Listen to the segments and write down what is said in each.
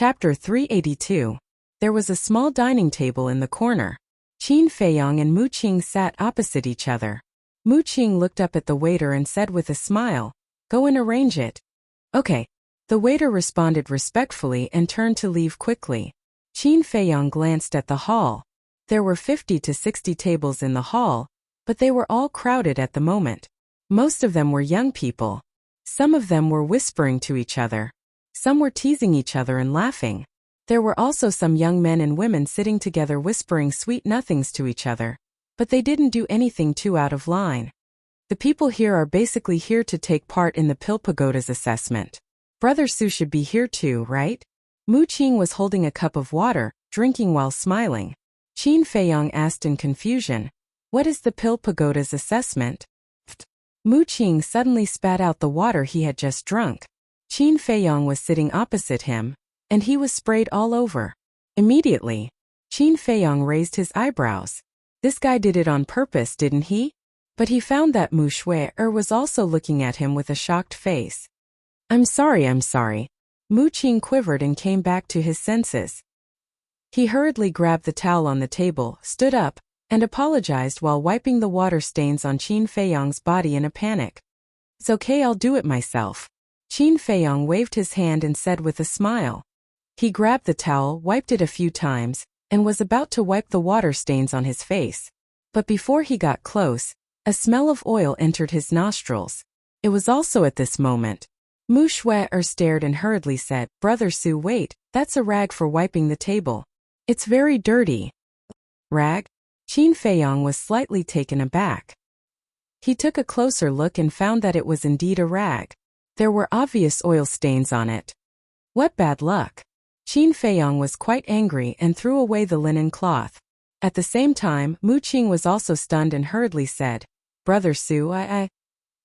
Chapter 382. There was a small dining table in the corner. Qin Feiyang and Mu Qing sat opposite each other. Mu Qing looked up at the waiter and said with a smile, "Go and arrange it." "Okay." The waiter responded respectfully and turned to leave quickly. Qin Feiyang glanced at the hall. There were 50 to 60 tables in the hall, but they were all crowded at the moment. Most of them were young people. Some of them were whispering to each other. Some were teasing each other and laughing. There were also some young men and women sitting together whispering sweet nothings to each other, but they didn't do anything too out of line. The people here are basically here to take part in the Pill Pagoda's assessment. Brother Su should be here too, right? Mu Qing was holding a cup of water, drinking while smiling. Qin Feiyang asked in confusion, "What is the Pill Pagoda's assessment?" Mu Qing suddenly spat out the water he had just drunk. Qin Feiyang was sitting opposite him, and he was sprayed all over. Immediately, Qin Feiyang raised his eyebrows. This guy did it on purpose, didn't he? But he found that Mu Shui was also looking at him with a shocked face. I'm sorry. Mu Qing quivered and came back to his senses. He hurriedly grabbed the towel on the table, stood up, and apologized while wiping the water stains on Qin Feiyang's body in a panic. "It's okay, I'll do it myself." Qin Feiyang waved his hand and said with a smile. He grabbed the towel, wiped it a few times, and was about to wipe the water stains on his face. But before he got close, a smell of oil entered his nostrils. It was also at this moment. Mu Shui stared and hurriedly said, "Brother Su, wait, that's a rag for wiping the table. It's very dirty." "Rag?" Qin Feiyang was slightly taken aback. He took a closer look and found that it was indeed a rag. There were obvious oil stains on it. What bad luck! Qin Feiyang was quite angry and threw away the linen cloth. At the same time, Mu Qing was also stunned and hurriedly said, "Brother Su,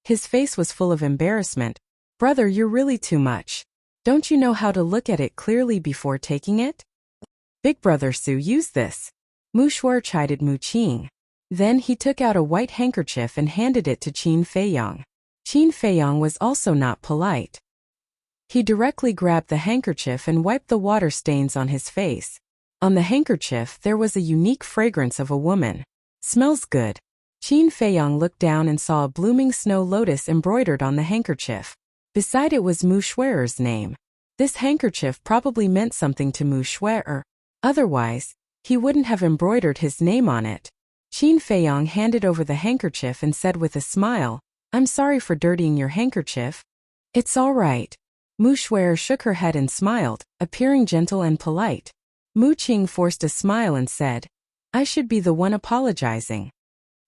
His face was full of embarrassment. "Brother, you're really too much. Don't you know how to look at it clearly before taking it?" "Big brother Su, use this." Mu Shui chided Mu Qing. Then he took out a white handkerchief and handed it to Qin Feiyang. Qin Feiyang was also not polite. He directly grabbed the handkerchief and wiped the water stains on his face. On the handkerchief there was a unique fragrance of a woman. "Smells good." Qin Feiyang looked down and saw a blooming snow lotus embroidered on the handkerchief. Beside it was Mu Shui's name. This handkerchief probably meant something to Mu Shui. Otherwise, he wouldn't have embroidered his name on it. Qin Feiyang handed over the handkerchief and said with a smile, "I'm sorry for dirtying your handkerchief." "It's all right." Mu Shui shook her head and smiled, appearing gentle and polite. Mu Qing forced a smile and said, "I should be the one apologizing."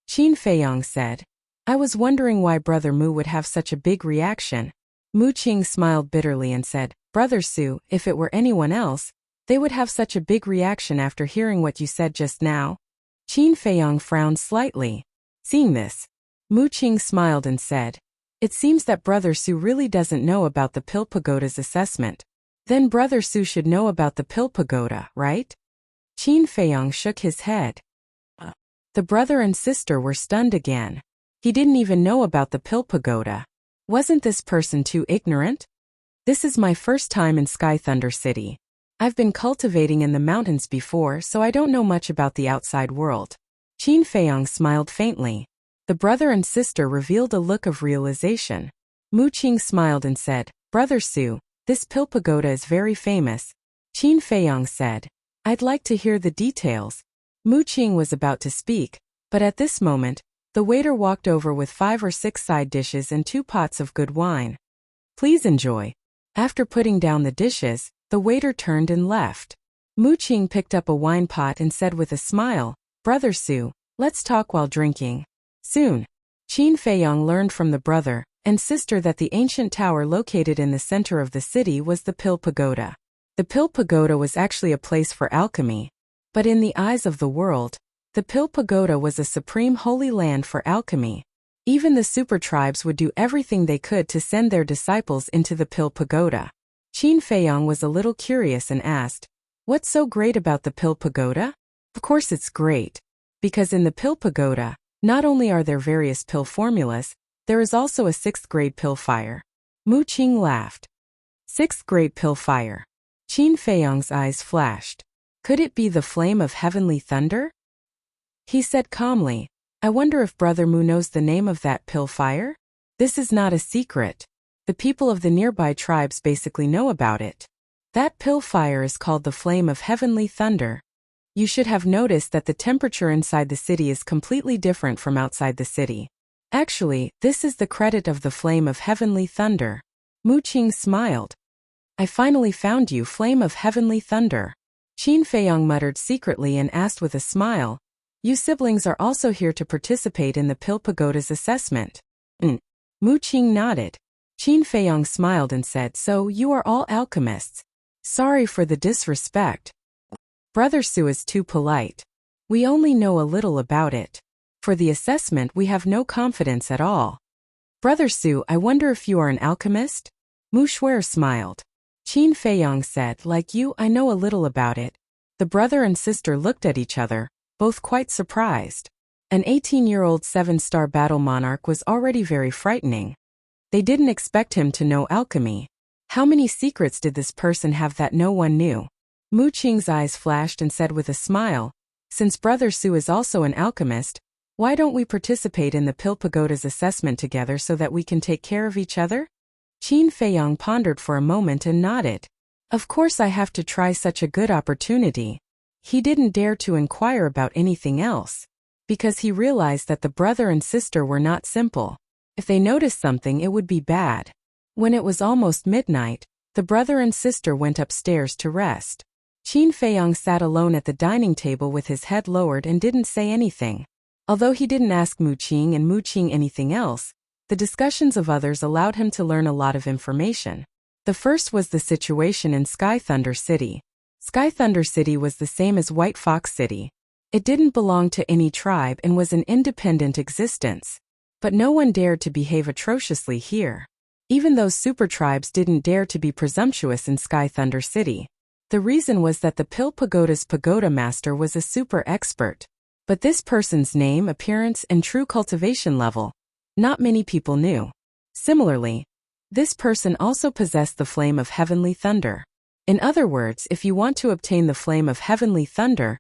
Qin Feiyang said, "I was wondering why Brother Mu would have such a big reaction." Mu Qing smiled bitterly and said, "Brother Su, if it were anyone else, they would have such a big reaction after hearing what you said just now." Qin Feiyang frowned slightly. Seeing this, Mu Qing smiled and said, "It seems that Brother Su really doesn't know about the Pill Pagoda's assessment. Then Brother Su should know about the Pill Pagoda, right?" Qin Feiyang shook his head. The brother and sister were stunned again. He didn't even know about the Pill Pagoda. Wasn't this person too ignorant? "This is my first time in Sky Thunder City. I've been cultivating in the mountains before, so I don't know much about the outside world." Qin Feiyang smiled faintly. The brother and sister revealed a look of realization. Mu Qing smiled and said, "Brother Su, this Pill Pagoda is very famous." Qin Feiyang said, "I'd like to hear the details." Mu Qing was about to speak, but at this moment, the waiter walked over with 5 or 6 side dishes and 2 pots of good wine. "Please enjoy." After putting down the dishes, the waiter turned and left. Mu Qing picked up a wine pot and said with a smile, "Brother Su, let's talk while drinking." Soon, Qin Feiyang learned from the brother and sister that the ancient tower located in the center of the city was the Pill Pagoda. The Pill Pagoda was actually a place for alchemy. But in the eyes of the world, the Pill Pagoda was a supreme holy land for alchemy. Even the super tribes would do everything they could to send their disciples into the Pill Pagoda. Qin Feiyang was a little curious and asked, "What's so great about the Pill Pagoda?" Of course it's great. Because in the Pill Pagoda, not only are there various pill formulas, there is also a 6th grade pill fire. Mu Qing laughed. 6th grade pill fire. Qin Feiyong's eyes flashed. Could it be the flame of heavenly thunder? He said calmly, I wonder if Brother Mu knows the name of that pill fire? This is not a secret. The people of the nearby tribes basically know about it. That pill fire is called the flame of heavenly thunder. You should have noticed that the temperature inside the city is completely different from outside the city. Actually, this is the credit of the flame of heavenly thunder. Mu Qing smiled. I finally found you, flame of heavenly thunder. Qin Feiyong muttered secretly and asked with a smile, you siblings are also here to participate in the Pill Pagoda's assessment. Mu Qing nodded. Qin Feiyong smiled and said, so you are all alchemists. Sorry for the disrespect. Brother Su is too polite. We only know a little about it. For the assessment we have no confidence at all. Brother Su, I wonder if you are an alchemist? Mu Shuer smiled. Qin Feiyong said, like you, I know a little about it. The brother and sister looked at each other, both quite surprised. An 18-year-old 7-star battle monarch was already very frightening. They didn't expect him to know alchemy. How many secrets did this person have that no one knew? Mu Qing's eyes flashed and said with a smile, since Brother Su is also an alchemist, why don't we participate in the Pill Pagoda's assessment together so that we can take care of each other? Qin Feiyong pondered for a moment and nodded. Of course I have to try such a good opportunity. He didn't dare to inquire about anything else, because he realized that the brother and sister were not simple. If they noticed something it would be bad. When it was almost midnight, the brother and sister went upstairs to rest. Qin Feiyong sat alone at the dining table with his head lowered and didn't say anything. Although he didn't ask Mu Qing and Mu Qing anything else, the discussions of others allowed him to learn a lot of information. The first was the situation in Sky Thunder City. Sky Thunder City was the same as White Fox City. It didn't belong to any tribe and was an independent existence. But no one dared to behave atrociously here. Even those super tribes didn't dare to be presumptuous in Sky Thunder City. The reason was that the Pill Pagoda's pagoda master was a super expert. But this person's name, appearance, and true cultivation level, not many people knew. Similarly, this person also possessed the flame of heavenly thunder. In other words, if you want to obtain the flame of heavenly thunder,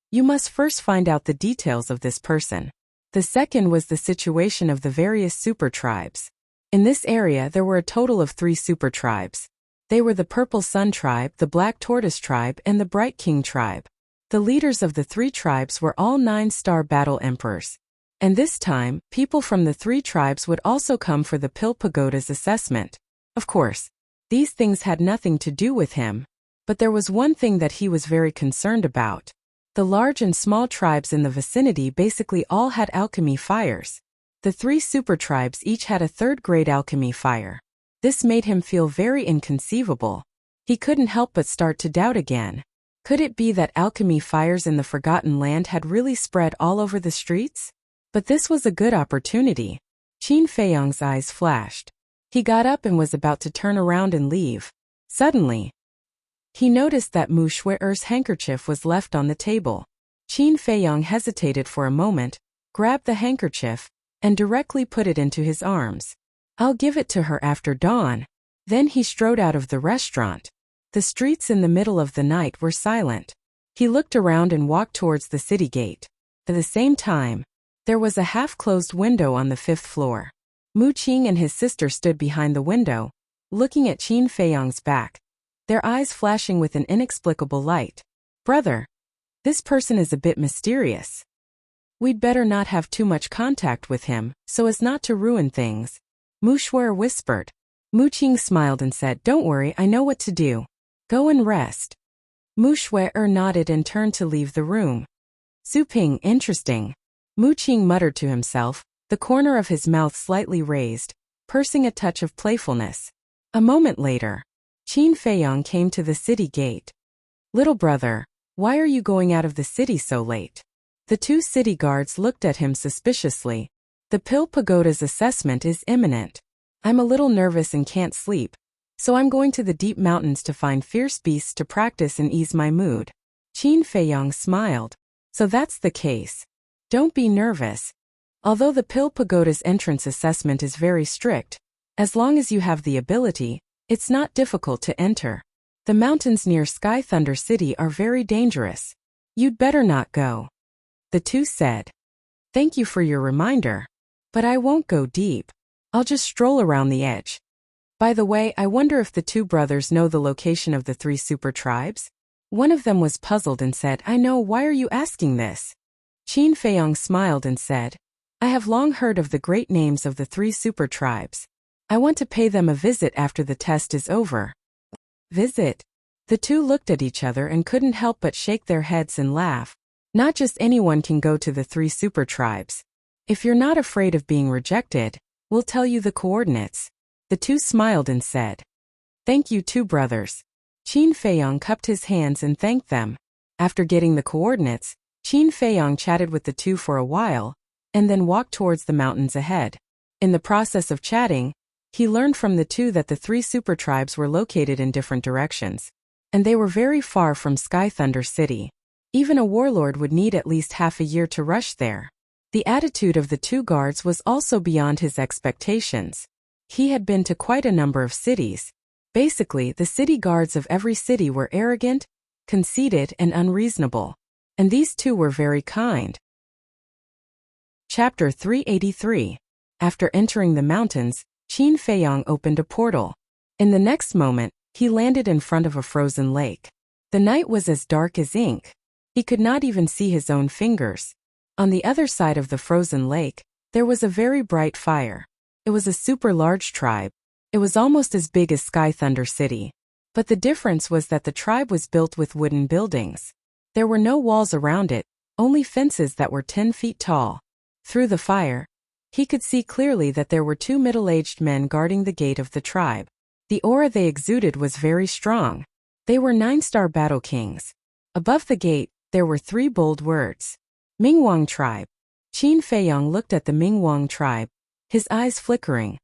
you must first find out the details of this person. The second was the situation of the various super tribes. In this area there were a total of 3 super tribes. They were the Purple Sun tribe, the Black Tortoise tribe, and the Bright King tribe. The leaders of the 3 tribes were all 9-star battle emperors. And this time, people from the 3 tribes would also come for the Pill Pagoda's assessment. Of course, these things had nothing to do with him. But there was one thing that he was very concerned about. The large and small tribes in the vicinity basically all had alchemy fires. The 3 super tribes each had a 3rd-grade alchemy fire. This made him feel very inconceivable. He couldn't help but start to doubt again. Could it be that alchemy fires in the Forgotten Land had really spread all over the streets? But this was a good opportunity. Qin Feiyong's eyes flashed. He got up and was about to turn around and leave. Suddenly, he noticed that Mu Shuer's handkerchief was left on the table. Qin Feiyong hesitated for a moment, grabbed the handkerchief, and directly put it into his arms. I'll give it to her after dawn. Then he strode out of the restaurant. The streets in the middle of the night were silent. He looked around and walked towards the city gate. At the same time, there was a half-closed window on the 5th floor. Mu Qing and his sister stood behind the window, looking at Qin Feiyong's back, their eyes flashing with an inexplicable light. Brother, this person is a bit mysterious. We'd better not have too much contact with him, so as not to ruin things. Mu Shuer whispered. Mu Qing smiled and said, don't worry, I know what to do. Go and rest. Mu Shuer nodded and turned to leave the room. Su Ping, interesting. Mu Qing muttered to himself, the corner of his mouth slightly raised, pursing a touch of playfulness. A moment later, Qin Feiyong came to the city gate. Little brother, why are you going out of the city so late? The 2 city guards looked at him suspiciously. The Pill Pagoda's assessment is imminent. I'm a little nervous and can't sleep, so I'm going to the deep mountains to find fierce beasts to practice and ease my mood. Qin Feiyong smiled. So that's the case. Don't be nervous. Although the Pill Pagoda's entrance assessment is very strict, as long as you have the ability, it's not difficult to enter. The mountains near Sky Thunder City are very dangerous. You'd better not go. The two said. Thank you for your reminder. But I won't go deep. I'll just stroll around the edge. By the way, I wonder if the two brothers know the location of the three super tribes? One of them was puzzled and said, I know, why are you asking this? Qin Feiyong smiled and said, I have long heard of the great names of the three super tribes. I want to pay them a visit after the test is over. Visit? The two looked at each other and couldn't help but shake their heads and laugh. Not just anyone can go to the three super tribes. If you're not afraid of being rejected, we'll tell you the coordinates. The two smiled and said, Thank you, two brothers. Qin Feiyong cupped his hands and thanked them. After getting the coordinates, Qin Feiyong chatted with the two for a while, and then walked towards the mountains ahead. In the process of chatting, he learned from the two that the three super tribes were located in different directions, and they were very far from Sky Thunder City. Even a warlord would need at least half a year to rush there. The attitude of the two guards was also beyond his expectations. He had been to quite a number of cities. Basically, the city guards of every city were arrogant, conceited, and unreasonable. And these two were very kind. Chapter 383. After entering the mountains, Qin Feiyong opened a portal. In the next moment, he landed in front of a frozen lake. The night was as dark as ink. He could not even see his own fingers. On the other side of the frozen lake, there was a very bright fire. It was a super large tribe. It was almost as big as Sky Thunder City. But the difference was that the tribe was built with wooden buildings. There were no walls around it, only fences that were 10 feet tall. Through the fire, he could see clearly that there were two middle-aged men guarding the gate of the tribe. The aura they exuded was very strong. They were 9-star battle kings. Above the gate, there were 3 bold words. Mingwang tribe. Qin Feiyong looked at the Mingwang tribe, his eyes flickering.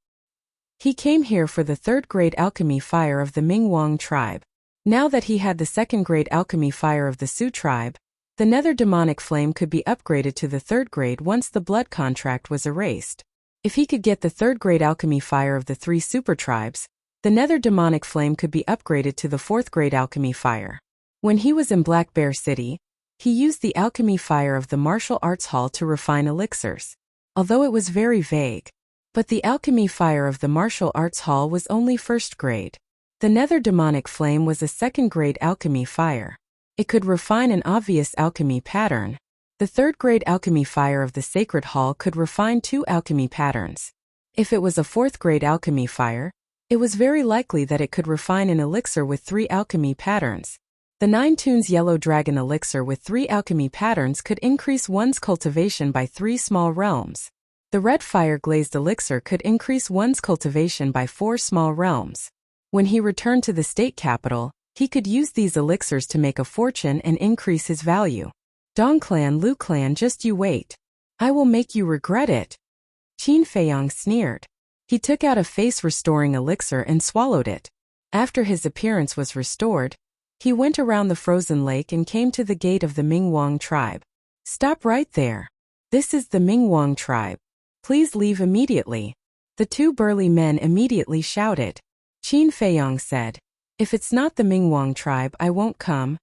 He came here for the 3rd-grade alchemy fire of the Mingwang tribe. Now that he had the 2nd-grade alchemy fire of the Su tribe, the nether demonic flame could be upgraded to the 3rd grade once the blood contract was erased. If he could get the 3rd-grade alchemy fire of the 3 super tribes, the nether demonic flame could be upgraded to the 4th-grade alchemy fire. When he was in Black Bear City, he used the alchemy fire of the martial arts hall to refine elixirs. Although it was very vague, but the alchemy fire of the martial arts hall was only 1st grade. The nether demonic flame was a 2nd-grade alchemy fire. It could refine an obvious alchemy pattern. The 3rd-grade alchemy fire of the sacred hall could refine 2 alchemy patterns. If it was a 4th-grade alchemy fire, it was very likely that it could refine an elixir with 3 alchemy patterns. The 9 Tunes Yellow Dragon elixir with 3 alchemy patterns could increase one's cultivation by 3 small realms. The red fire glazed elixir could increase one's cultivation by 4 small realms. When he returned to the state capital, he could use these elixirs to make a fortune and increase his value. Dong Clan, Lu Clan, just you wait. I will make you regret it. Qin Feiyong sneered. He took out a face-restoring elixir and swallowed it. After his appearance was restored, he went around the frozen lake and came to the gate of the Mingwang tribe. Stop right there. This is the Mingwang tribe. Please leave immediately. The 2 burly men immediately shouted. Qin Feiyong said, If it's not the Mingwang tribe, I won't come.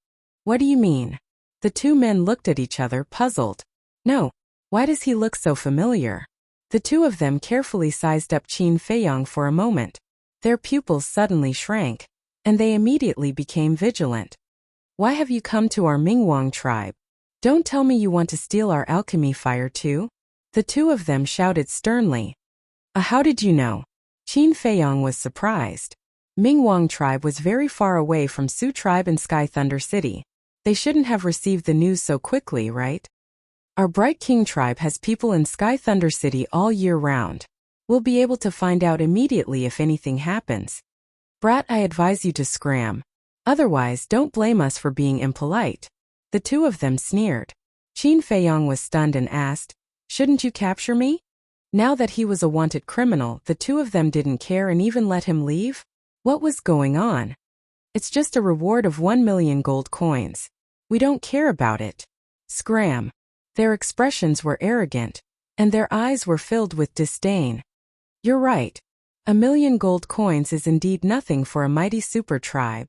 What do you mean? The 2 men looked at each other, puzzled. No, why does he look so familiar? The 2 of them carefully sized up Qin Feiyong for a moment. Their pupils suddenly shrank, and they immediately became vigilant. Why have you come to our Mingwang tribe? Don't tell me you want to steal our alchemy fire too? The 2 of them shouted sternly. How did you know? Qin Feiyong was surprised. Mingwang tribe was very far away from Su tribe and Sky Thunder City. They shouldn't have received the news so quickly, right? Our Bright King tribe has people in Sky Thunder City all year round. We'll be able to find out immediately if anything happens. Brat, I advise you to scram. Otherwise, don't blame us for being impolite. The 2 of them sneered. Qin Feiyong was stunned and asked, Shouldn't you capture me? Now that he was a wanted criminal, the 2 of them didn't care and even let him leave? What was going on? It's just a reward of 1 million gold coins. We don't care about it. Scram. Their expressions were arrogant, and their eyes were filled with disdain. You're right. 1 million gold coins is indeed nothing for a mighty super tribe.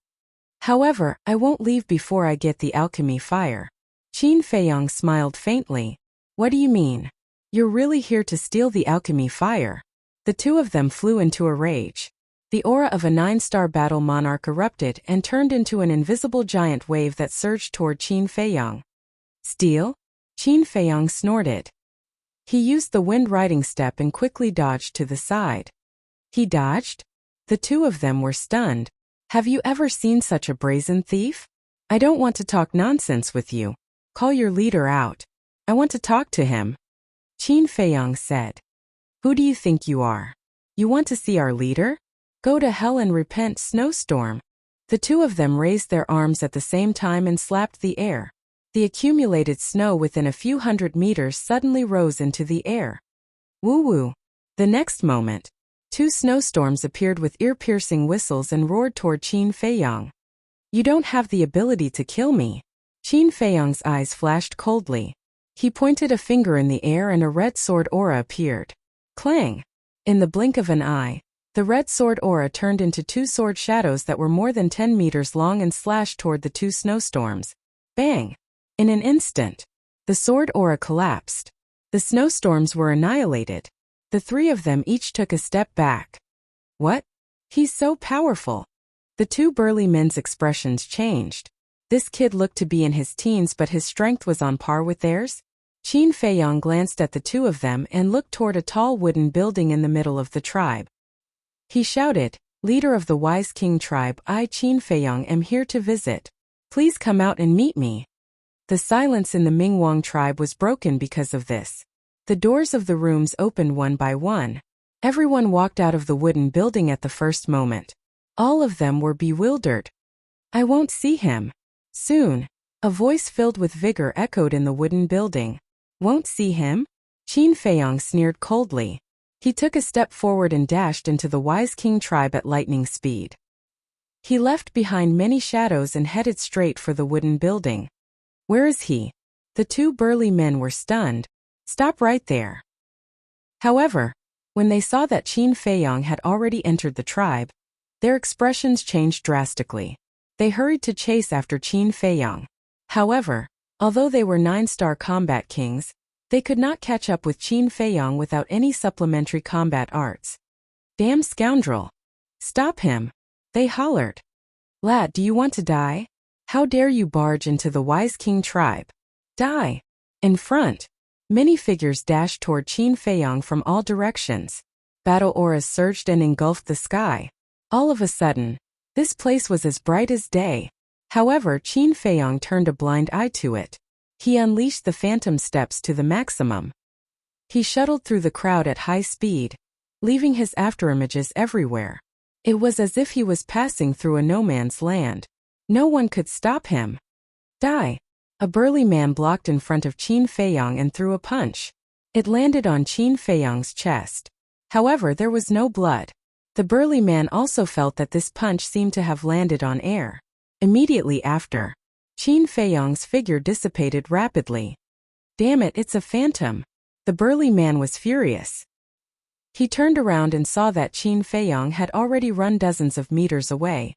However, I won't leave before I get the alchemy fire. Qin Feiyong smiled faintly. What do you mean? You're really here to steal the alchemy fire? The two of them flew into a rage. The aura of a 9-star battle monarch erupted and turned into an invisible giant wave that surged toward Qin Feiyong. Steal? Qin Feiyong snorted. He used the wind riding step and quickly dodged to the side. He dodged? The two of them were stunned. Have you ever seen such a brazen thief? I don't want to talk nonsense with you. Call your leader out. I want to talk to him. Qin Feiyong said. Who do you think you are? You want to see our leader? Go to hell and repent, snowstorm. The two of them raised their arms at the same time and slapped the air. The accumulated snow within a few hundred meters suddenly rose into the air. Woo-woo. The next moment, two snowstorms appeared with ear-piercing whistles and roared toward Qin Feiyong. You don't have the ability to kill me. Qin Feiyong's eyes flashed coldly. He pointed a finger in the air and a red sword aura appeared. Clang! In the blink of an eye, the red sword aura turned into two sword shadows that were more than 10 meters long and slashed toward the two snowstorms. Bang! In an instant, the sword aura collapsed. The snowstorms were annihilated. The three of them each took a step back. What? He's so powerful. The two burly men's expressions changed. This kid looked to be in his teens, but his strength was on par with theirs. Qin Feiyong glanced at the two of them and looked toward a tall wooden building in the middle of the tribe. He shouted, Leader of the Wise King tribe, I Qin Feiyong am here to visit. Please come out and meet me. The silence in the Mingwang tribe was broken because of this. The doors of the rooms opened one by one. Everyone walked out of the wooden building at the first moment. All of them were bewildered. I won't see him. Soon, a voice filled with vigor echoed in the wooden building. Won't see him? Qin Feiyong sneered coldly. He took a step forward and dashed into the Wise King tribe at lightning speed. He left behind many shadows and headed straight for the wooden building. Where is he? The two burly men were stunned. Stop right there. However, when they saw that Qin Feiyong had already entered the tribe, their expressions changed drastically. They hurried to chase after Qin Feiyong. However, although they were 9-star combat kings, they could not catch up with Qin Feiyong without any supplementary combat arts. Damn scoundrel! Stop him! They hollered. Lad, do you want to die? How dare you barge into the Wise King tribe? Die! In front, many figures dashed toward Qin Feiyong from all directions. Battle auras surged and engulfed the sky. All of a sudden, this place was as bright as day. However, Qin Feiyong turned a blind eye to it. He unleashed the phantom steps to the maximum. He shuttled through the crowd at high speed, leaving his afterimages everywhere. It was as if he was passing through a no-man's land. No one could stop him. Die! A burly man blocked in front of Qin Feiyong and threw a punch. It landed on Qin Feiyong's chest. However, there was no blood. The burly man also felt that this punch seemed to have landed on air. Immediately after, Qin Feiyong's figure dissipated rapidly. Damn it, it's a phantom. The burly man was furious. He turned around and saw that Qin Feiyong had already run dozens of meters away.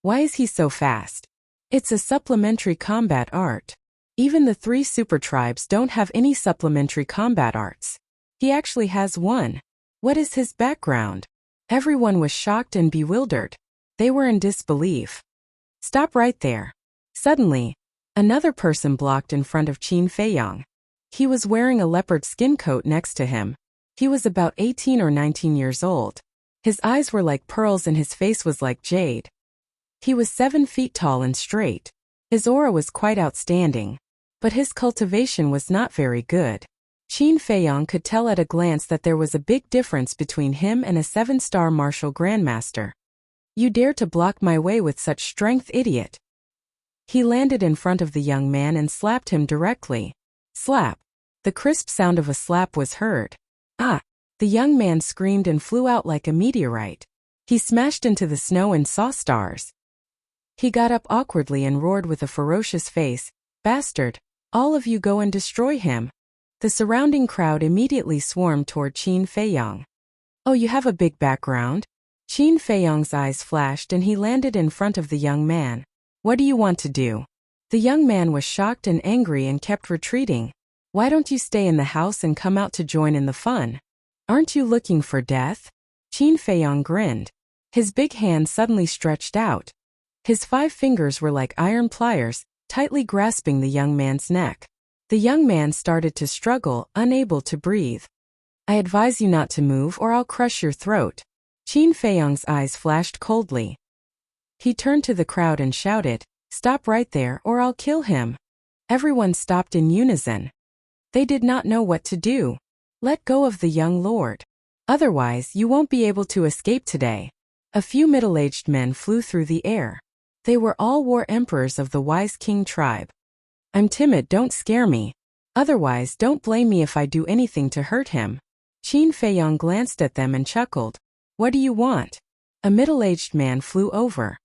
Why is he so fast? It's a supplementary combat art. Even the 3 super tribes don't have any supplementary combat arts. He actually has one. What is his background? Everyone was shocked and bewildered. They were in disbelief. Stop right there. Suddenly, another person blocked in front of Qin Feiyong. He was wearing a leopard skin coat next to him. He was about 18 or 19 years old. His eyes were like pearls and his face was like jade. He was 7 feet tall and straight. His aura was quite outstanding, but his cultivation was not very good. Qin Feiyong could tell at a glance that there was a big difference between him and a 7-star martial grandmaster. You dare to block my way with such strength, idiot! He landed in front of the young man and slapped him directly. Slap! The crisp sound of a slap was heard. Ah! The young man screamed and flew out like a meteorite. He smashed into the snow and saw stars. He got up awkwardly and roared with a ferocious face, Bastard! All of you go and destroy him! The surrounding crowd immediately swarmed toward Qin Feiyong. Oh, you have a big background? Qin Feiyong's eyes flashed and he landed in front of the young man. What do you want to do? The young man was shocked and angry and kept retreating. Why don't you stay in the house and come out to join in the fun? Aren't you looking for death? Qin Feiyong grinned. His big hand suddenly stretched out. His 5 fingers were like iron pliers, tightly grasping the young man's neck. The young man started to struggle, unable to breathe. I advise you not to move or I'll crush your throat. Qin Feiyong's eyes flashed coldly. He turned to the crowd and shouted, "Stop right there or I'll kill him." Everyone stopped in unison. They did not know what to do. Let go of the young lord. Otherwise, you won't be able to escape today. A few middle-aged men flew through the air. They were all war emperors of the wise king tribe. I'm timid, don't scare me. Otherwise, don't blame me if I do anything to hurt him. Qin Feiyong glanced at them and chuckled. What do you want? A middle-aged man flew over.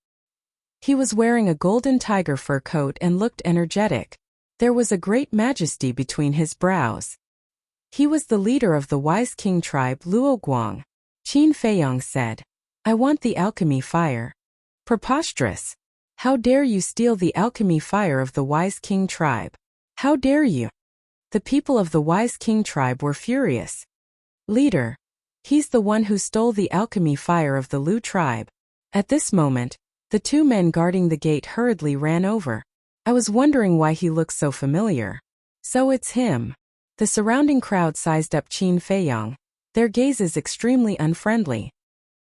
He was wearing a golden tiger fur coat and looked energetic. There was a great majesty between his brows. He was the leader of the wise king tribe Luoguang. Qin Feiyong said, I want the alchemy fire. Preposterous. How dare you steal the alchemy fire of the wise king tribe? How dare you? The people of the wise king tribe were furious. Leader. He's the one who stole the alchemy fire of the Lu tribe. At this moment, the 2 men guarding the gate hurriedly ran over. I was wondering why he looked so familiar. So it's him. The surrounding crowd sized up Qin Feiyong, their gazes extremely unfriendly.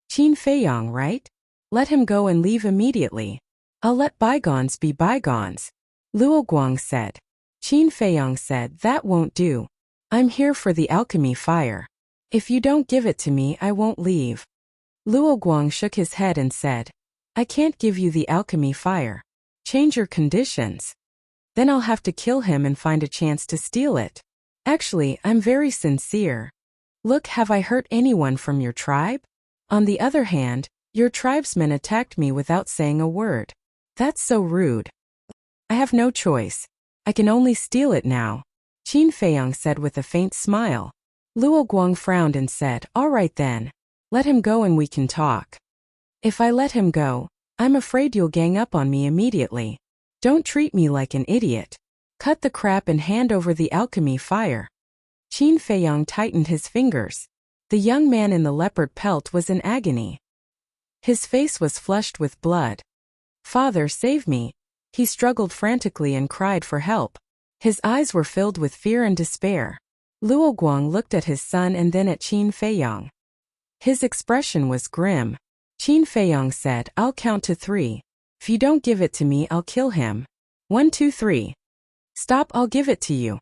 Qin Feiyong, right? Let him go and leave immediately. I'll let bygones be bygones. Luoguang said. Qin Feiyong said, that won't do. I'm here for the alchemy fire. If you don't give it to me, I won't leave. Luoguang shook his head and said, I can't give you the alchemy fire. Change your conditions. Then I'll have to kill him and find a chance to steal it. Actually, I'm very sincere. Look, have I hurt anyone from your tribe? On the other hand, your tribesmen attacked me without saying a word. That's so rude. I have no choice. I can only steal it now. Qin Feiyong said with a faint smile. Luoguang frowned and said, all right then. Let him go and we can talk. If I let him go, I'm afraid you'll gang up on me immediately. Don't treat me like an idiot. Cut the crap and hand over the alchemy fire. Qin Feiyong tightened his fingers. The young man in the leopard pelt was in agony. His face was flushed with blood. Father, save me. He struggled frantically and cried for help. His eyes were filled with fear and despair. Luoguang looked at his son and then at Qin Feiyong. His expression was grim. Qin Feiyong said, I'll count to 3. If you don't give it to me, I'll kill him. 1, 2, 3. Stop, I'll give it to you.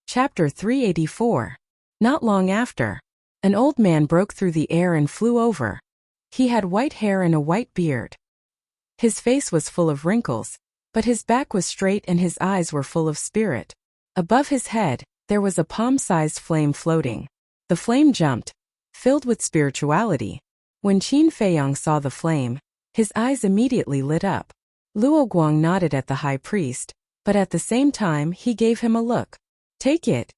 Chapter 384. Not long after, an old man broke through the air and flew over. He had white hair and a white beard. His face was full of wrinkles, but his back was straight and his eyes were full of spirit. Above his head, there was a palm-sized flame floating. The flame jumped, filled with spirituality. When Qin Feiyong saw the flame, his eyes immediately lit up. Luoguang nodded at the high priest, but at the same time he gave him a look. Take it.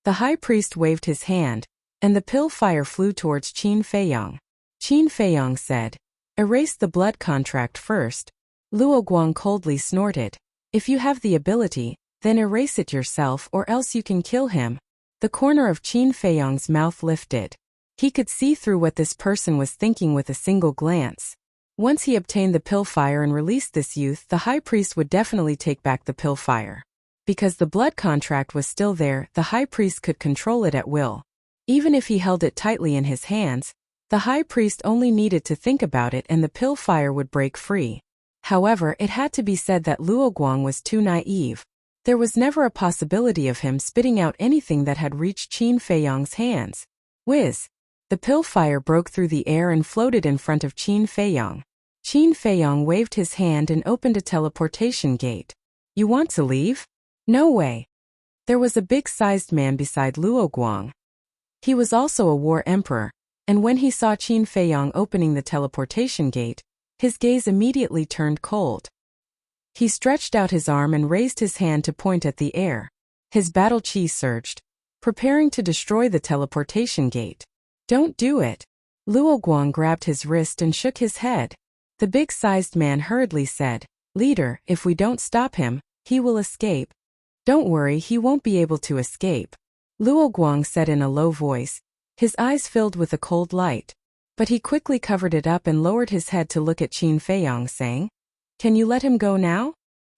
The high priest waved his hand, and the pill fire flew towards Qin Feiyong. Qin Feiyong said, erase the blood contract first. Luoguang coldly snorted. If you have the ability, then erase it yourself or else you can kill him. The corner of Qin Feiyong's mouth lifted. He could see through what this person was thinking with a single glance. Once he obtained the pill fire and released this youth, the high priest would definitely take back the pill fire. Because the blood contract was still there, the high priest could control it at will. Even if he held it tightly in his hands, the high priest only needed to think about it and the pill fire would break free. However, it had to be said that Luoguang was too naive. There was never a possibility of him spitting out anything that had reached Qin Feiyong's hands. Whiz! The pill fire broke through the air and floated in front of Qin Feiyong. Qin Feiyong waved his hand and opened a teleportation gate. You want to leave? No way. There was a big-sized man beside Luoguang. He was also a war emperor, and when he saw Qin Feiyong opening the teleportation gate, his gaze immediately turned cold. He stretched out his arm and raised his hand to point at the air. His battle chi surged, preparing to destroy the teleportation gate. Don't do it. Luoguang grabbed his wrist and shook his head. The big-sized man hurriedly said, "Leader, if we don't stop him, he will escape." "Don't worry, he won't be able to escape," Luo Guang said in a low voice, his eyes filled with a cold light. But he quickly covered it up and lowered his head to look at Qin Feiyong, saying, "Can you let him go now?"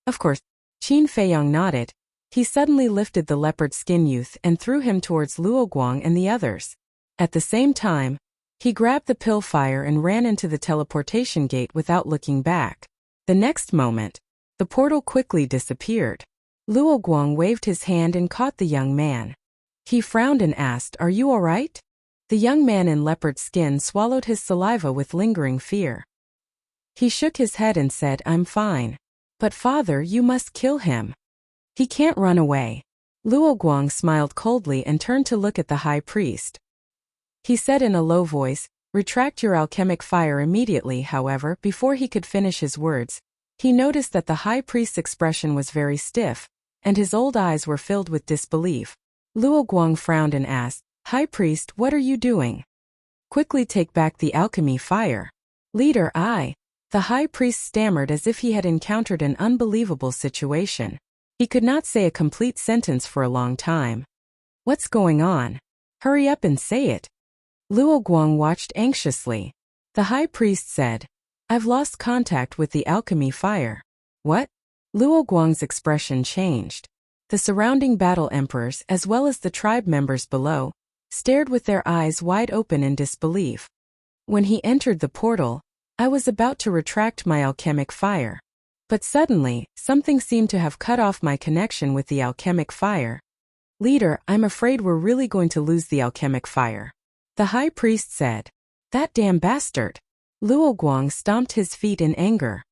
"Of course." Qin Feiyong nodded. He suddenly lifted the leopard skin youth and threw him towards Luo Guang and the others. At the same time, he grabbed the pill fire and ran into the teleportation gate without looking back. The next moment, the portal quickly disappeared. Luo Guang waved his hand and caught the young man. He frowned and asked, "Are you all right?" The young man in leopard skin swallowed his saliva with lingering fear. He shook his head and said, "I'm fine." "But father, you must kill him. He can't run away." Luo Guang smiled coldly and turned to look at the high priest. He said in a low voice, "Retract your alchemic fire immediately." However, before he could finish his words, he noticed that the high priest's expression was very stiff, and his old eyes were filled with disbelief. Luo Guang frowned and asked, "High priest, what are you doing?" "Quickly take back the alchemy fire." "Leader, I..." The high priest stammered as if he had encountered an unbelievable situation. He could not say a complete sentence for a long time. "What's going on? Hurry up and say it." Luo Guang watched anxiously. The high priest said, "I've lost contact with the alchemy fire." "What?" Luo Guang's expression changed. The surrounding battle emperors, as well as the tribe members below, stared with their eyes wide open in disbelief. "When he entered the portal, I was about to retract my alchemic fire. But suddenly, something seemed to have cut off my connection with the alchemic fire. Leader, I'm afraid we're really going to lose the alchemic fire." The high priest said, "That damn bastard." Luo Guang stomped his feet in anger.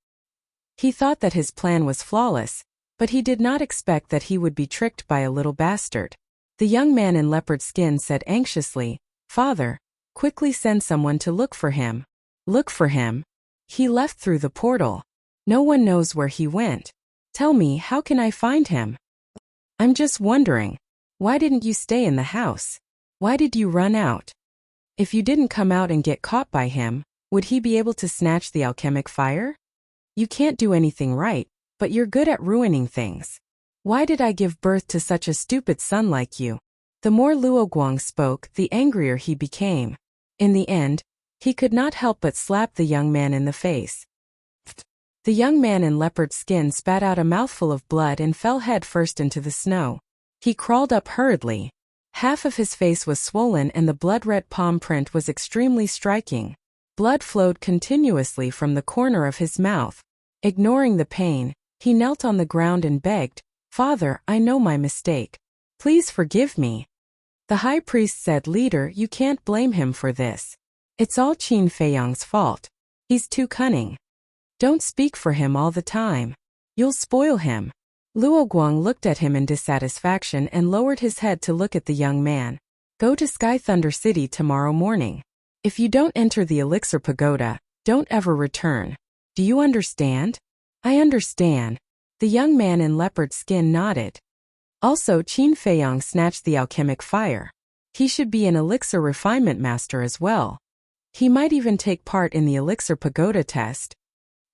He thought that his plan was flawless, but he did not expect that he would be tricked by a little bastard. The young man in leopard skin said anxiously, "Father, quickly send someone to look for him." "Look for him? He left through the portal. No one knows where he went. Tell me, how can I find him?" "I'm just wondering, why didn't you stay in the house? Why did you run out? If you didn't come out and get caught by him, would he be able to snatch the alchemic fire? You can't do anything right, but you're good at ruining things. Why did I give birth to such a stupid son like you?" The more Luo Guang spoke, the angrier he became. In the end, he could not help but slap the young man in the face. The young man in leopard skin spat out a mouthful of blood and fell head first into the snow. He crawled up hurriedly. Half of his face was swollen and the blood-red palm print was extremely striking. Blood flowed continuously from the corner of his mouth. Ignoring the pain, he knelt on the ground and begged, "Father, I know my mistake. Please forgive me." The high priest said, "Leader, you can't blame him for this. It's all Qin Feiyong's fault. He's too cunning. Don't speak for him all the time. You'll spoil him." Luo Guang looked at him in dissatisfaction and lowered his head to look at the young man. "Go to Sky Thunder City tomorrow morning. If you don't enter the Elixir Pagoda, don't ever return. Do you understand?" "I understand." The young man in leopard skin nodded. Also, Qin Feiyong snatched the alchemic fire. He should be an elixir refinement master as well. He might even take part in the Elixir Pagoda test.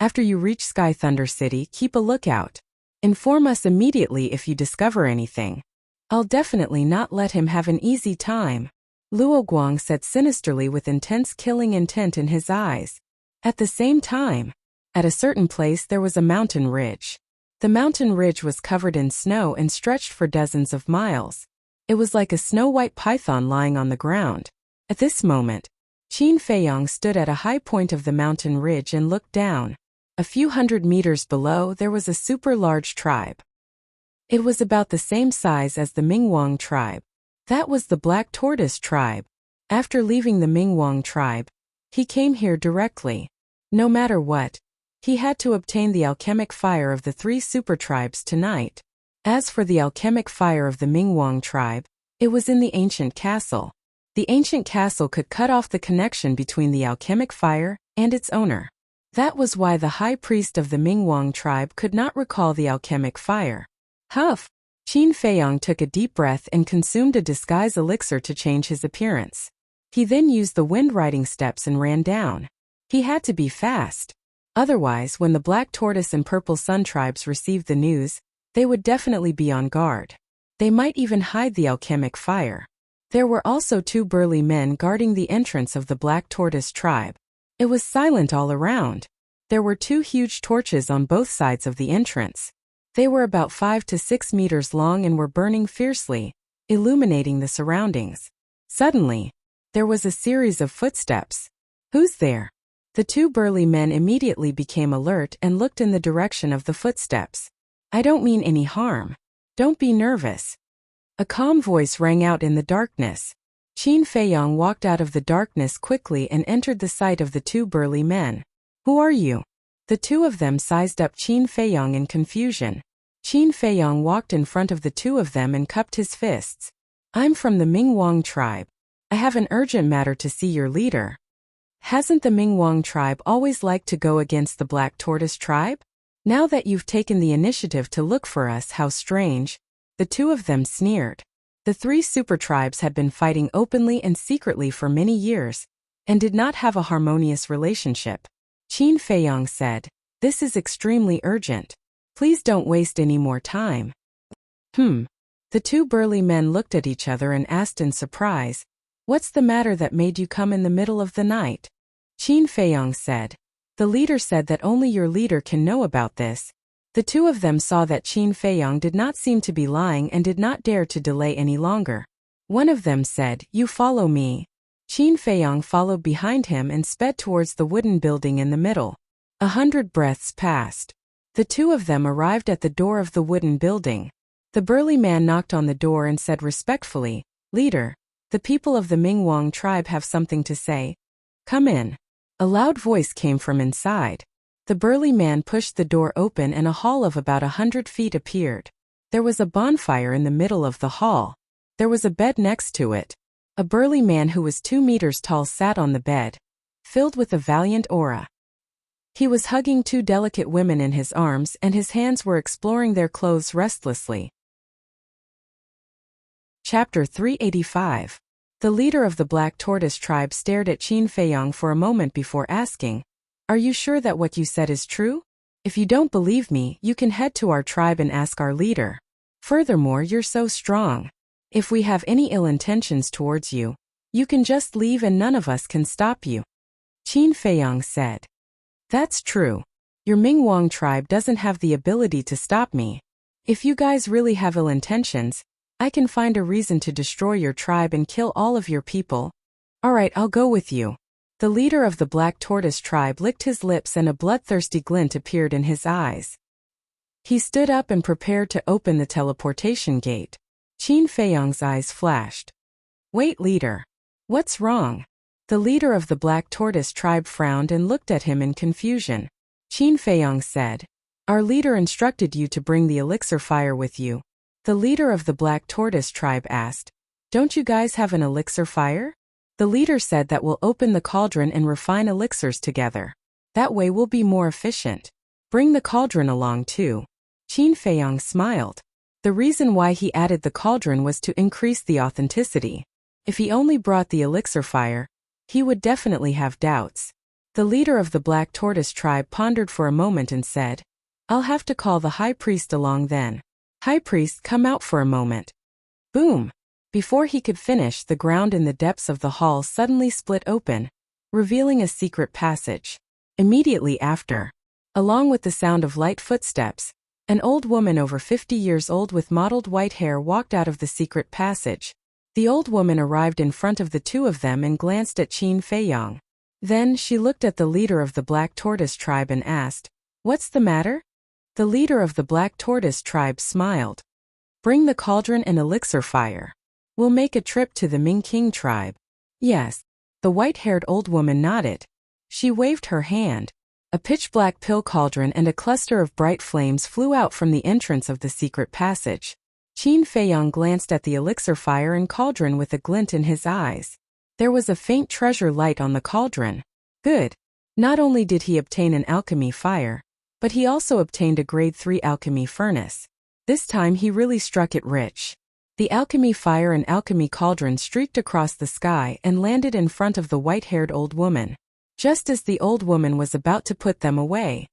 After you reach Sky Thunder City, keep a lookout. Inform us immediately if you discover anything. I'll definitely not let him have an easy time." Luo Guang said sinisterly with intense killing intent in his eyes. At the same time, at a certain place there was a mountain ridge. The mountain ridge was covered in snow and stretched for dozens of miles. It was like a snow-white python lying on the ground. At this moment, Qin Feiyong stood at a high point of the mountain ridge and looked down. A few hundred meters below, there was a super large tribe. It was about the same size as the Mingwang tribe. That was the Black Tortoise tribe. After leaving the Mingwang tribe, he came here directly. No matter what, he had to obtain the alchemic fire of the 3 super tribes tonight. As for the alchemic fire of the Mingwang tribe, it was in the ancient castle. The ancient castle could cut off the connection between the alchemic fire and its owner. That was why the high priest of the Mingwang tribe could not recall the alchemic fire. Huff! Qin Feiyong took a deep breath and consumed a disguise elixir to change his appearance. He then used the wind riding steps and ran down. He had to be fast. Otherwise, when the Black Tortoise and Purple Sun tribes received the news, they would definitely be on guard. They might even hide the alchemic fire. There were also 2 burly men guarding the entrance of the Black Tortoise tribe. It was silent all around. There were 2 huge torches on both sides of the entrance. They were about 5 to 6 meters long and were burning fiercely, illuminating the surroundings. Suddenly, there was a series of footsteps. Who's there? The 2 burly men immediately became alert and looked in the direction of the footsteps. I don't mean any harm. Don't be nervous. A calm voice rang out in the darkness. Qin Feiyong walked out of the darkness quickly and entered the sight of the 2 burly men. Who are you? The 2 of them sized up Qin Feiyong in confusion. Qin Feiyong walked in front of the 2 of them and cupped his fists. I'm from the Mingwang tribe. I have an urgent matter to see your leader. Hasn't the Mingwang tribe always liked to go against the Black Tortoise tribe? Now that you've taken the initiative to look for us, how strange. The 2 of them sneered. The 3 super tribes had been fighting openly and secretly for many years, and did not have a harmonious relationship. Qin Feiyong said, "This is extremely urgent. Please don't waste any more time." The 2 burly men looked at each other and asked in surprise, "What's the matter that made you come in the middle of the night?" Qin Feiyong said, "The leader said that only your leader can know about this." The 2 of them saw that Qin Feiyong did not seem to be lying and did not dare to delay any longer. One of them said, "You follow me." Qin Feiyong followed behind him and sped towards the wooden building in the middle. 100 breaths passed. The 2 of them arrived at the door of the wooden building. The burly man knocked on the door and said respectfully, "Leader, the people of the Mingwang tribe have something to say. Come in." A loud voice came from inside. The burly man pushed the door open and a hall of about 100 feet appeared. There was a bonfire in the middle of the hall. There was a bed next to it. A burly man who was 2 meters tall sat on the bed, filled with a valiant aura. He was hugging 2 delicate women in his arms and his hands were exploring their clothes restlessly. Chapter 385. The leader of the Black Tortoise tribe stared at Qin Feiyong for a moment before asking, "Are you sure that what you said is true? If you don't believe me, you can head to our tribe and ask our leader. Furthermore, you're so strong. If we have any ill intentions towards you, you can just leave and none of us can stop you." Qin Feiyong said, "That's true. Your Mingwang tribe doesn't have the ability to stop me. If you guys really have ill intentions, I can find a reason to destroy your tribe and kill all of your people. Alright, I'll go with you." The leader of the Black Tortoise tribe licked his lips and a bloodthirsty glint appeared in his eyes. He stood up and prepared to open the teleportation gate. Qin Feiyong's eyes flashed. "Wait, leader. What's wrong?" The leader of the Black Tortoise tribe frowned and looked at him in confusion. Qin Feiyong said, "Our leader instructed you to bring the elixir fire with you." The leader of the Black Tortoise tribe asked, "Don't you guys have an elixir fire?" The leader said that we'll open the cauldron and refine elixirs together. That way we'll be more efficient. Bring the cauldron along too. Qin Feiyong smiled. The reason why he added the cauldron was to increase the authenticity. If he only brought the elixir fire, he would definitely have doubts. The leader of the Black Tortoise tribe pondered for a moment and said, "I'll have to call the high priest along then. High priest, come out for a moment." Boom! Before he could finish, the ground in the depths of the hall suddenly split open, revealing a secret passage. Immediately after, along with the sound of light footsteps, an old woman over 50 years old with mottled white hair walked out of the secret passage. The old woman arrived in front of the 2 of them and glanced at Qin Feiyong. Then she looked at the leader of the Black Tortoise tribe and asked, "What's the matter?" The leader of the Black Tortoise tribe smiled. "Bring the cauldron and elixir fire. We'll make a trip to the Ming King tribe." "Yes." The white-haired old woman nodded. She waved her hand. A pitch-black pill cauldron and a cluster of bright flames flew out from the entrance of the secret passage. Qin Feiyong glanced at the elixir fire and cauldron with a glint in his eyes. There was a faint treasure light on the cauldron. Good. Not only did he obtain an alchemy fire, but he also obtained a grade 3 alchemy furnace. This time he really struck it rich. The alchemy fire and alchemy cauldron streaked across the sky and landed in front of the white-haired old woman. just as the old woman was about to put them away.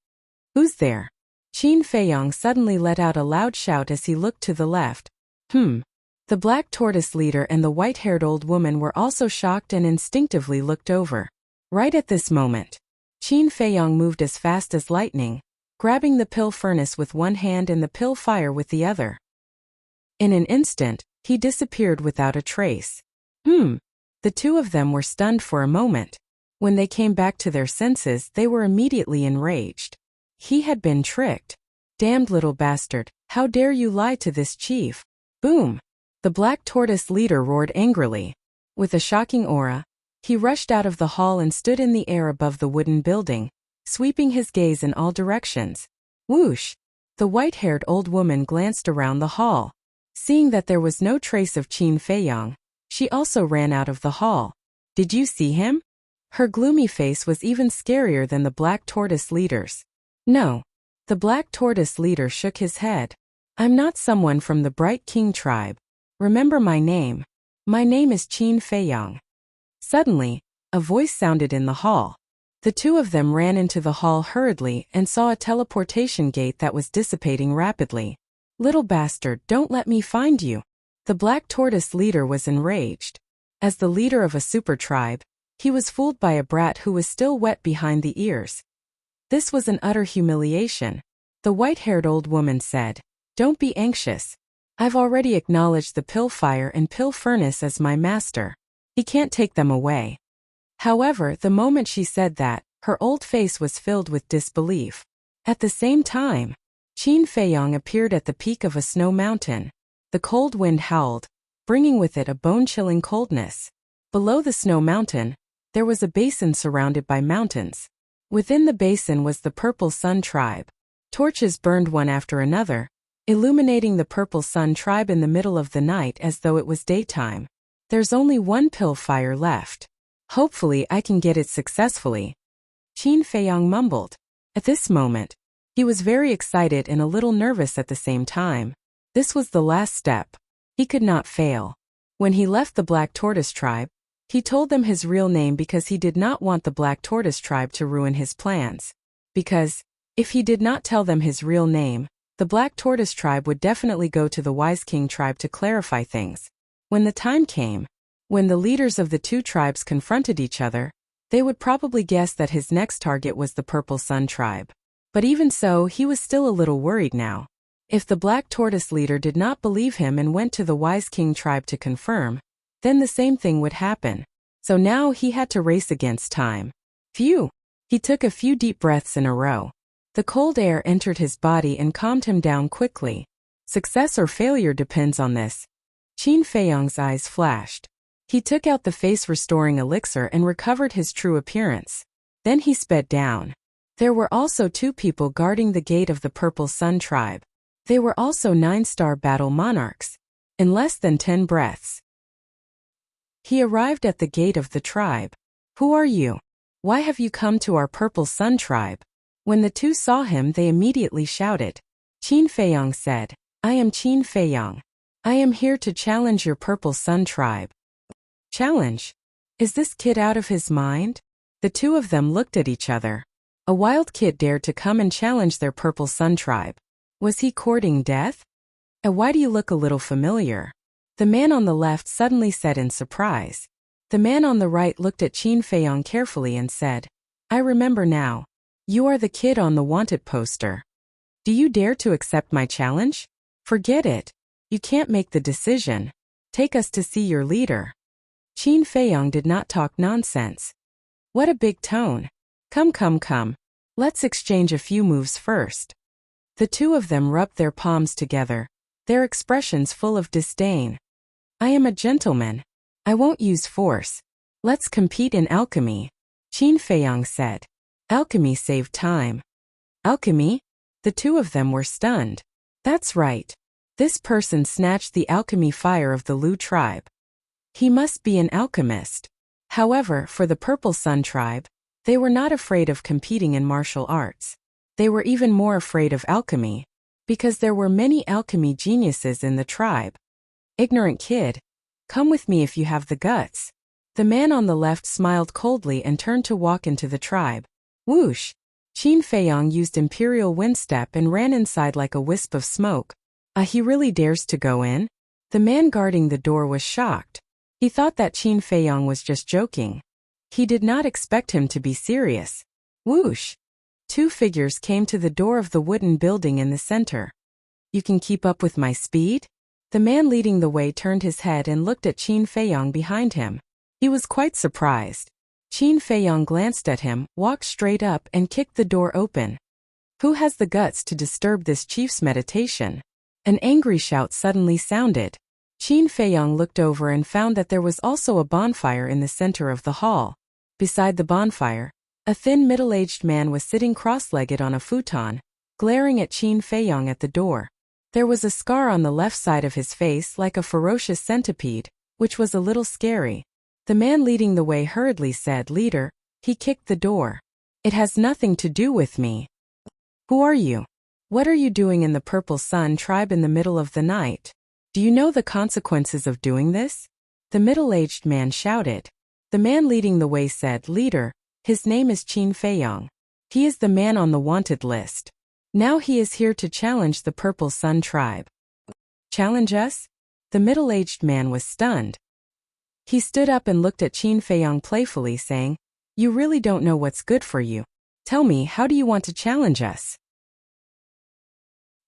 "Who's there?" Qin Feiyong suddenly let out a loud shout as he looked to the left. The black tortoise leader and the white-haired old woman were also shocked and instinctively looked over. Right at this moment, Qin Feiyong moved as fast as lightning, grabbing the pill furnace with one hand and the pill fire with the other. In an instant, he disappeared without a trace. The two of them were stunned for a moment. When they came back to their senses, they were immediately enraged. He had been tricked. "Damned little bastard, how dare you lie to this chief?" Boom! The black tortoise leader roared angrily. With a shocking aura, he rushed out of the hall and stood in the air above the wooden building, sweeping his gaze in all directions. Whoosh! The white-haired old woman glanced around the hall. Seeing that there was no trace of Qin Feiyong, she also ran out of the hall. "Did you see him?" Her gloomy face was even scarier than the black tortoise leader's. "No." The black tortoise leader shook his head. "I'm not someone from the Bright King tribe. Remember my name. My name is Qin Feiyong." Suddenly, a voice sounded in the hall. The two of them ran into the hall hurriedly and saw a teleportation gate that was dissipating rapidly. "Little bastard, don't let me find you." The black tortoise leader was enraged. As the leader of a super tribe, he was fooled by a brat who was still wet behind the ears. This was an utter humiliation. The white-haired old woman said, "Don't be anxious. I've already acknowledged the pill fire and pill furnace as my master. He can't take them away." However, the moment she said that, her old face was filled with disbelief. At the same time, Qin Feiyong appeared at the peak of a snow mountain. The cold wind howled, bringing with it a bone-chilling coldness. Below the snow mountain, there was a basin surrounded by mountains. Within the basin was the Purple Sun tribe. Torches burned one after another, illuminating the Purple Sun tribe in the middle of the night as though it was daytime. "There's only one pill fire left. Hopefully I can get it successfully," Qin Feiyong mumbled. At this moment, he was very excited and a little nervous at the same time. This was the last step. He could not fail. When he left the Black Tortoise tribe, he told them his real name because he did not want the Black Tortoise tribe to ruin his plans. Because, if he did not tell them his real name, the Black Tortoise tribe would definitely go to the Wise King tribe to clarify things. When the time came, when the leaders of the two tribes confronted each other, they would probably guess that his next target was the Purple Sun tribe. But even so, he was still a little worried now. If the Black Tortoise leader did not believe him and went to the Wise King tribe to confirm, then the same thing would happen. So now he had to race against time. Phew! He took a few deep breaths in a row. The cold air entered his body and calmed him down quickly. Success or failure depends on this. Qin Feiyong's eyes flashed. He took out the face-restoring elixir and recovered his true appearance. Then he sped down. There were also two people guarding the gate of the Purple Sun tribe. They were also 9-star battle monarchs. In less than 10 breaths, he arrived at the gate of the tribe. "Who are you? Why have you come to our Purple Sun tribe?" When the two saw him, they immediately shouted. Qin Feiyong said, "I am Qin Feiyong. I am here to challenge your Purple Sun tribe." Challenge? Is this kid out of his mind? The two of them looked at each other. A wild kid dared to come and challenge their Purple Sun tribe. Was he courting death? Why do you look a little familiar?" the man on the left suddenly said in surprise. The man on the right looked at Qin Feiyong carefully and said, "I remember now. You are the kid on the wanted poster. Do you dare to accept my challenge? Forget it. You can't make the decision. Take us to see your leader." Qin Feiyong did not talk nonsense. What a big tone. Come. Let's exchange a few moves first." The two of them rubbed their palms together, their expressions full of disdain. "I am a gentleman. I won't use force. Let's compete in alchemy," Qin Feiyong said. Alchemy saved time. Alchemy? The two of them were stunned. That's right. This person snatched the alchemy fire of the Lu tribe. He must be an alchemist. However, for the Purple Sun tribe, they were not afraid of competing in martial arts. They were even more afraid of alchemy, because there were many alchemy geniuses in the tribe. "Ignorant kid. Come with me if you have the guts." The man on the left smiled coldly and turned to walk into the tribe. Whoosh! Qin Feiyong used Imperial Windstep and ran inside like a wisp of smoke. He really dares to go in? The man guarding the door was shocked. He thought that Qin Feiyong was just joking. He did not expect him to be serious. Whoosh! Two figures came to the door of the wooden building in the center. You can keep up with my speed? The man leading the way turned his head and looked at Qin Feiyong behind him. He was quite surprised. Qin Feiyong glanced at him, walked straight up and kicked the door open. Who has the guts to disturb this chief's meditation? An angry shout suddenly sounded. Qin Feiyong looked over and found that there was also a bonfire in the center of the hall. Beside the bonfire, a thin middle-aged man was sitting cross-legged on a futon, glaring at Qin Feiyong at the door. There was a scar on the left side of his face like a ferocious centipede, which was a little scary. The man leading the way hurriedly said, "Leader." He kicked the door. "It has nothing to do with me." "Who are you? What are you doing in the Purple Sun tribe in the middle of the night? Do you know the consequences of doing this?" The middle-aged man shouted. The man leading the way said, "Leader, his name is Qin Feiyong. He is the man on the wanted list. Now he is here to challenge the Purple Sun tribe." "Challenge us?" The middle-aged man was stunned. He stood up and looked at Qin Feiyong playfully, saying, "You really don't know what's good for you. Tell me, how do you want to challenge us?"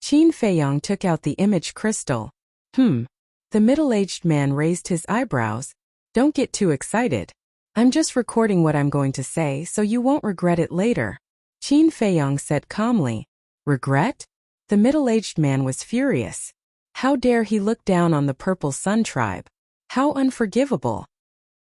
Qin Feiyong took out the image crystal. The middle-aged man raised his eyebrows. "Don't get too excited. I'm just recording what I'm going to say so you won't regret it later," Qin Feiyong said calmly. "Regret?" The middle-aged man was furious. How dare he look down on the Purple Sun tribe? How unforgivable.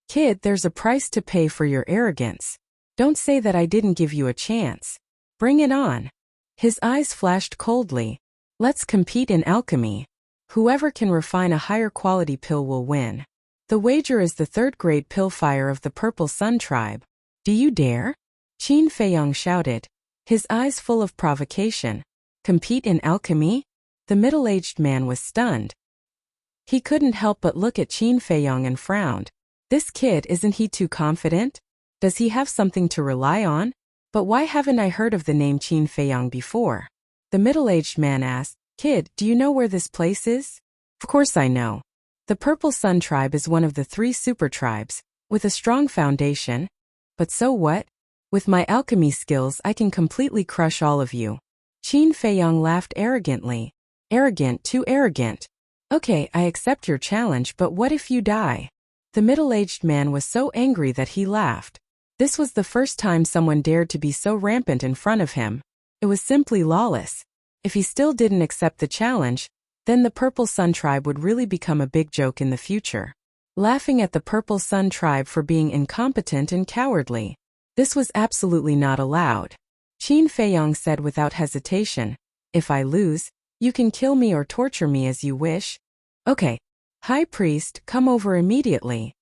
"Kid, there's a price to pay for your arrogance. Don't say that I didn't give you a chance. Bring it on." His eyes flashed coldly. "Let's compete in alchemy. Whoever can refine a higher quality pill will win. The wager is the third-grade pill fire of the Purple Sun tribe. Do you dare?" Qin Feiyong shouted, his eyes full of provocation. "Compete in alchemy?" The middle-aged man was stunned. He couldn't help but look at Qin Feiyong and frowned. This kid, isn't he too confident? Does he have something to rely on? But why haven't I heard of the name Qin Feiyong before? The middle-aged man asked, "Kid, do you know where this place is?" "Of course I know. The Purple Sun tribe is one of the 3 super tribes, with a strong foundation. But so what? With my alchemy skills I can completely crush all of you." Qin Feiyong laughed arrogantly. "Arrogant, too arrogant. Okay, I accept your challenge, but what if you die?" The middle-aged man was so angry that he laughed. This was the first time someone dared to be so rampant in front of him. It was simply lawless. If he still didn't accept the challenge, then the Purple Sun tribe would really become a big joke in the future. Laughing at the Purple Sun tribe for being incompetent and cowardly. This was absolutely not allowed. Qin Feiyong said without hesitation, "If I lose, you can kill me or torture me as you wish." "Okay. High Priest, come over immediately."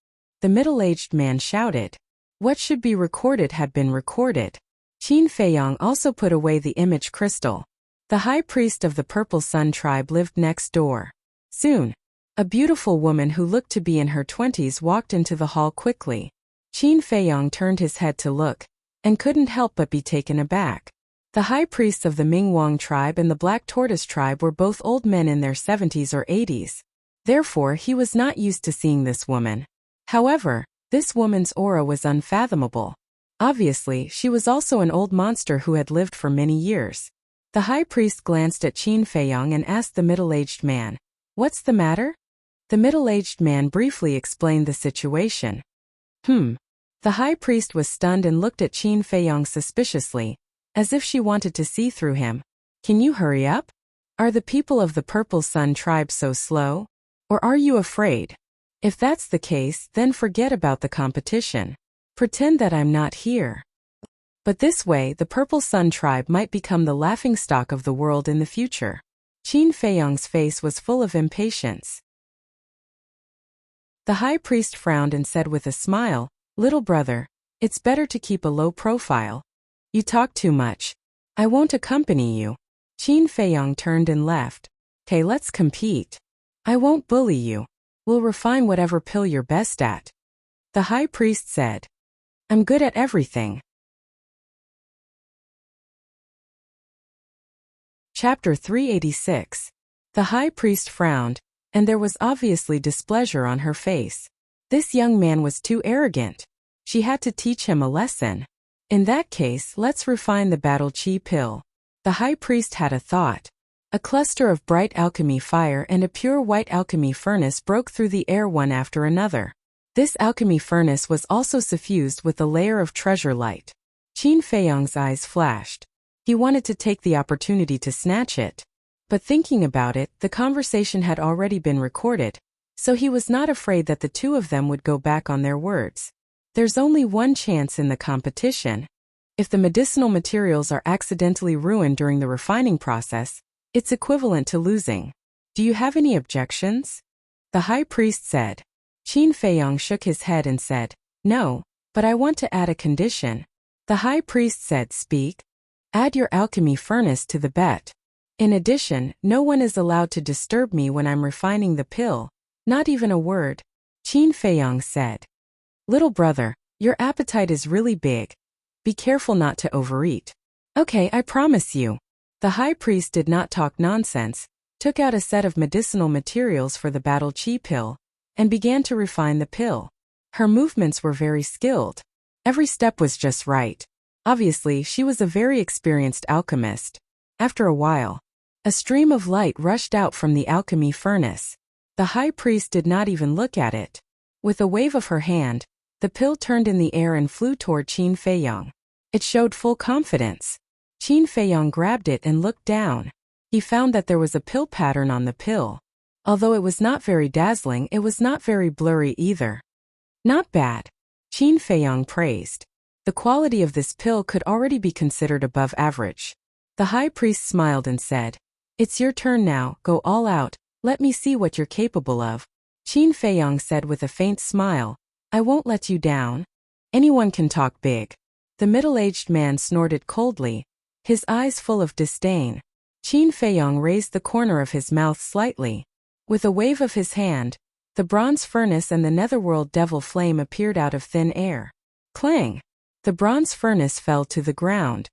The middle-aged man shouted. What should be recorded had been recorded. Qin Feiyong also put away the image crystal. The High Priest of the Purple Sun tribe lived next door. Soon, a beautiful woman who looked to be in her 20s walked into the hall quickly. Qin Feiyong turned his head to look, and couldn't help but be taken aback. The High Priests of the Mingwang tribe and the Black Tortoise tribe were both old men in their 70s or 80s. Therefore, he was not used to seeing this woman. However, this woman's aura was unfathomable. Obviously, she was also an old monster who had lived for many years. The High Priest glanced at Qin Feiyong and asked the middle-aged man, "What's the matter?" The middle-aged man briefly explained the situation. The High Priest was stunned and looked at Qin Feiyong suspiciously, as if she wanted to see through him. "Can you hurry up? Are the people of the Purple Sun tribe so slow? Or are you afraid? If that's the case, then forget about the competition. Pretend that I'm not here." But this way, the Purple Sun tribe might become the laughingstock of the world in the future. Qin Feiyong's face was full of impatience. The High Priest frowned and said with a smile, "Little brother, it's better to keep a low profile. You talk too much. I won't accompany you." Qin Feiyong turned and left. "Okay, let's compete. I won't bully you. We'll refine whatever pill you're best at." The high priest said. I'm good at everything. Chapter 386. The high priest frowned, and there was obviously displeasure on her face. This young man was too arrogant. She had to teach him a lesson. In that case, let's refine the battle chi pill. The high priest had a thought. A cluster of bright alchemy fire and a pure white alchemy furnace broke through the air one after another. This alchemy furnace was also suffused with a layer of treasure light. Qin Feiyong's eyes flashed. He wanted to take the opportunity to snatch it. But thinking about it, the conversation had already been recorded, so he was not afraid that the two of them would go back on their words. There's only one chance in the competition. If the medicinal materials are accidentally ruined during the refining process, it's equivalent to losing. Do you have any objections? The high priest said. Qin Feiyong shook his head and said, No, but I want to add a condition. The high priest said, Speak. Add your alchemy furnace to the bet. In addition, no one is allowed to disturb me when I'm refining the pill. Not even a word. Qin Feiyong said. Little brother, your appetite is really big. Be careful not to overeat. Okay, I promise you. The high priest did not talk nonsense, took out a set of medicinal materials for the battle chi pill, and began to refine the pill. Her movements were very skilled. Every step was just right. Obviously, she was a very experienced alchemist. After a while, a stream of light rushed out from the alchemy furnace. The high priest did not even look at it. With a wave of her hand, the pill turned in the air and flew toward Qin Feiyong. It showed full confidence. Qin Feiyong grabbed it and looked down. He found that there was a pill pattern on the pill. Although it was not very dazzling, it was not very blurry either. Not bad. Qin Feiyong praised. The quality of this pill could already be considered above average. The high priest smiled and said, It's your turn now, go all out, let me see what you're capable of. Qin Feiyong said with a faint smile, I won't let you down. Anyone can talk big. The middle-aged man snorted coldly, his eyes full of disdain. Qin Feiyong raised the corner of his mouth slightly. With a wave of his hand, the bronze furnace and the netherworld devil flame appeared out of thin air. Clang! The bronze furnace fell to the ground.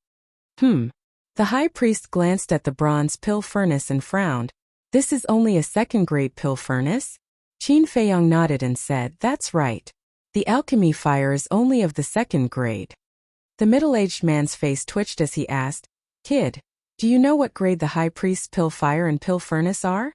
The high priest glanced at the bronze pill furnace and frowned. This is only a second-grade pill furnace? Qin Feiyong nodded and said, That's right. The alchemy fire is only of the second grade. The middle-aged man's face twitched as he asked, Kid, do you know what grade the high priest's pill fire and pill furnace are?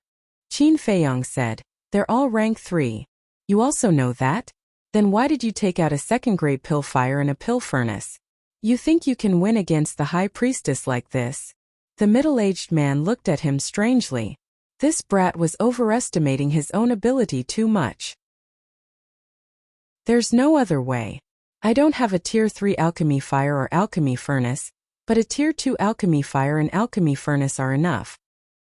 Qin Feiyong said, They're all rank 3. You also know that? Then why did you take out a second-grade pill fire and a pill furnace? You think you can win against the high priestess like this? The middle-aged man looked at him strangely. This brat was overestimating his own ability too much. There's no other way. I don't have a tier 3 alchemy fire or alchemy furnace, but a tier 2 alchemy fire and alchemy furnace are enough.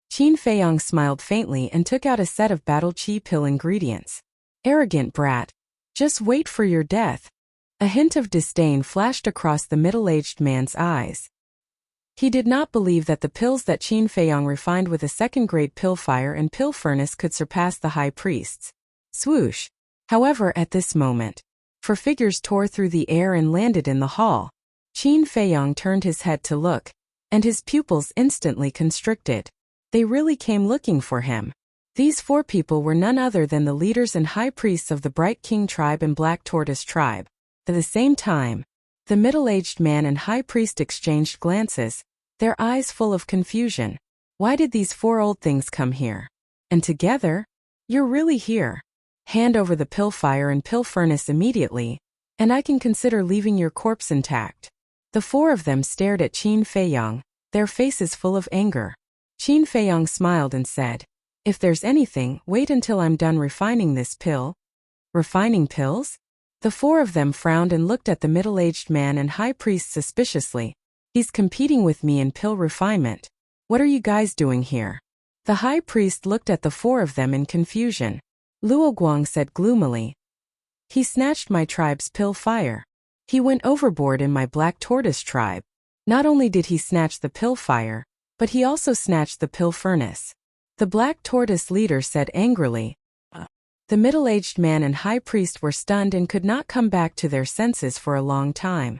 Qin Feiyong smiled faintly and took out a set of battle chi pill ingredients. Arrogant brat. Just wait for your death. A hint of disdain flashed across the middle-aged man's eyes. He did not believe that the pills that Qin Feiyong refined with a second-grade pill fire and pill furnace could surpass the high priest's. Swoosh! However, at this moment, 4 figures tore through the air and landed in the hall. Qin Feiyong turned his head to look, and his pupils instantly constricted. They really came looking for him. These 4 people were none other than the leaders and high priests of the Bright King tribe and Black Tortoise tribe. At the same time, the middle-aged man and high priest exchanged glances, their eyes full of confusion. Why did these 4 old things come here? And together? You're really here. Hand over the pill fire and pill furnace immediately, and I can consider leaving your corpse intact. The 4 of them stared at Qin Feiyong, their faces full of anger. Qin Feiyong smiled and said, If there's anything, wait until I'm done refining this pill. Refining pills? The 4 of them frowned and looked at the middle-aged man and high priest suspiciously. He's competing with me in pill refinement. What are you guys doing here? The high priest looked at the 4 of them in confusion. Luo Guang said gloomily, He snatched my tribe's pill fire. He went overboard in my Black Tortoise tribe. Not only did he snatch the pill fire, but he also snatched the pill furnace. The Black Tortoise leader said angrily, The middle-aged man and high priest were stunned and could not come back to their senses for a long time.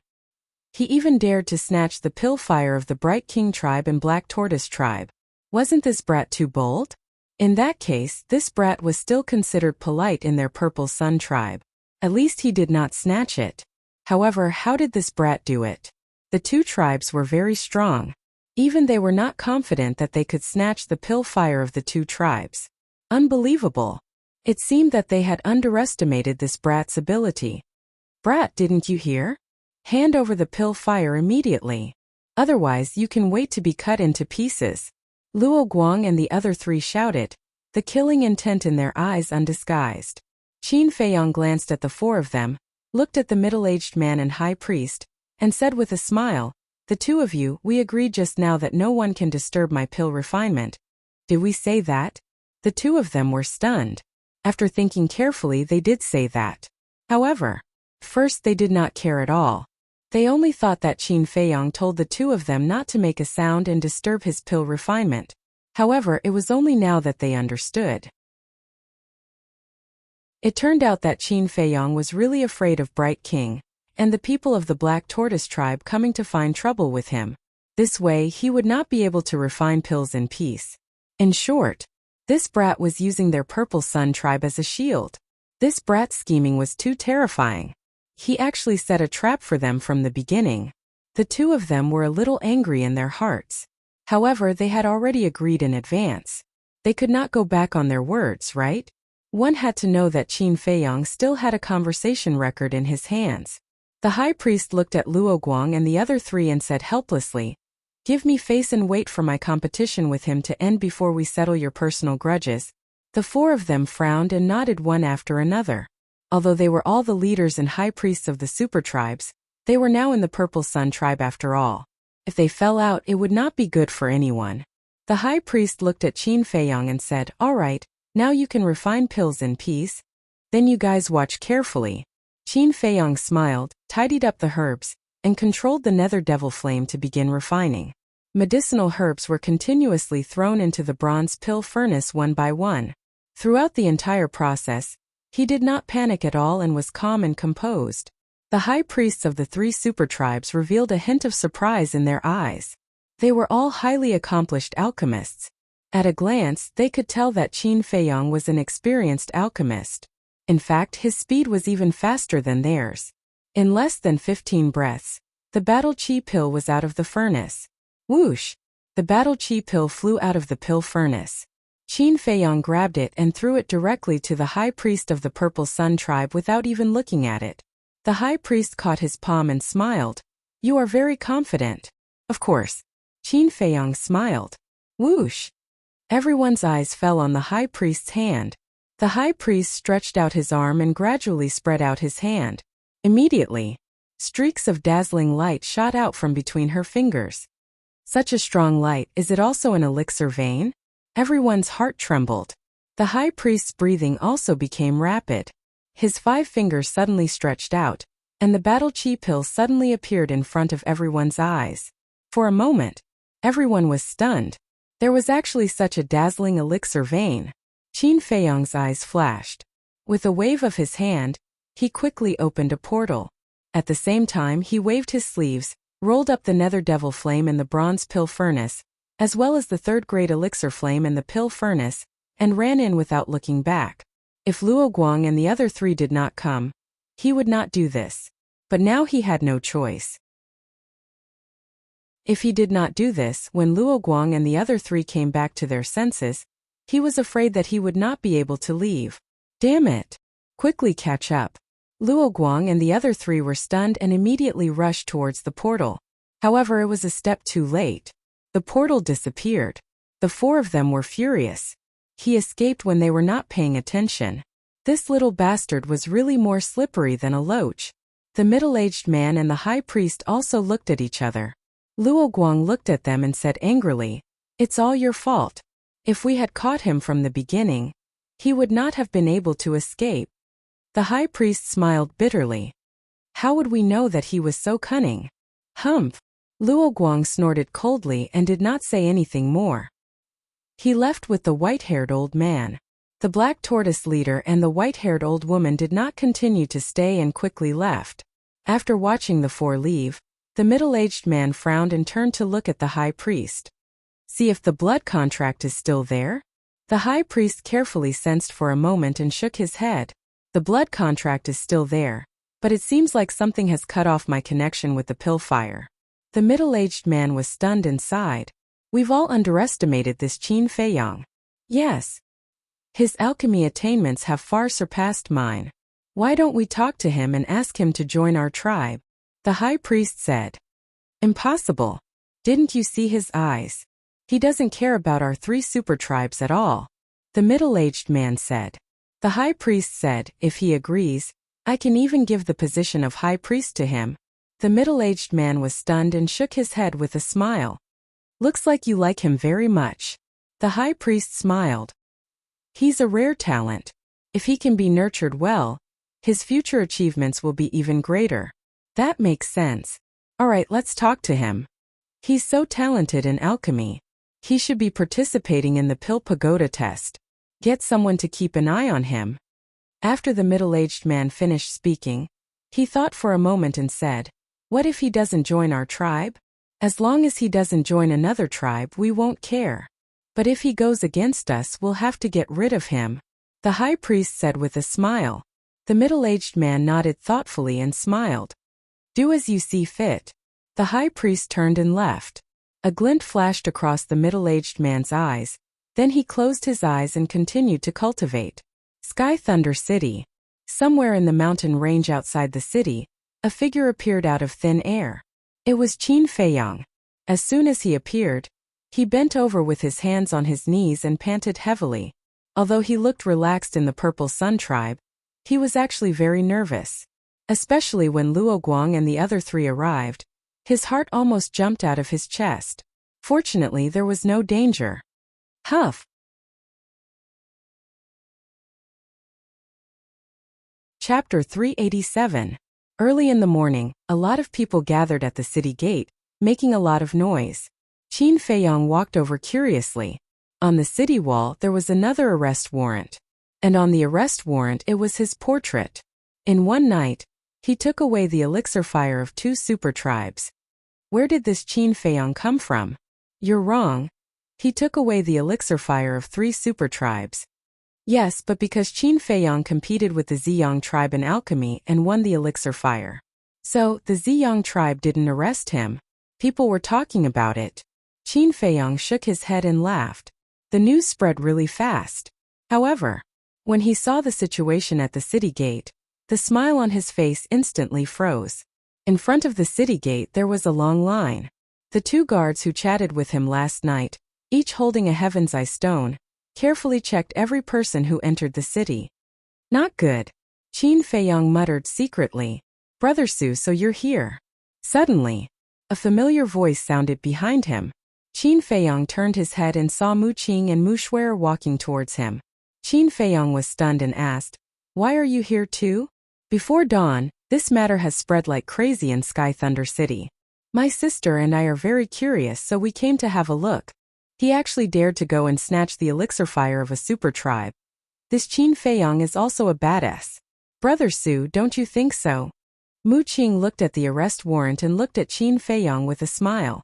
He even dared to snatch the pill fire of the Bright King tribe and Black Tortoise tribe. Wasn't this brat too bold? In that case, this brat was still considered polite in their Purple Sun tribe. At least he did not snatch it. However, how did this brat do it? The two tribes were very strong. Even they were not confident that they could snatch the pill fire of the two tribes. Unbelievable. It seemed that they had underestimated this brat's ability. Brat, didn't you hear? Hand over the pill fire immediately. Otherwise you can wait to be cut into pieces. Luo Guang and the other three shouted, the killing intent in their eyes undisguised. Qin Feiyong glanced at the four of them, looked at the middle-aged man and high priest, and said with a smile, the two of you, we agreed just now that no one can disturb my pill refinement. Did we say that? The two of them were stunned. After thinking carefully, they did say that. However, first they did not care at all. They only thought that Qin Feiyong told the two of them not to make a sound and disturb his pill refinement. However, it was only now that they understood. It turned out that Qin Feiyong was really afraid of Bright King, and the people of the Black Tortoise tribe coming to find trouble with him. This way he would not be able to refine pills in peace. In short, this brat was using their Purple Sun tribe as a shield. This brat's scheming was too terrifying. He actually set a trap for them from the beginning. The two of them were a little angry in their hearts. However, they had already agreed in advance. They could not go back on their words, right? One had to know that Qin Feiyong still had a conversation record in his hands. The high priest looked at Luo Guang and the other three and said helplessly, give me face and wait for my competition with him to end before we settle your personal grudges. The four of them frowned and nodded one after another. Although they were all the leaders and high priests of the super tribes, they were now in the Purple Sun tribe after all. If they fell out, it would not be good for anyone. The high priest looked at Qin Feiyong and said, all right, now you can refine pills in peace. Then you guys watch carefully. Qin Feiyong smiled, tidied up the herbs, and controlled the nether devil flame to begin refining. Medicinal herbs were continuously thrown into the bronze pill furnace one by one. Throughout the entire process, he did not panic at all and was calm and composed. The high priests of the three super tribes revealed a hint of surprise in their eyes. They were all highly accomplished alchemists. At a glance, they could tell that Qin Feiyong was an experienced alchemist. In fact, his speed was even faster than theirs. In less than 15 breaths, the battle chi pill was out of the furnace. Whoosh! The battle chi pill flew out of the pill furnace. Qin Feiyong grabbed it and threw it directly to the high priest of the Purple Sun tribe without even looking at it. The high priest caught his palm and smiled. You are very confident. Of course. Qin Feiyong smiled. Whoosh! Everyone's eyes fell on the high priest's hand. The high priest stretched out his arm and gradually spread out his hand. Immediately, streaks of dazzling light shot out from between her fingers. Such a strong light, is it also an elixir vein? Everyone's heart trembled. The high priest's breathing also became rapid. His 5 fingers suddenly stretched out, and the battle chi pill suddenly appeared in front of everyone's eyes. For a moment, everyone was stunned. There was actually such a dazzling elixir vein. Qin Feiyong's eyes flashed. With a wave of his hand, he quickly opened a portal. At the same time, he waved his sleeves, rolled up the nether devil flame in the bronze pill furnace, as well as the third grade elixir flame in the pill furnace, and ran in without looking back. If Luo Guang and the other three did not come, he would not do this. But now he had no choice. If he did not do this, when Luo Guang and the other three came back to their senses, he was afraid that he would not be able to leave. Damn it! Quickly catch up. Luo Guang and the other three were stunned and immediately rushed towards the portal. However, it was a step too late. The portal disappeared. The 4 of them were furious. He escaped when they were not paying attention. This little bastard was really more slippery than a loach. The middle-aged man and the high priest also looked at each other. Luo Guang looked at them and said angrily, it's all your fault. If we had caught him from the beginning, he would not have been able to escape. The high priest smiled bitterly. How would we know that he was so cunning? Humph! Luo Guang snorted coldly and did not say anything more. He left with the white-haired old man. The black tortoise leader and the white-haired old woman did not continue to stay and quickly left. After watching the four leave, the middle-aged man frowned and turned to look at the high priest. See if the blood contract is still there? The high priest carefully sensed for a moment and shook his head. The blood contract is still there, but it seems like something has cut off my connection with the pill fire. The middle-aged man was stunned and sighed. We've all underestimated this Qin Feiyang. Yes. His alchemy attainments have far surpassed mine. Why don't we talk to him and ask him to join our tribe? The high priest said. Impossible. Didn't you see his eyes? He doesn't care about our 3 super tribes at all. The middle-aged man said. The high priest said, if he agrees, I can even give the position of high priest to him. The middle-aged man was stunned and shook his head with a smile. Looks like you like him very much. The high priest smiled. He's a rare talent. If he can be nurtured well, his future achievements will be even greater. That makes sense. All right, let's talk to him. He's so talented in alchemy. He should be participating in the Pill Pagoda test. Get someone to keep an eye on him. After the middle-aged man finished speaking, he thought for a moment and said, what if he doesn't join our tribe? As long as he doesn't join another tribe, we won't care. But if he goes against us, we'll have to get rid of him. The high priest said with a smile. The middle-aged man nodded thoughtfully and smiled. Do as you see fit. The high priest turned and left. A glint flashed across the middle-aged man's eyes, then he closed his eyes and continued to cultivate. Sky Thunder City. Somewhere in the mountain range outside the city, a figure appeared out of thin air. It was Qin Feiyang. As soon as he appeared, he bent over with his hands on his knees and panted heavily. Although he looked relaxed in the Purple Sun tribe, he was actually very nervous. Especially when Luo Guang and the other 3 arrived, his heart almost jumped out of his chest. Fortunately, there was no danger. Huff. Chapter 387. Early in the morning, a lot of people gathered at the city gate, making a lot of noise. Qin Feiyang walked over curiously. On the city wall there was another arrest warrant. And on the arrest warrant it was his portrait. In one night, he took away the elixir fire of 2 super tribes. Where did this Qin Feiyang come from? You're wrong. He took away the elixir fire of 3 super tribes. Yes, but because Qin Feiyang competed with the Ziyang tribe in alchemy and won the elixir fire. So, the Ziyang tribe didn't arrest him. People were talking about it. Qin Feiyang shook his head and laughed. The news spread really fast. However, when he saw the situation at the city gate, the smile on his face instantly froze. In front of the city gate there was a long line. The 2 guards who chatted with him last night, each holding a Heaven's Eye stone, carefully checked every person who entered the city. Not good. Qin Feiyang muttered secretly. Brother Su, so you're here. Suddenly, a familiar voice sounded behind him. Qin Feiyang turned his head and saw Mu Qing and Mu Shuer walking towards him. Qin Feiyang was stunned and asked, why are you here too? Before dawn, this matter has spread like crazy in Sky Thunder City. My sister and I are very curious, so we came to have a look. He actually dared to go and snatch the elixir fire of a super tribe. This Qin Feiyang is also a badass. Brother Su, don't you think so? Mu Qing looked at the arrest warrant and looked at Qin Feiyang with a smile.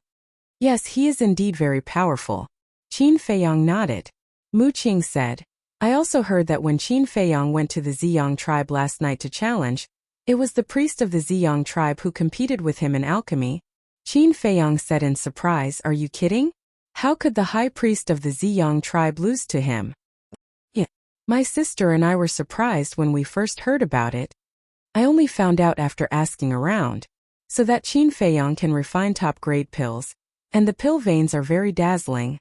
Yes, he is indeed very powerful. Qin Feiyang nodded. Mu Qing said, I also heard that when Qin Feiyang went to the Ziyang tribe last night to challenge, it was the priest of the Ziyang tribe who competed with him in alchemy. Qin Feiyang said in surprise, are you kidding? How could the high priest of the Ziyang tribe lose to him? Yeah. My sister and I were surprised when we first heard about it. I only found out after asking around. So that Qin Feiyang can refine top-grade pills, and the pill veins are very dazzling.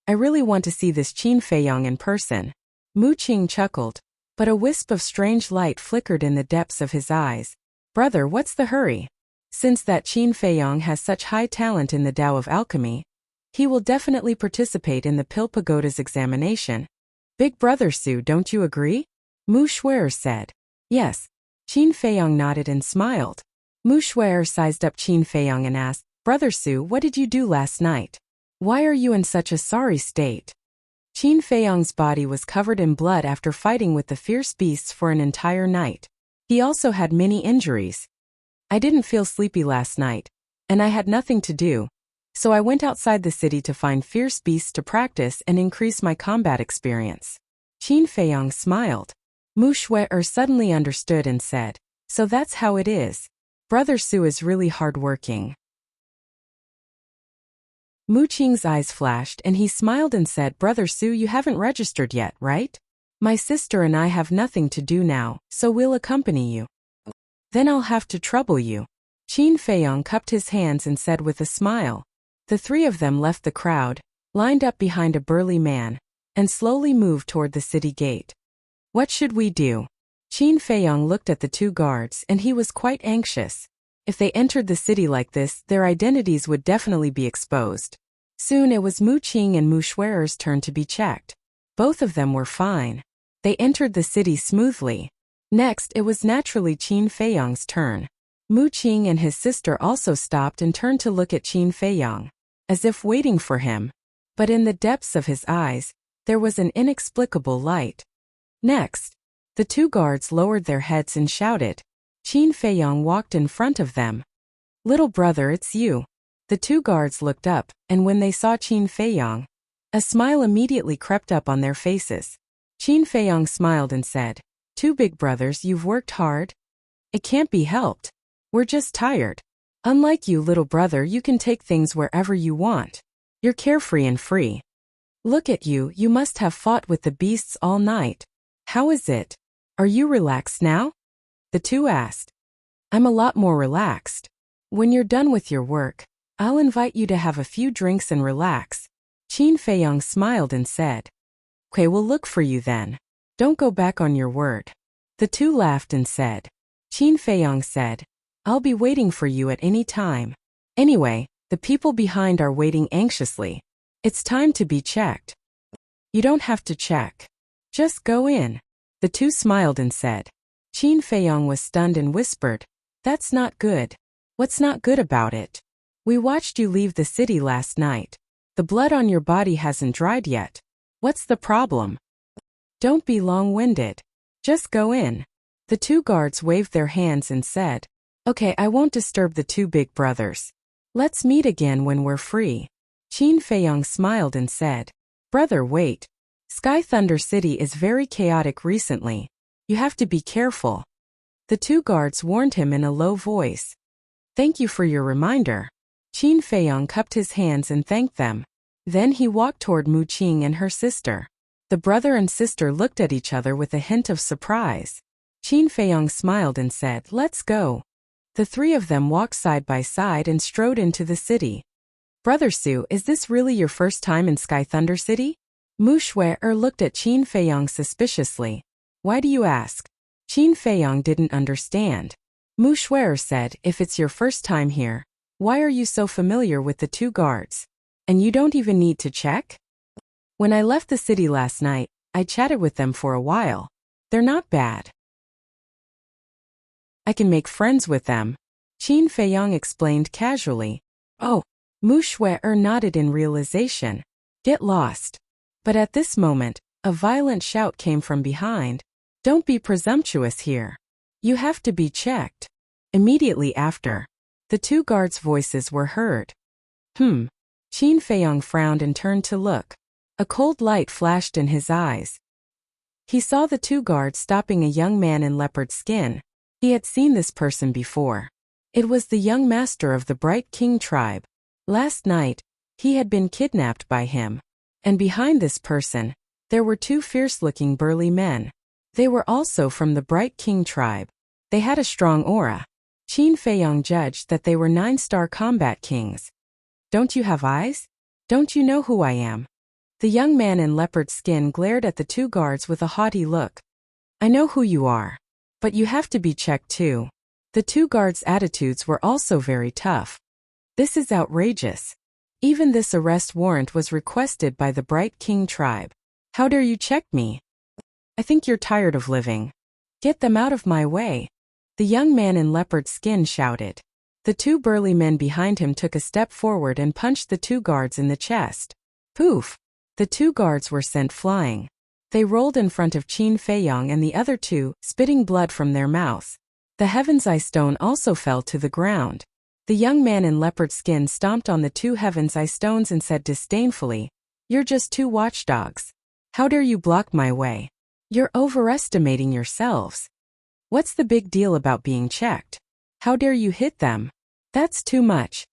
I really want to see this Qin Feiyang in person. Mu Qing chuckled, but a wisp of strange light flickered in the depths of his eyes. Brother, what's the hurry? Since that Qin Feiyang has such high talent in the Tao of alchemy, he will definitely participate in the Pill Pagoda's examination. Big Brother Su, don't you agree? Mu Shuer said. Yes. Qin Feiyang nodded and smiled. Mu Shuer sized up Qin Feiyang and asked, Brother Su, what did you do last night? Why are you in such a sorry state? Qin Feiyong's body was covered in blood after fighting with the fierce beasts for an entire night. He also had many injuries. I didn't feel sleepy last night, and I had nothing to do, so I went outside the city to find fierce beasts to practice and increase my combat experience. Qin Feiyong smiled. Mu Shuer suddenly understood and said, "So that's how it is. Brother Su is really hard-working." Mu Qing's eyes flashed and he smiled and said, "Brother Su, you haven't registered yet, right? My sister and I have nothing to do now, so we'll accompany you." "Then I'll have to trouble you." Qin Feiyong cupped his hands and said with a smile. The three of them left the crowd, lined up behind a burly man, and slowly moved toward the city gate. "What should we do?" Qin Feiyong looked at the two guards and he was quite anxious. If they entered the city like this, their identities would definitely be exposed. Soon it was Mu Qing and Mu Shuer's turn to be checked. Both of them were fine. They entered the city smoothly. Next, it was naturally Qin Feiyong's turn. Mu Qing and his sister also stopped and turned to look at Qin Feiyong, as if waiting for him. But in the depths of his eyes, there was an inexplicable light. Next, the two guards lowered their heads and shouted. Qin Feiyong walked in front of them. "Little brother, it's you." The two guards looked up, and when they saw Qin Feiyong, a smile immediately crept up on their faces. Qin Feiyong smiled and said, "Two big brothers, you've worked hard?" "It can't be helped. We're just tired. Unlike you, little brother, you can take things wherever you want. You're carefree and free. Look at you, you must have fought with the beasts all night. How is it? Are you relaxed now?" The two asked. "I'm a lot more relaxed. When you're done with your work, I'll invite you to have a few drinks and relax." Qin Feiyong smiled and said, "Okay, we'll look for you then. Don't go back on your word." The two laughed and said. Qin Feiyong said, "I'll be waiting for you at any time. Anyway, the people behind are waiting anxiously. It's time to be checked." "You don't have to check. Just go in." The two smiled and said. Qin Feiyong was stunned and whispered, "That's not good." "What's not good about it? We watched you leave the city last night. The blood on your body hasn't dried yet. What's the problem? Don't be long-winded. Just go in." The two guards waved their hands and said, "Okay, I won't disturb the two big brothers. Let's meet again when we're free." Qin Feiyong smiled and said, "Brother, wait. Sky Thunder City is very chaotic recently. You have to be careful." The two guards warned him in a low voice. "Thank you for your reminder." Qin Feiyong cupped his hands and thanked them. Then he walked toward Mu Qing and her sister. The brother and sister looked at each other with a hint of surprise. Qin Feiyong smiled and said, "Let's go." The three of them walked side by side and strode into the city. "Brother Su, is this really your first time in Sky Thunder City?" Mu Shuer looked at Qin Feiyong suspiciously. "Why do you ask?" Qin Feiyong didn't understand. Mu Shuer said, "If it's your first time here, why are you so familiar with the two guards? And you don't even need to check?" "When I left the city last night, I chatted with them for a while. They're not bad. I can make friends with them," Qin Feiyong explained casually. "Oh." Mu Shuer nodded in realization. "Get lost." But at this moment, a violent shout came from behind. "Don't be presumptuous here. You have to be checked." Immediately after, the two guards' voices were heard. Qin Feiyong frowned and turned to look. A cold light flashed in his eyes. He saw the two guards stopping a young man in leopard skin. He had seen this person before. It was the young master of the Bright King tribe. Last night, he had been kidnapped by him. And behind this person, there were two fierce-looking burly men. They were also from the Bright King tribe. They had a strong aura. Qin Feiyong judged that they were 9-star combat kings. "Don't you have eyes? Don't you know who I am?" The young man in leopard skin glared at the two guards with a haughty look. "I know who you are. But you have to be checked too." The two guards' attitudes were also very tough. "This is outrageous. Even this arrest warrant was requested by the Bright King tribe. How dare you check me? I think you're tired of living. Get them out of my way." The young man in leopard skin shouted. The two burly men behind him took a step forward and punched the two guards in the chest. Poof! The 2 guards were sent flying. They rolled in front of Qin Feiyang and the other 2, spitting blood from their mouths. The Heaven's Eye Stone also fell to the ground. The young man in leopard skin stomped on the 2 Heaven's Eye Stones and said disdainfully, "You're just 2 watchdogs. How dare you block my way? You're overestimating yourselves. What's the big deal about being checked? How dare you hit them? That's too much.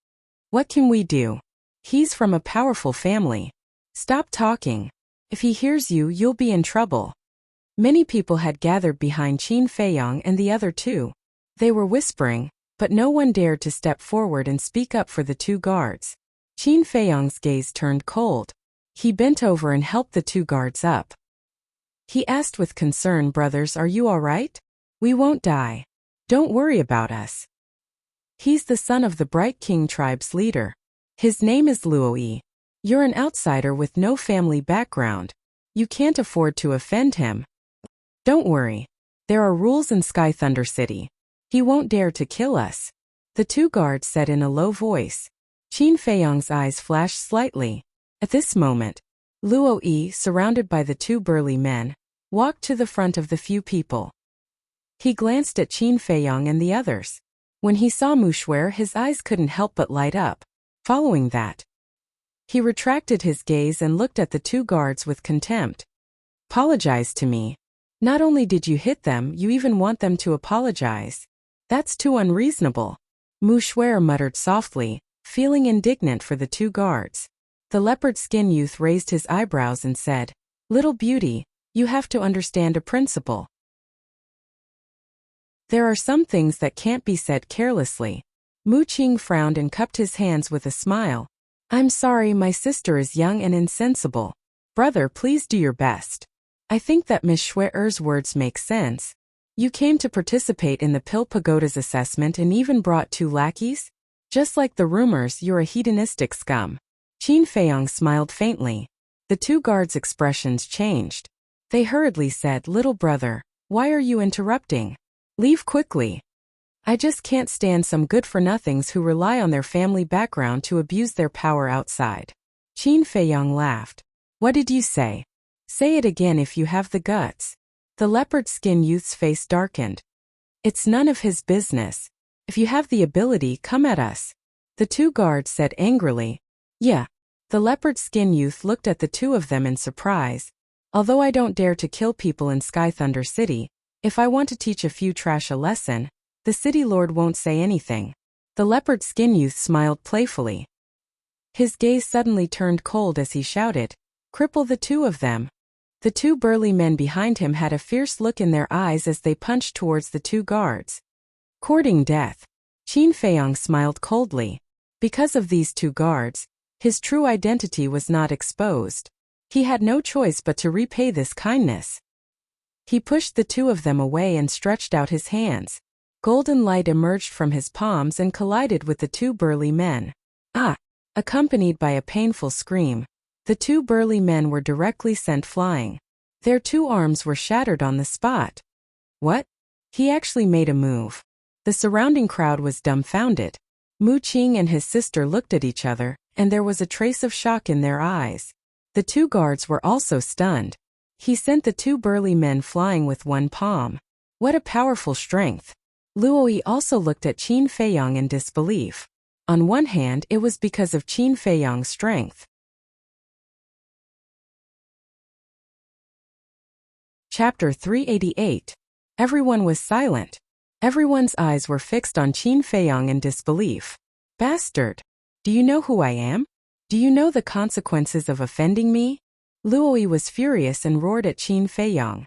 What can we do? He's from a powerful family. Stop talking. If he hears you, you'll be in trouble." Many people had gathered behind Qin Feiyang and the other 2. They were whispering, but no one dared to step forward and speak up for the 2 guards. Qin Feiyang's gaze turned cold. He bent over and helped the 2 guards up. He asked with concern, "Brothers, are you all right? We won't die. Don't worry about us." He's the son of the Bright King tribe's leader. His name is Luoyi. You're an outsider with no family background. You can't afford to offend him. Don't worry. There are rules in Sky Thunder City. He won't dare to kill us. The 2 guards said in a low voice. Qin Feiyang's eyes flashed slightly. At this moment, Luoyi, surrounded by the 2 burly men, walked to the front of the few people. He glanced at Qin Feiyang and the others. When he saw Muxue, his eyes couldn't help but light up. Following that, he retracted his gaze and looked at the 2 guards with contempt. "Apologize to me. Not only did you hit them, you even want them to apologize. That's too unreasonable." Muxue muttered softly, feeling indignant for the 2 guards. The leopard skin youth raised his eyebrows and said, "Little beauty, you have to understand a principle. There are some things that can't be said carelessly." Mu Qing frowned and cupped his hands with a smile. "I'm sorry, my sister is young and insensible. Brother, please do your best." I think that Miss Shue'er's words make sense. You came to participate in the Pill Pagoda's assessment and even brought 2 lackeys? Just like the rumors, you're a hedonistic scum. Qin Feiyang smiled faintly. The 2 guards' expressions changed. They hurriedly said, "Little brother, why are you interrupting? Leave quickly. I just can't stand some good-for-nothings who rely on their family background to abuse their power outside." Qin Feiyang laughed. "What did you say? Say it again if you have the guts." The leopard skin youth's face darkened. "It's none of his business. If you have the ability, come at us." The 2 guards said angrily. "Yeah." The leopard skin youth looked at the 2 of them in surprise. "Although I don't dare to kill people in Sky Thunder City, if I want to teach a few trash a lesson, the city lord won't say anything." The leopard skin youth smiled playfully. His gaze suddenly turned cold as he shouted, "Cripple the 2 of them." The 2 burly men behind him had a fierce look in their eyes as they punched towards the 2 guards. Courting death. Qin Feiyang smiled coldly. Because of these 2 guards, his true identity was not exposed. He had no choice but to repay this kindness. He pushed the 2 of them away and stretched out his hands. Golden light emerged from his palms and collided with the 2 burly men. "Ah!" Accompanied by a painful scream, the 2 burly men were directly sent flying. Their 2 arms were shattered on the spot. What? He actually made a move. The surrounding crowd was dumbfounded. Mu Qing and his sister looked at each other, and there was a trace of shock in their eyes. The 2 guards were also stunned. He sent the 2 burly men flying with 1 palm. What a powerful strength. Luoyi also looked at Qin Feiyang in disbelief. On one hand, it was because of Qin Feiyang's strength. Chapter 388. Everyone was silent. Everyone's eyes were fixed on Qin Feiyang in disbelief. "Bastard! Do you know who I am? Do you know the consequences of offending me?" Luoyi was furious and roared at Qin Feiyang.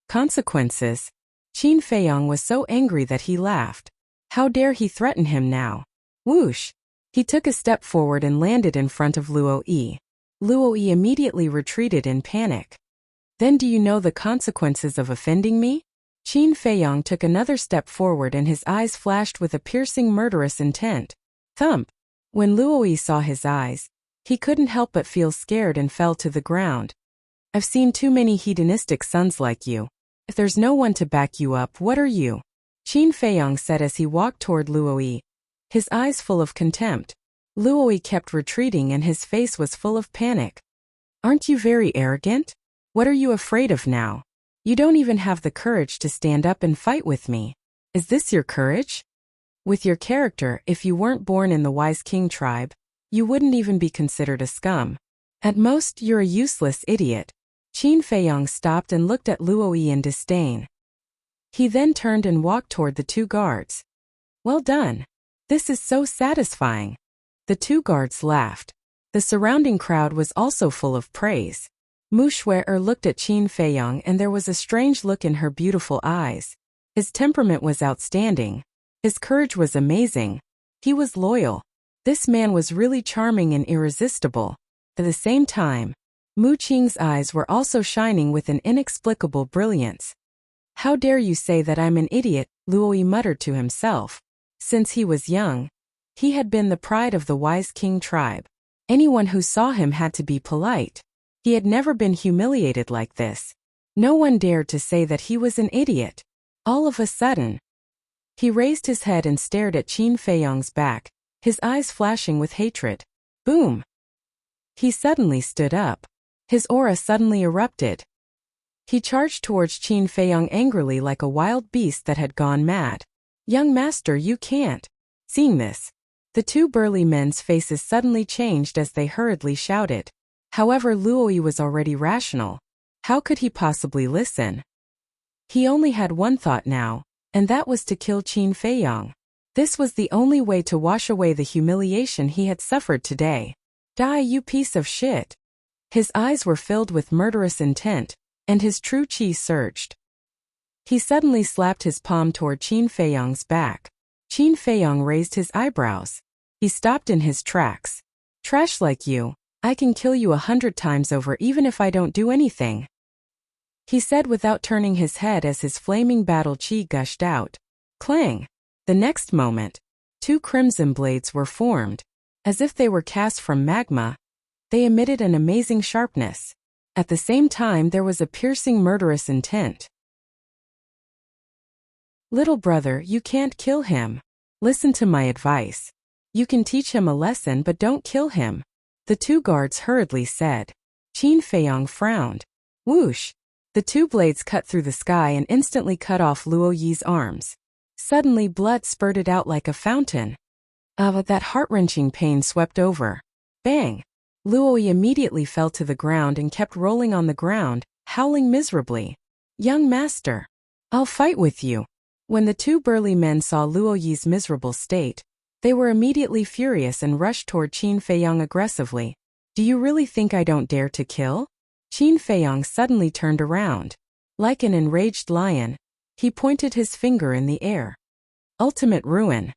"Consequences?" Qin Feiyang was so angry that he laughed. How dare he threaten him now? Whoosh! He took a step forward and landed in front of Luoyi. Luoyi immediately retreated in panic. "Then do you know the consequences of offending me?" Qin Feiyang took another step forward and his eyes flashed with a piercing murderous intent. Thump! When Luoyi saw his eyes, he couldn't help but feel scared and fell to the ground. "I've seen too many hedonistic sons like you. If there's no one to back you up, what are you?" Qin Feiyang said as he walked toward Luoyi, his eyes full of contempt. Luoyi kept retreating and his face was full of panic. Aren't you very arrogant? What are you afraid of now? You don't even have the courage to stand up and fight with me. Is this your courage? With your character, if you weren't born in the Wise King tribe, you wouldn't even be considered a scum. At most, you're a useless idiot. Qin Feiyong stopped and looked at Luoyi in disdain. He then turned and walked toward the two guards. Well done. This is so satisfying. The two guards laughed. The surrounding crowd was also full of praise. Mu Shui'er looked at Qin Feiyong and there was a strange look in her beautiful eyes. His temperament was outstanding. His courage was amazing. He was loyal. This man was really charming and irresistible. At the same time, Mu Qing's eyes were also shining with an inexplicable brilliance. How dare you say that I'm an idiot, Luoyi muttered to himself. Since he was young, he had been the pride of the Wise King tribe. Anyone who saw him had to be polite. He had never been humiliated like this. No one dared to say that he was an idiot. All of a sudden, he raised his head and stared at Qin Feiyong's back, his eyes flashing with hatred. Boom! He suddenly stood up. His aura suddenly erupted. He charged towards Qin Feiyong angrily like a wild beast that had gone mad. Young master, you can't. Seeing this, the two burly men's faces suddenly changed as they hurriedly shouted. However, Luoyi was already rational. How could he possibly listen? He only had one thought now, and that was to kill Qin Feiyong. This was the only way to wash away the humiliation he had suffered today. Die, you piece of shit. His eyes were filled with murderous intent, and his true qi surged. He suddenly slapped his palm toward Qin Feiyong's back. Qin Feiyong raised his eyebrows. He stopped in his tracks. Trash like you, I can kill you 100 times over even if I don't do anything, he said without turning his head as his flaming battle qi gushed out. Clang! The next moment, two crimson blades were formed. As if they were cast from magma, they emitted an amazing sharpness. At the same time, there was a piercing murderous intent. Little brother, you can't kill him. Listen to my advice. You can teach him a lesson but don't kill him, the two guards hurriedly said. Qin Feiyong frowned. Whoosh! The two blades cut through the sky and instantly cut off Luoyi's arms. Suddenly blood spurted out like a fountain. That heart-wrenching pain swept over. Bang! Luoyi immediately fell to the ground and kept rolling on the ground, howling miserably. Young master, I'll fight with you. When the two burly men saw Luoyi's miserable state, they were immediately furious and rushed toward Qin Feiyong aggressively. Do you really think I don't dare to kill? Qin Feiyong suddenly turned around. Like an enraged lion, he pointed his finger in the air. Ultimate ruin.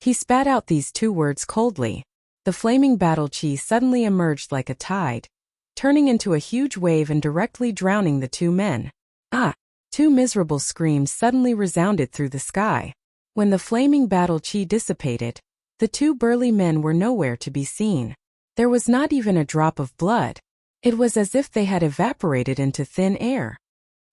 He spat out these two words coldly. The flaming battle qi suddenly emerged like a tide, turning into a huge wave and directly drowning the two men. Two miserable screams suddenly resounded through the sky. When the flaming battle qi dissipated, the two burly men were nowhere to be seen. There was not even a drop of blood. It was as if they had evaporated into thin air.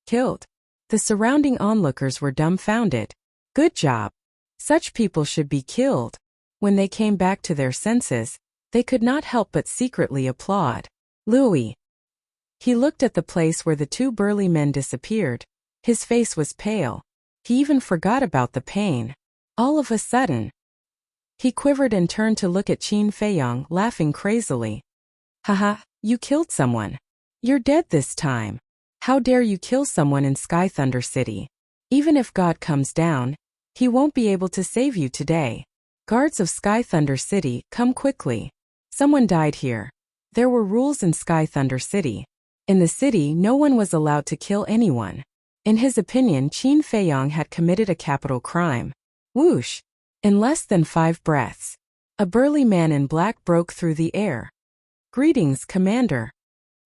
Killed. The surrounding onlookers were dumbfounded. Good job. Such people should be killed. When they came back to their senses, they could not help but secretly applaud. Louis. He looked at the place where the two burly men disappeared. His face was pale. He even forgot about the pain. All of a sudden, he quivered and turned to look at Qin Feiyong, laughing crazily. Haha, you killed someone. You're dead this time. How dare you kill someone in Sky Thunder City? Even if God comes down, he won't be able to save you today. Guards of Sky Thunder City, come quickly. Someone died here. There were rules in Sky Thunder City. In the city, no one was allowed to kill anyone. In his opinion, Qin Feiyong had committed a capital crime. Whoosh! In less than 5 breaths, a burly man in black broke through the air. Greetings, Commander.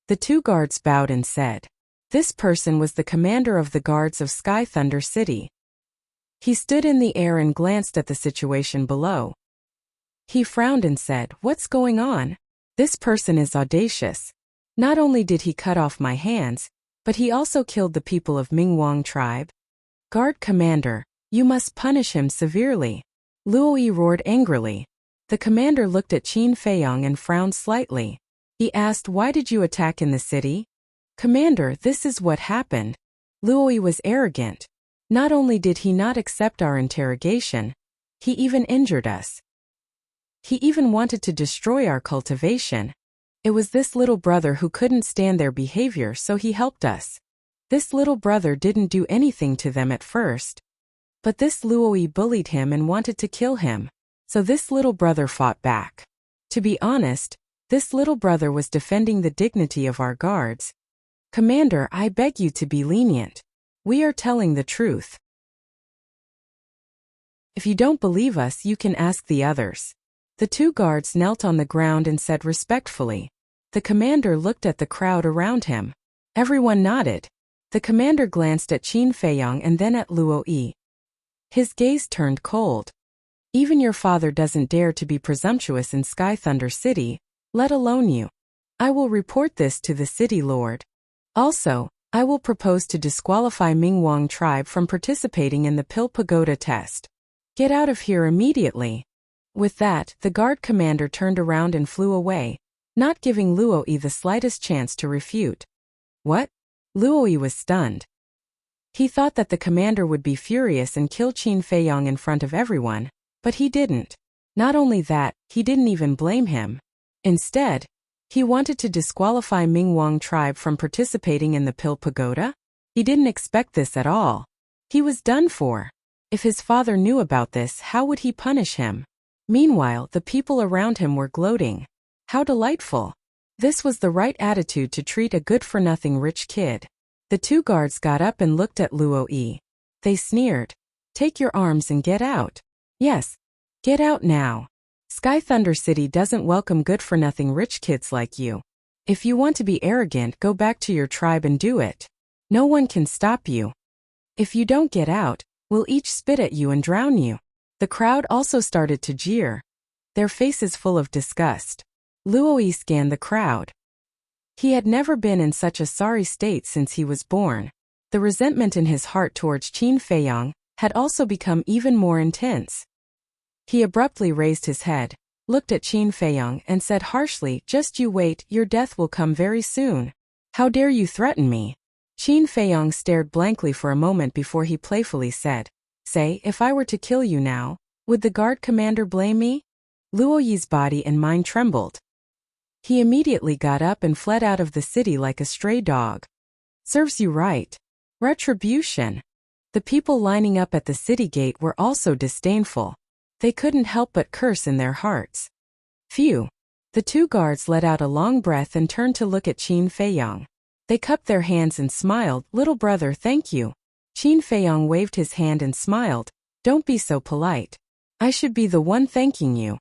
The two guards bowed and said. This person was the commander of the guards of Sky Thunder City. He stood in the air and glanced at the situation below. He frowned and said, What's going on? This person is audacious. Not only did he cut off my hands, but he also killed the people of Mingwang tribe. Guard commander, you must punish him severely. Luoyi roared angrily. The commander looked at Qin Feiyong and frowned slightly. He asked, "Why did you attack in the city?" "Commander, this is what happened." Luoyi was arrogant. Not only did he not accept our interrogation, he even injured us. He even wanted to destroy our cultivation. It was this little brother who couldn't stand their behavior, so he helped us. This little brother didn't do anything to them at first, but this Luoyi bullied him and wanted to kill him. So this little brother fought back. To be honest, this little brother was defending the dignity of our guards. "Commander, I beg you to be lenient. We are telling the truth. If you don't believe us, you can ask the others." The two guards knelt on the ground and said respectfully. The commander looked at the crowd around him. Everyone nodded. The commander glanced at Qin Feiyang and then at Luoyi. His gaze turned cold. "Even your father doesn't dare to be presumptuous in Sky Thunder City, let alone you. I will report this to the city lord. Also, I will propose to disqualify Mingwang tribe from participating in the Pill Pagoda test. Get out of here immediately." With that, the guard commander turned around and flew away, not giving Luoyi the slightest chance to refute. What? Luoyi was stunned. He thought that the commander would be furious and kill Qin Feiyang in front of everyone, but he didn't. Not only that, he didn't even blame him. Instead, he wanted to disqualify Mingwang tribe from participating in the Pill Pagoda? He didn't expect this at all. He was done for. If his father knew about this, how would he punish him? Meanwhile, the people around him were gloating. How delightful. This was the right attitude to treat a good-for-nothing rich kid. The two guards got up and looked at Luoyi. They sneered. "Take your arms and get out." "Yes. Get out now. Sky Thunder City doesn't welcome good-for-nothing rich kids like you. If you want to be arrogant, go back to your tribe and do it. No one can stop you. If you don't get out, we'll each spit at you and drown you." The crowd also started to jeer, their faces full of disgust. Luoyi scanned the crowd. He had never been in such a sorry state since he was born. The resentment in his heart towards Qin Feiyang had also become even more intense. He abruptly raised his head, looked at Qin Feiyang and said harshly, "Just you wait, your death will come very soon. How dare you threaten me?" Qin Feiyang stared blankly for a moment before he playfully said, "Say, if I were to kill you now, would the guard commander blame me?" Luoyi's body and mind trembled. He immediately got up and fled out of the city like a stray dog. Serves you right. Retribution. The people lining up at the city gate were also disdainful. They couldn't help but curse in their hearts. Phew. The two guards let out a long breath and turned to look at Qin Feiyang. They cupped their hands and smiled. "Little brother, thank you." Qin Feiyang waved his hand and smiled. "Don't be so polite. I should be the one thanking you.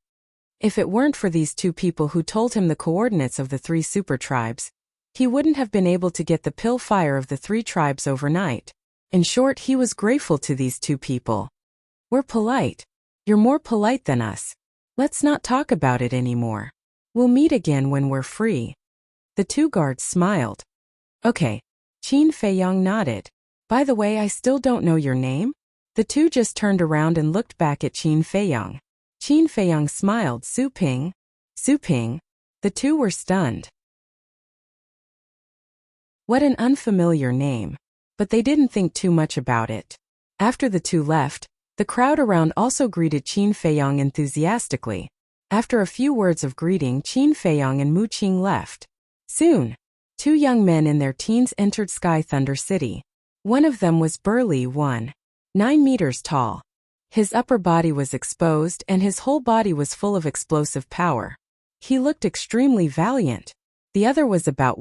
If it weren't for these two people who told him the coordinates of the three super tribes, he wouldn't have been able to get the pill fire of the three tribes overnight." In short, he was grateful to these two people. "We're polite. You're more polite than us. Let's not talk about it anymore. We'll meet again when we're free." The two guards smiled. "Okay." Qin Feiyang nodded. "By the way, I still don't know your name?" The two just turned around and looked back at Qin Feiyang. Qin Feiyang smiled. "Su Ping." "Su Ping." The two were stunned. What an unfamiliar name. But they didn't think too much about it. After the two left, the crowd around also greeted Qin Feiyang enthusiastically. After a few words of greeting, Qin Feiyang and Mu Qing left. Soon, two young men in their teens entered Sky Thunder City. One of them was burly, 9 meters tall. His upper body was exposed and his whole body was full of explosive power. He looked extremely valiant. The other was about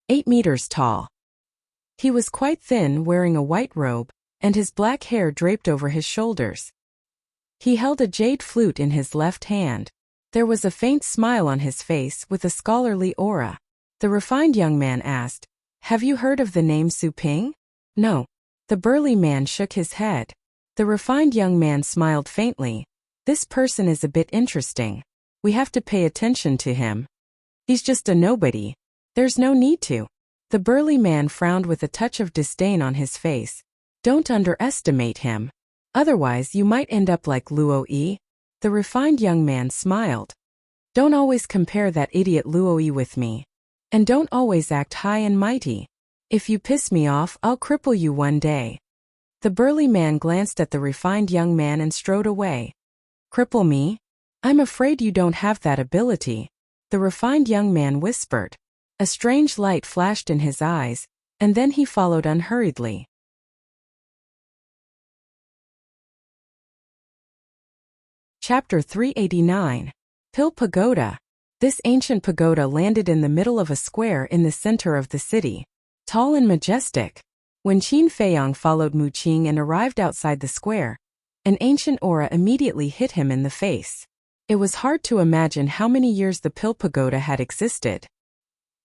8 meters tall. He was quite thin, wearing a white robe, and his black hair draped over his shoulders. He held a jade flute in his left hand. There was a faint smile on his face with a scholarly aura. The refined young man asked, "Have you heard of the name Su Ping?" "No." The burly man shook his head. The refined young man smiled faintly. "This person is a bit interesting. We have to pay attention to him. He's just a nobody. There's no need to." The burly man frowned with a touch of disdain on his face. "Don't underestimate him. Otherwise you might end up like Luoyi." The refined young man smiled. Don't always compare that idiot Luoi with me. And don't always act high and mighty. If you piss me off, I'll cripple you one day. The burly man glanced at the refined young man and strode away. Cripple me? I'm afraid you don't have that ability, the refined young man whispered. A strange light flashed in his eyes, and then he followed unhurriedly. Chapter 389. Pill Pagoda. This ancient pagoda landed in the middle of a square in the center of the city. Tall and majestic. When Qin Feiyang followed Mu Qing and arrived outside the square, an ancient aura immediately hit him in the face. It was hard to imagine how many years the Pill Pagoda had existed.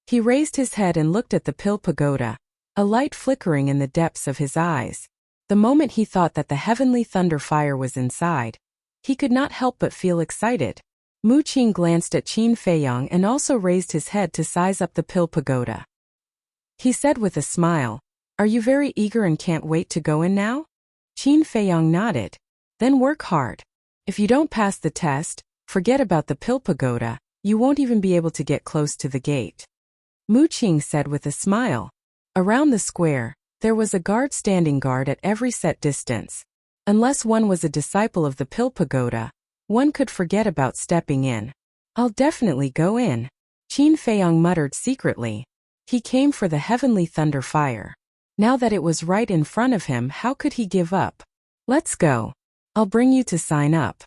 He raised his head and looked at the Pill Pagoda, a light flickering in the depths of his eyes. The moment he thought that the heavenly thunder fire was inside, he could not help but feel excited. Mu Qing glanced at Qin Feiyang and also raised his head to size up the Pill Pagoda. He said with a smile, "Are you very eager and can't wait to go in now?" Qin Feiyang nodded. "Then work hard. If you don't pass the test, forget about the Pill Pagoda, you won't even be able to get close to the gate." Mu Qing said with a smile. Around the square, there was a guard standing guard at every set distance. Unless one was a disciple of the Pill Pagoda, one could forget about stepping in. "I'll definitely go in," Qin Feiyang muttered secretly. He came for the heavenly thunder fire. Now that it was right in front of him, how could he give up? "Let's go. I'll bring you to sign up."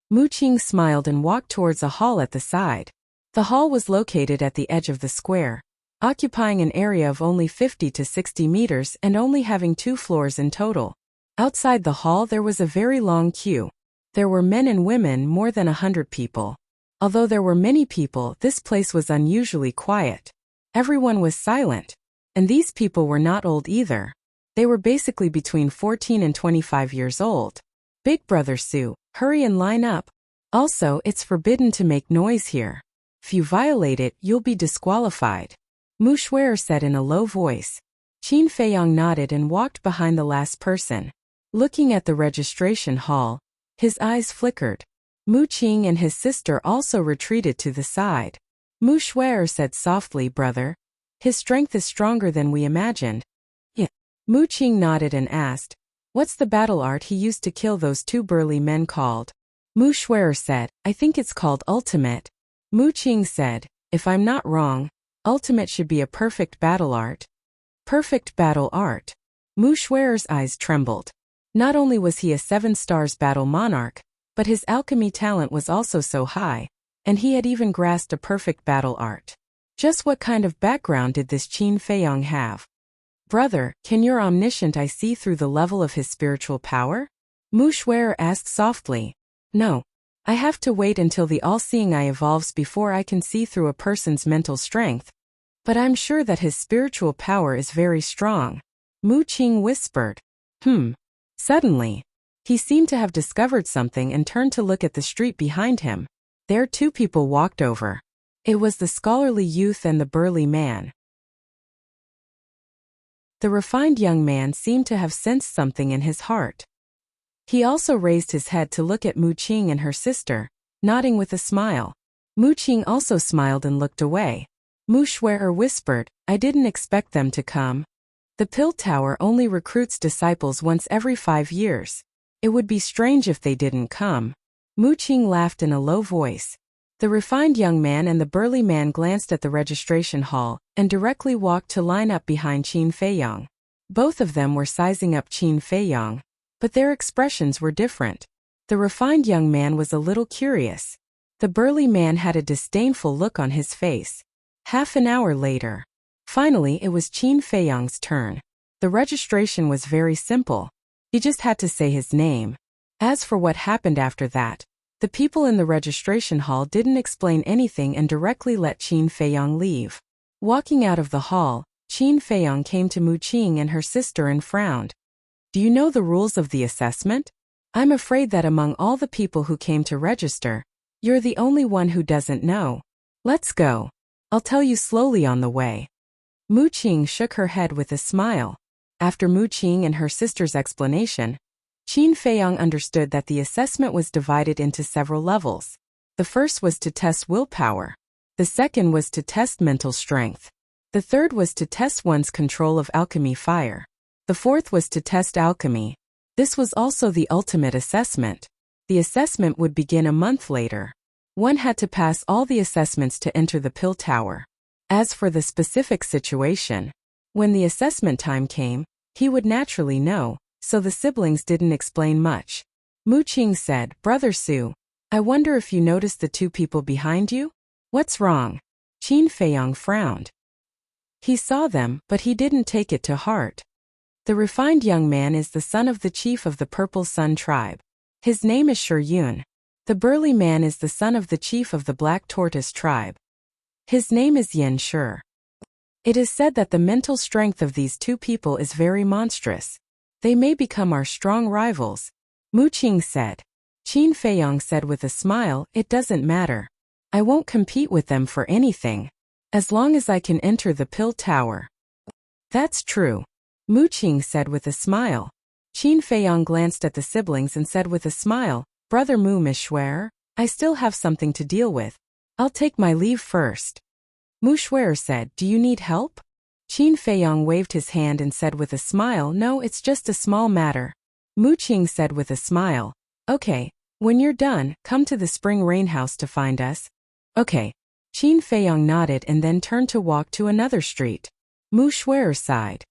Mu Qing smiled and walked towards a hall at the side. The hall was located at the edge of the square, occupying an area of only 50 to 60 meters and only having 2 floors in total. Outside the hall there was a very long queue. There were men and women, more than 100 people. Although there were many people, this place was unusually quiet. Everyone was silent. And these people were not old either. They were basically between 14 and 25 years old. "Big Brother Su, hurry and line up. Also, it's forbidden to make noise here. If you violate it, you'll be disqualified," Mu Xuer said in a low voice. Qin Feiyang nodded and walked behind the last person. Looking at the registration hall, his eyes flickered. Mu Qing and his sister also retreated to the side. Mu Xuer said softly, "Brother, his strength is stronger than we imagined." "Yeah." Mu Qing nodded and asked, "What's the battle art he used to kill those 2 burly men called?" Mu Xuer said, "I think it's called ultimate." Mu Qing said, "If I'm not wrong, ultimate should be a perfect battle art." Perfect battle art. Mu Xuer's eyes trembled. Not only was he a 7 stars battle monarch, but his alchemy talent was also so high, and he had even grasped a perfect battle art. Just what kind of background did this Qin Feiyang have? "Brother, can your omniscient eye see through the level of his spiritual power?" Mu Xuer asked softly. "No. I have to wait until the all-seeing eye evolves before I can see through a person's mental strength. But I'm sure that his spiritual power is very strong," Mu Qing whispered. Suddenly, he seemed to have discovered something and turned to look at the street behind him. There 2 people walked over. It was the scholarly youth and the burly man. The refined young man seemed to have sensed something in his heart. He also raised his head to look at Mu Qing and her sister, nodding with a smile. Mu Qing also smiled and looked away. Mu Xuer whispered, "I didn't expect them to come. The Pill Tower only recruits disciples once every 5 years. It would be strange if they didn't come." Mu Qing laughed in a low voice. The refined young man and the burly man glanced at the registration hall and directly walked to line up behind Qin Feiyang. Both of them were sizing up Qin Feiyang, but their expressions were different. The refined young man was a little curious. The burly man had a disdainful look on his face. Half an hour later, finally it was Qin Feiyang's turn. The registration was very simple. He just had to say his name. As for what happened after that, the people in the registration hall didn't explain anything and directly let Qin Feiyang leave. Walking out of the hall, Qin Feiyang came to Mu Qing and her sister and frowned. "Do you know the rules of the assessment? I'm afraid that among all the people who came to register, you're the only one who doesn't know. Let's go. I'll tell you slowly on the way." Mu Qing shook her head with a smile. After Mu Qing and her sister's explanation, Qin Feiyang understood that the assessment was divided into several levels. The first was to test willpower. The second was to test mental strength. The third was to test one's control of alchemy fire. The fourth was to test alchemy. This was also the ultimate assessment. The assessment would begin a month later. One had to pass all the assessments to enter the pill tower. As for the specific situation, when the assessment time came, he would naturally know, so the siblings didn't explain much. Wuxia said, "Brother Su, I wonder if you noticed the two people behind you? What's wrong?" Qin Feiyong frowned. He saw them, but he didn't take it to heart. The refined young man is the son of the chief of the Purple Sun tribe. His name is Shi Yun. The burly man is the son of the chief of the Black Tortoise tribe. His name is Yen Shi. It is said that the mental strength of these two people is very monstrous. They may become our strong rivals. Wuxia said. Qin Feiyong said with a smile, "It doesn't matter. I won't compete with them for anything. As long as I can enter the pill tower." "That's true," Wuxia said with a smile. Qin Feiyong glanced at the siblings and said with a smile, "Brother Mu Mishware, I still have something to deal with. I'll take my leave first." Mishware said, "Do you need help?" Qin Feiyong waved his hand and said with a smile, "No, it's just a small matter." Wuxia said with a smile, "Okay, when you're done, come to the spring rain house to find us." "Okay." Qin Feiyong nodded and then turned to walk to another street. Mishware sighed.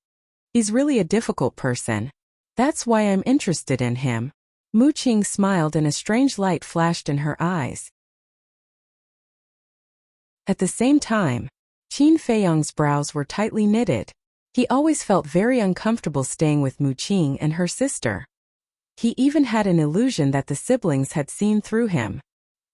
"He's really a difficult person. That's why I'm interested in him." Wuxia smiled and a strange light flashed in her eyes. At the same time, Qin Feiyong's brows were tightly knitted. He always felt very uncomfortable staying with Wuxia and her sister. He even had an illusion that the siblings had seen through him.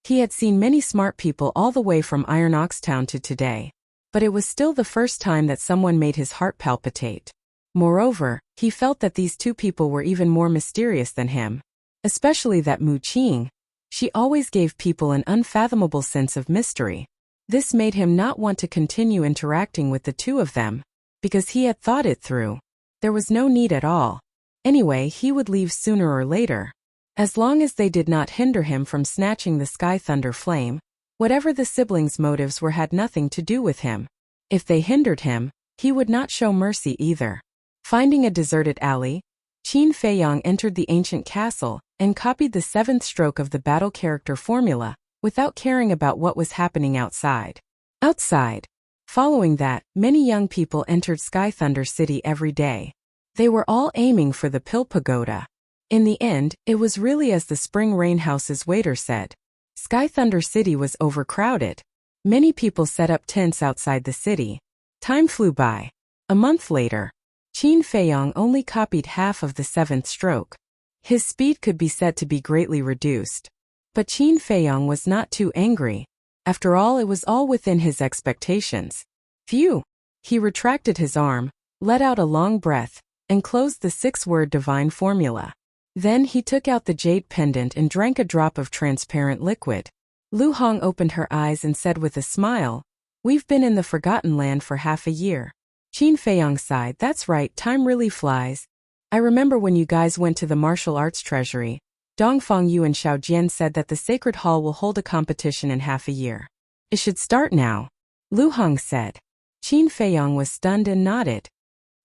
He had seen many smart people all the way from Iron Ox Town to today, but it was still the first time that someone made his heart palpitate. Moreover, he felt that these two people were even more mysterious than him. Especially that Wuxia. She always gave people an unfathomable sense of mystery. This made him not want to continue interacting with the two of them, because he had thought it through. There was no need at all. Anyway, he would leave sooner or later. As long as they did not hinder him from snatching the Sky Thunder Flame, whatever the siblings' motives were had nothing to do with him. If they hindered him, he would not show mercy either. Finding a deserted alley, Qin Feiyong entered the ancient castle and copied the 7th stroke of the battle character formula, without caring about what was happening outside. Following that, many young people entered Sky Thunder City every day. They were all aiming for the Pill Pagoda. In the end, it was really as the Spring Rain House's waiter said. Sky Thunder City was overcrowded. Many people set up tents outside the city. Time flew by. A month later, Qin Feiyong only copied half of the 7th stroke. His speed could be said to be greatly reduced. But Qin Feiyong was not too angry. After all, it was all within his expectations. Phew! He retracted his arm, let out a long breath, and closed the 6-word divine formula. Then he took out the jade pendant and drank a drop of transparent liquid. Lu Hong opened her eyes and said with a smile, "We've been in the Forgotten Land for half a year." Qin Feiyong sighed. "That's right, time really flies. I remember when you guys went to the martial arts treasury. Dongfang Yu and Xiao Jian said that the Sacred Hall will hold a competition in half a year. It should start now," Lu Hong said. Qin Feiyong was stunned and nodded.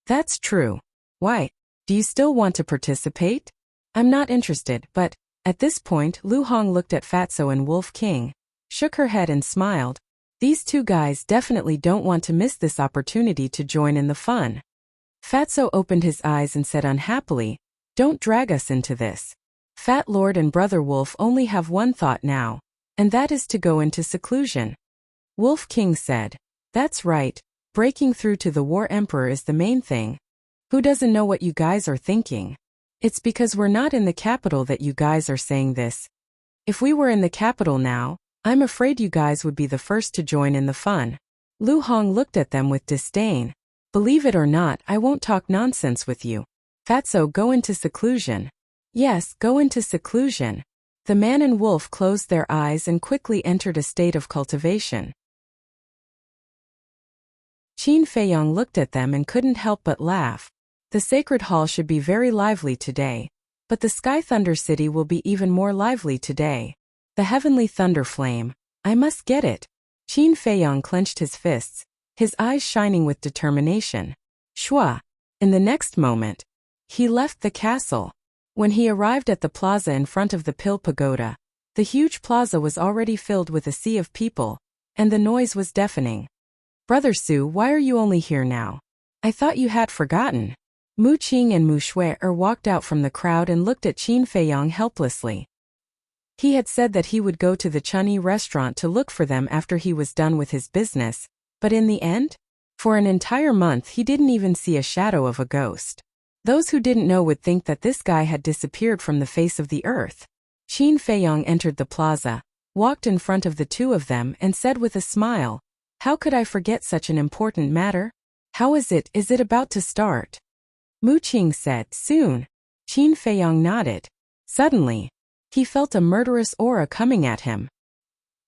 "That's true. Why? Do you still want to participate?" "I'm not interested, but..." At this point, Lu Hong looked at Fatso and Wolf King, shook her head and smiled. These two guys definitely don't want to miss this opportunity to join in the fun. Fatso opened his eyes and said unhappily, "Don't drag us into this. Fat Lord and Brother Wolf only have one thought now, and that is to go into seclusion." Wolf King said, "That's right, breaking through to the War Emperor is the main thing. Who doesn't know what you guys are thinking? It's because we're not in the capital that you guys are saying this. If we were in the capital now, I'm afraid you guys would be the first to join in the fun." Lu Hong looked at them with disdain. "Believe it or not, I won't talk nonsense with you. Fatso, go into seclusion." "Yes, go into seclusion." The man and wolf closed their eyes and quickly entered a state of cultivation. Qin Feiyong looked at them and couldn't help but laugh. The Sacred Hall should be very lively today, but the Sky Thunder City will be even more lively today. The heavenly thunder flame. I must get it. Qin Feiyong clenched his fists, his eyes shining with determination. Shua. In the next moment, he left the castle. When he arrived at the plaza in front of the Pill Pagoda, the huge plaza was already filled with a sea of people, and the noise was deafening. Brother Su, why are you only here now? I thought you had forgotten. Mu Qing and Mu Shui walked out from the crowd and looked at Qin Feiyong helplessly. He had said that he would go to the Chunyi restaurant to look for them after he was done with his business, but in the end? For an entire month he didn't even see a shadow of a ghost. Those who didn't know would think that this guy had disappeared from the face of the earth. Qin Feiyong entered the plaza, walked in front of the two of them and said with a smile, "How could I forget such an important matter? How is it about to start?" Mu Qing said, "Soon." Qin Feiyong nodded. Suddenly, he felt a murderous aura coming at him.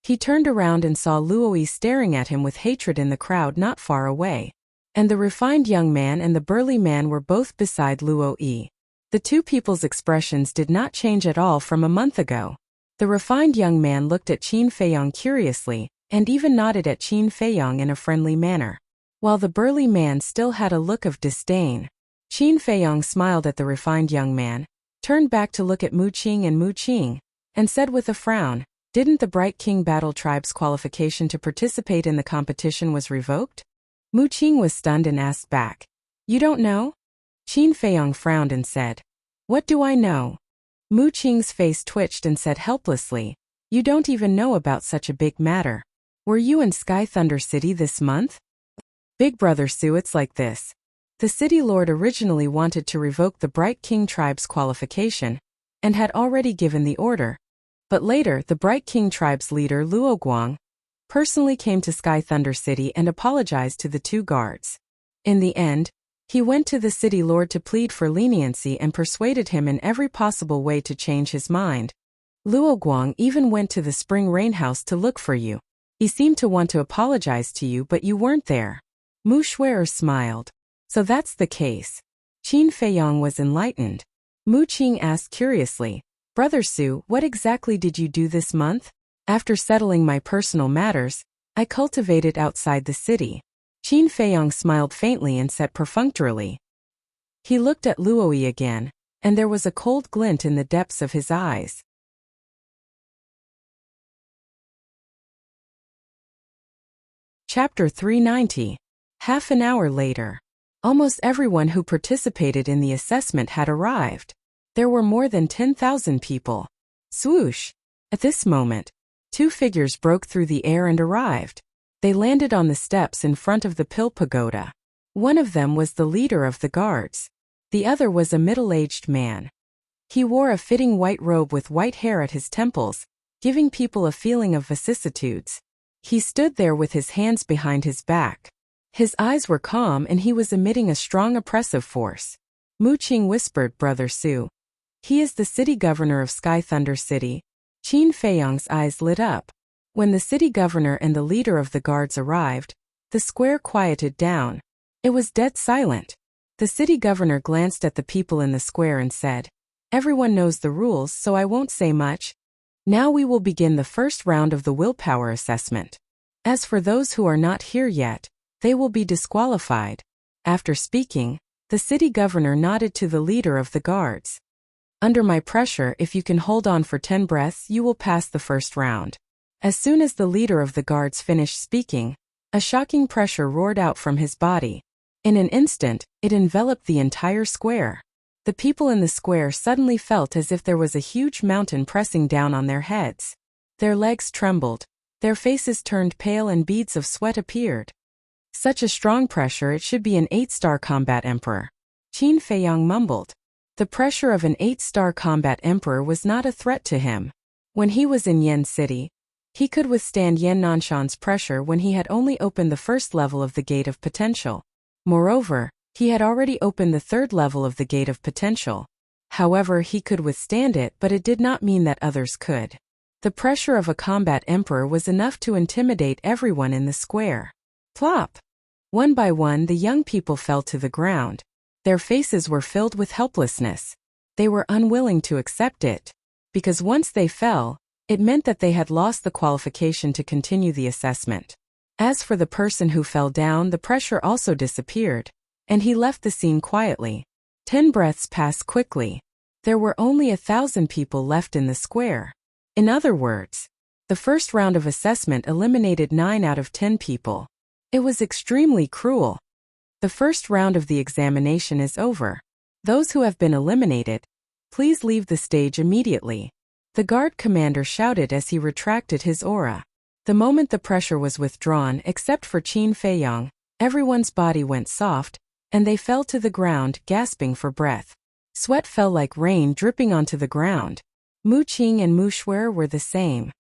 He turned around and saw Luoyi staring at him with hatred in the crowd not far away. And the refined young man and the burly man were both beside Luoyi. The two people's expressions did not change at all from a month ago. The refined young man looked at Qin Feiyong curiously, and even nodded at Qin Feiyong in a friendly manner, while the burly man still had a look of disdain. Qin Feiyong smiled at the refined young man, turned back to look at Mu Qing, and said with a frown, "Didn't the Bright King Battle Tribe's qualification to participate in the competition was revoked?" Mu Qing was stunned and asked back, "You don't know?" Qin Feiyong frowned and said, "What do I know?" Mu Qing's face twitched and said helplessly, "You don't even know about such a big matter. Were you in Sky Thunder City this month?" "Big brother Su, it's like this. The city lord originally wanted to revoke the Bright King tribe's qualification, and had already given the order. But later the Bright King tribe's leader Luo Guang personally came to Sky Thunder City and apologized to the two guards. In the end, he went to the city lord to plead for leniency and persuaded him in every possible way to change his mind. Luo Guang even went to the Spring Rain House to look for you. He seemed to want to apologize to you, but you weren't there." Mu Shui smiled. "So that's the case." Qin Feiyong was enlightened. Mu Qing asked curiously, "Brother Su, what exactly did you do this month?" "After settling my personal matters, I cultivated outside the city." Qin Feiyong smiled faintly and said perfunctorily. He looked at Luoyi again, and there was a cold glint in the depths of his eyes. Chapter 390. Half an hour later. Almost everyone who participated in the assessment had arrived. There were more than 10,000 people. Swoosh! At this moment, two figures broke through the air and arrived. They landed on the steps in front of the Pill Pagoda. One of them was the leader of the guards. The other was a middle-aged man. He wore a fitting white robe with white hair at his temples, giving people a feeling of vicissitudes. He stood there with his hands behind his back. His eyes were calm and he was emitting a strong oppressive force. Mu Qing whispered, "Brother Su. He is the city governor of Sky Thunder City." Qin Feiyong's eyes lit up. When the city governor and the leader of the guards arrived, the square quieted down. It was dead silent. The city governor glanced at the people in the square and said, "Everyone knows the rules, so I won't say much. Now we will begin the first round of the willpower assessment. As for those who are not here yet, they will be disqualified." After speaking, the city governor nodded to the leader of the guards. "Under my pressure, if you can hold on for 10 breaths, you will pass the first round." As soon as the leader of the guards finished speaking, a shocking pressure roared out from his body. In an instant, it enveloped the entire square. The people in the square suddenly felt as if there was a huge mountain pressing down on their heads. Their legs trembled, their faces turned pale and beads of sweat appeared. "Such a strong pressure, it should be an 8-star combat emperor," Qin Feiyong mumbled. The pressure of an 8-star combat emperor was not a threat to him. When he was in Yen City, he could withstand Yan Nanshan's pressure when he had only opened the first level of the Gate of Potential. Moreover, he had already opened the third level of the Gate of Potential. However, he could withstand it, but it did not mean that others could. The pressure of a combat emperor was enough to intimidate everyone in the square. Plop! One by one, the young people fell to the ground. Their faces were filled with helplessness. They were unwilling to accept it, because once they fell, It meant that they had lost the qualification to continue the assessment. As for the person who fell down, the pressure also disappeared, and he left the scene quietly. 10 breaths passed quickly. There were only 1,000 people left in the square. In other words, the first round of assessment eliminated 9 out of 10 people. It was extremely cruel. The first round of the examination is over. Those who have been eliminated, please leave the stage immediately. The guard commander shouted as he retracted his aura. The moment the pressure was withdrawn, except for Qin Feiyang, everyone's body went soft, and they fell to the ground, gasping for breath. Sweat fell like rain dripping onto the ground. Mu Qing and Mu Shuer were the same.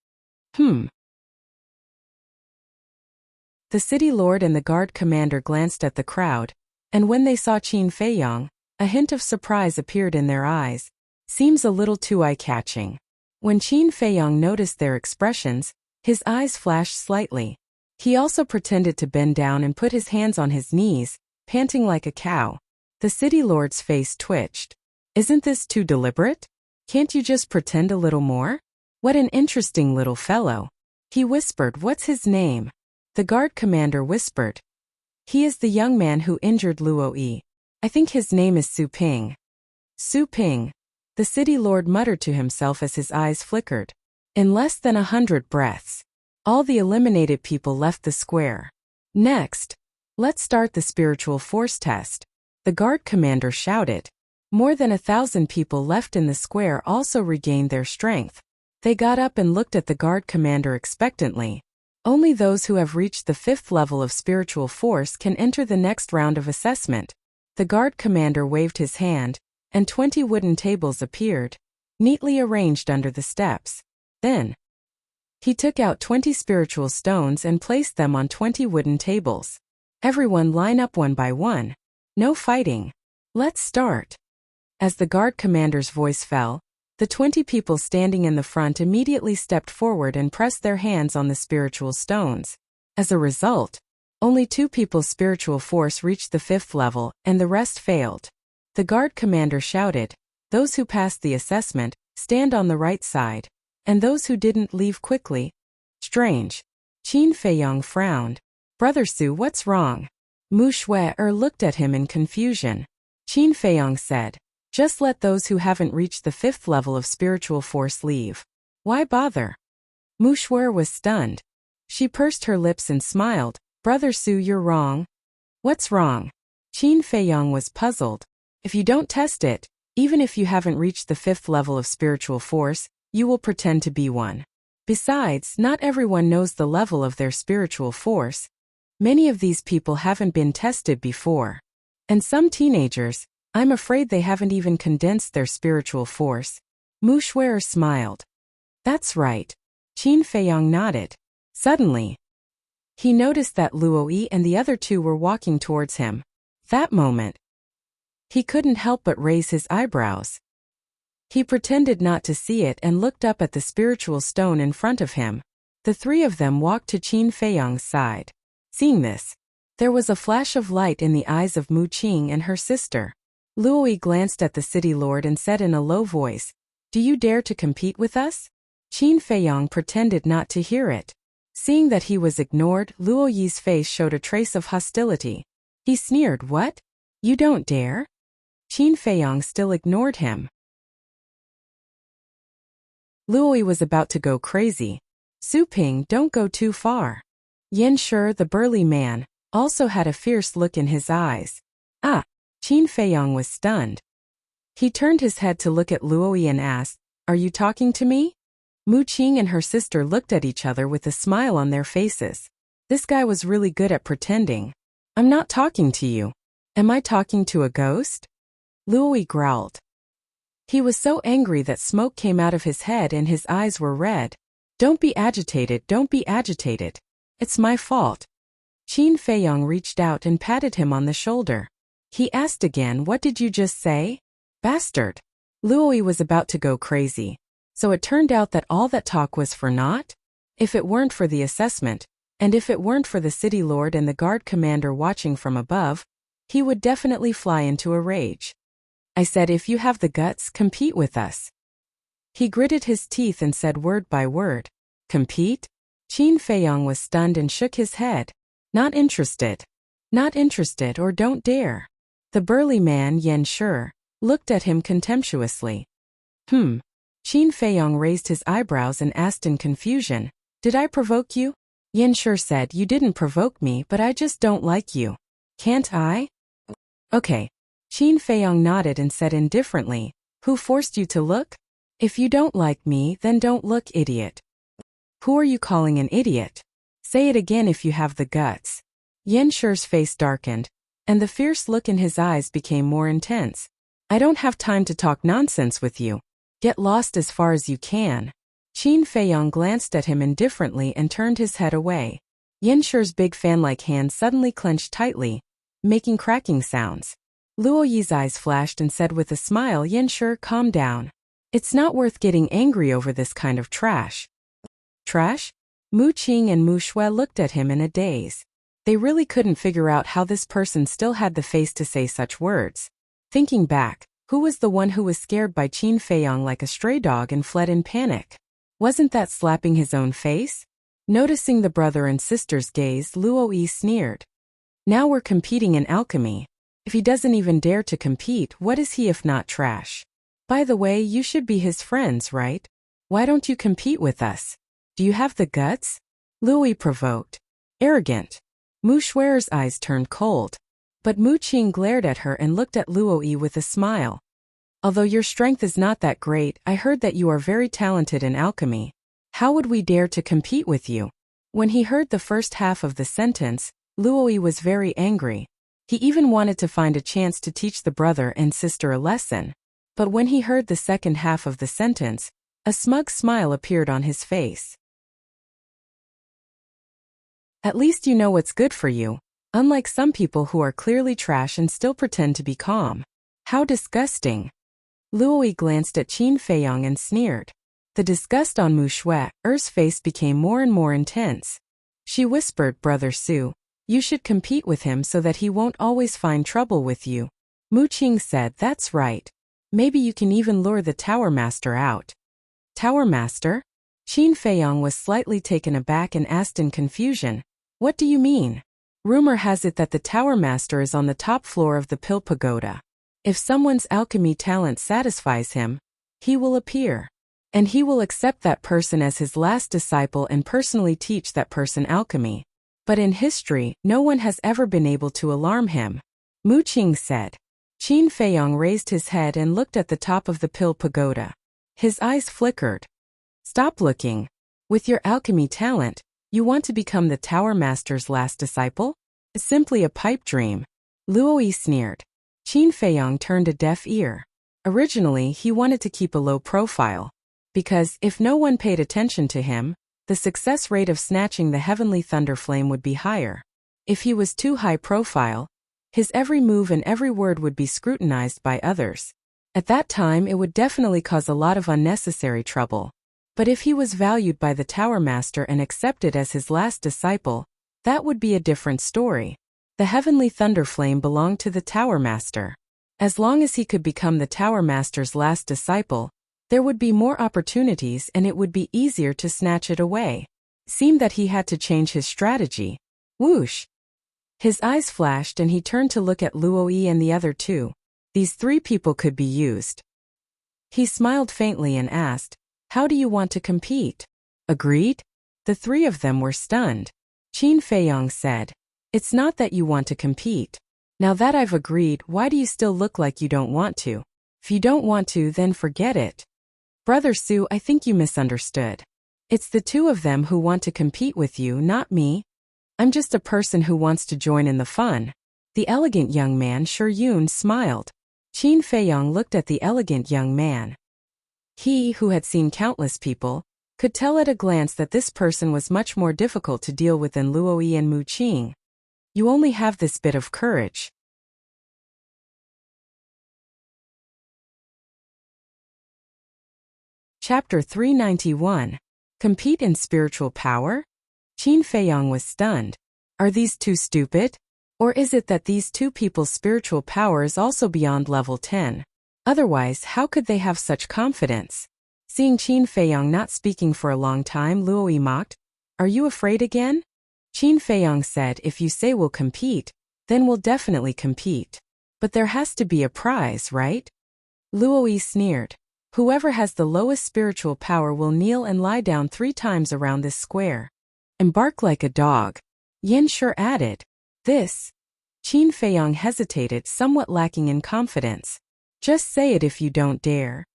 The city lord and the guard commander glanced at the crowd, and when they saw Qin Feiyang, a hint of surprise appeared in their eyes. Seems a little too eye-catching. When Qin Feiyang noticed their expressions, his eyes flashed slightly. He also pretended to bend down and put his hands on his knees, panting like a cow. The city lord's face twitched. Isn't this too deliberate? Can't you just pretend a little more? What an interesting little fellow. He whispered, what's his name? The guard commander whispered. He is the young man who injured Luo Yi. I think his name is Su Ping. Su Ping. The city lord muttered to himself as his eyes flickered. In less than 100 breaths, all the eliminated people left the square. Next, let's start the spiritual force test. The guard commander shouted. More than 1,000 people left in the square also regained their strength. They got up and looked at the guard commander expectantly. Only those who have reached the 5th level of spiritual force can enter the next round of assessment. The guard commander waved his hand, and 20 wooden tables appeared, neatly arranged under the steps. Then, he took out 20 spiritual stones and placed them on 20 wooden tables. Everyone line up one by one. No fighting. Let's start. As the guard commander's voice fell, the 20 people standing in the front immediately stepped forward and pressed their hands on the spiritual stones. As a result, only 2 people's spiritual force reached the 5th level, and the rest failed. The guard commander shouted, those who passed the assessment, stand on the right side, and those who didn't, leave quickly. Strange. Qin Feiyang frowned. Brother Su, what's wrong? Mu Shuer looked at him in confusion. Qin Feiyang said, just let those who haven't reached the 5th level of spiritual force leave. Why bother? Mu Shuer was stunned. She pursed her lips and smiled. Brother Su, you're wrong. What's wrong? Qin Feiyang was puzzled. If you don't test it, even if you haven't reached the 5th level of spiritual force, you will pretend to be one. Besides, not everyone knows the level of their spiritual force. Many of these people haven't been tested before. And some teenagers, I'm afraid they haven't even condensed their spiritual force. Mu Shuer smiled. That's right. Qin Feiyang nodded. Suddenly, he noticed that Luo Yi and the other 2 were walking towards him. That moment, he couldn't help but raise his eyebrows. He pretended not to see it and looked up at the spiritual stone in front of him. The 3 of them walked to Qin Feiyang's side. Seeing this, there was a flash of light in the eyes of Mu Qing and her sister. Luo Yi glanced at the city lord and said in a low voice, do you dare to compete with us? Qin Feiyang pretended not to hear it. Seeing that he was ignored, Luo Yi's face showed a trace of hostility. He sneered, what? You don't dare? Qin Feiyang still ignored him. Luo Yi was about to go crazy. Su Ping, don't go too far. Yan Shi, the burly man, also had a fierce look in his eyes. Ah! Qin Feiyang was stunned. He turned his head to look at Luo Yi and asked, are you talking to me? Mu Qing and her sister looked at each other with a smile on their faces. This guy was really good at pretending. I'm not talking to you. Am I talking to a ghost? Luo Yi growled. He was so angry that smoke came out of his head and his eyes were red. Don't be agitated, don't be agitated. It's my fault. Qin Feiyang reached out and patted him on the shoulder. He asked again, what did you just say? Bastard. Luo Yi was about to go crazy. So it turned out that all that talk was for naught? If it weren't for the assessment, and if it weren't for the city lord and the guard commander watching from above, he would definitely fly into a rage. I said, if you have the guts, compete with us. He gritted his teeth and said word by word, "Compete?" Qin Feiyong was stunned and shook his head. "Not interested. Not interested or don't dare." The burly man, Yan Shi, looked at him contemptuously. Qin Feiyong raised his eyebrows and asked in confusion, "Did I provoke you?" Yan Shi said, "You didn't provoke me, but I just don't like you." "Can't I?" "Okay." Qin Feiyong nodded and said indifferently, "Who forced you to look?" "If you don't like me, then don't look, idiot." "Who are you calling an idiot? Say it again if you have the guts." Yan Shi's face darkened, and the fierce look in his eyes became more intense. "I don't have time to talk nonsense with you. Get lost as far as you can." Qin Feiyong glanced at him indifferently and turned his head away. Yan Shi's big fan-like hand suddenly clenched tightly, making cracking sounds. Luo Yi's eyes flashed and said with a smile, "Yan Shi, calm down. It's not worth getting angry over this kind of trash." "Trash?" Mu Qing and Mu Shui looked at him in a daze. They really couldn't figure out how this person still had the face to say such words. Thinking back, who was the one who was scared by Qin Feiyong like a stray dog and fled in panic? Wasn't that slapping his own face? Noticing the brother and sister's gaze, Luo Yi sneered. "Now we're competing in alchemy. If he doesn't even dare to compete, what is he if not trash? By the way, you should be his friends, right? Why don't you compete with us? Do you have the guts?" Luo Yi provoked. "Arrogant." Mu Shui's eyes turned cold. But Mu Qing glared at her and looked at Luo Yi with a smile. "Although your strength is not that great, I heard that you are very talented in alchemy. How would we dare to compete with you?" When he heard the first half of the sentence, Luo Yi was very angry. He even wanted to find a chance to teach the brother and sister a lesson. But when he heard the second half of the sentence, a smug smile appeared on his face. "At least you know what's good for you, unlike some people who are clearly trash and still pretend to be calm. How disgusting." Luo Yi glanced at Qin Feiyong and sneered. The disgust on Mu Shui's face became more and more intense. She whispered, "Brother Su, you should compete with him so that he won't always find trouble with you." Mu Qing said, "That's right. Maybe you can even lure the Tower Master out." "Tower Master?" Qin Feiyong was slightly taken aback and asked in confusion, "What do you mean?" "Rumor has it that the Tower Master is on the top floor of the Pill Pagoda. If someone's alchemy talent satisfies him, he will appear. And he will accept that person as his last disciple and personally teach that person alchemy. But in history, no one has ever been able to alarm him." Mu Qing said. Qin Feiyong raised his head and looked at the top of the Pill Pagoda. His eyes flickered. "Stop looking. With your alchemy talent, you want to become the Tower Master's last disciple? It's simply a pipe dream." Luo Yi sneered. Qin Feiyong turned a deaf ear. Originally, he wanted to keep a low profile. Because, if no one paid attention to him, the success rate of snatching the heavenly thunder flame would be higher. If he was too high profile, his every move and every word would be scrutinized by others. At that time, it would definitely cause a lot of unnecessary trouble. But if he was valued by the Tower Master and accepted as his last disciple, that would be a different story. The heavenly thunder flame belonged to the Tower Master. As long as he could become the Tower Master's last disciple, there would be more opportunities and it would be easier to snatch it away. Seemed that he had to change his strategy. Whoosh! His eyes flashed and he turned to look at Luo Yi and the other two. These three people could be used. He smiled faintly and asked, "How do you want to compete?" "Agreed?" The three of them were stunned. Qin Feiyong said, "It's not that you want to compete. Now that I've agreed, why do you still look like you don't want to? If you don't want to, then forget it." "Brother Su, I think you misunderstood. It's the two of them who want to compete with you, not me. I'm just a person who wants to join in the fun." The elegant young man Shi Yun smiled. Qin Feiyong looked at the elegant young man. He, who had seen countless people, could tell at a glance that this person was much more difficult to deal with than Luo Yi and Mu Qing. You only have this bit of courage. Chapter 391. Compete in Spiritual Power? Qin Feiyong was stunned. Are these two stupid? Or is it that these two people's spiritual power is also beyond level 10? Otherwise, how could they have such confidence? Seeing Qin Feiyong not speaking for a long time, Luo Yi mocked, "Are you afraid again?" Qin Feiyong said, "If you say we'll compete, then we'll definitely compete. But there has to be a prize, right?" Luo Yi sneered. "Whoever has the lowest spiritual power will kneel and lie down 3 times around this square. Embark like a dog." Yan Shi added. "This." Qin Feiyong hesitated, somewhat lacking in confidence. "Just say it if you don't dare.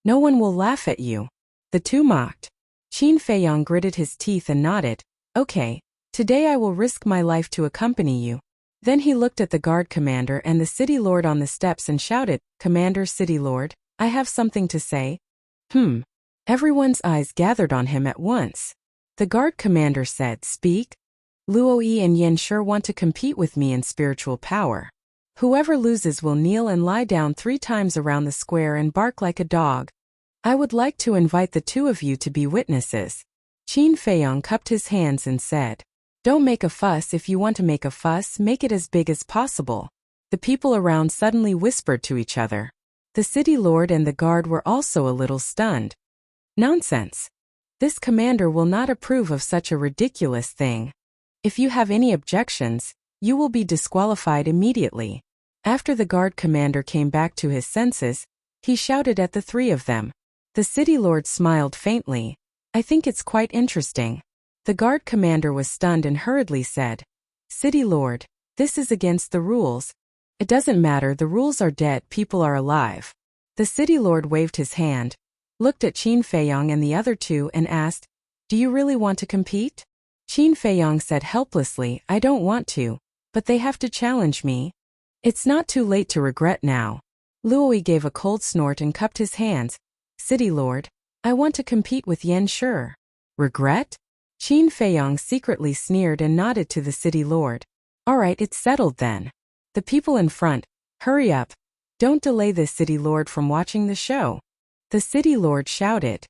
No one will laugh at you." The two mocked. Qin Feiyong gritted his teeth and nodded. "Okay, today I will risk my life to accompany you." Then he looked at the guard commander and the city lord on the steps and shouted, "Commander, city lord, I have something to say." Everyone's eyes gathered on him at once. The guard commander said, "Speak." "Luo Yi and Yan Shi want to compete with me in spiritual power. Whoever loses will kneel and lie down 3 times around the square and bark like a dog. I would like to invite the 2 of you to be witnesses." Qin Feiyong cupped his hands and said, "Don't make a fuss. If you want to make a fuss, make it as big as possible." The people around suddenly whispered to each other. The city lord and the guard were also a little stunned. "Nonsense. This commander will not approve of such a ridiculous thing. If you have any objections, you will be disqualified immediately." After the guard commander came back to his senses, he shouted at the 3 of them. The city lord smiled faintly. "I think it's quite interesting." The guard commander was stunned and hurriedly said, "City lord, this is against the rules." "It doesn't matter, the rules are dead, people are alive." The city lord waved his hand, looked at Qin Feiyong and the other 2 and asked, "Do you really want to compete?" Qin Feiyong said helplessly, "I don't want to, but they have to challenge me." "It's not too late to regret now." Luo Yi gave a cold snort and cupped his hands. "City lord, I want to compete with Yan Shi." "Regret?" Qin Feiyong secretly sneered and nodded to the city lord. "All right, it's settled then. The people in front, hurry up. Don't delay this city lord from watching the show." The city lord shouted.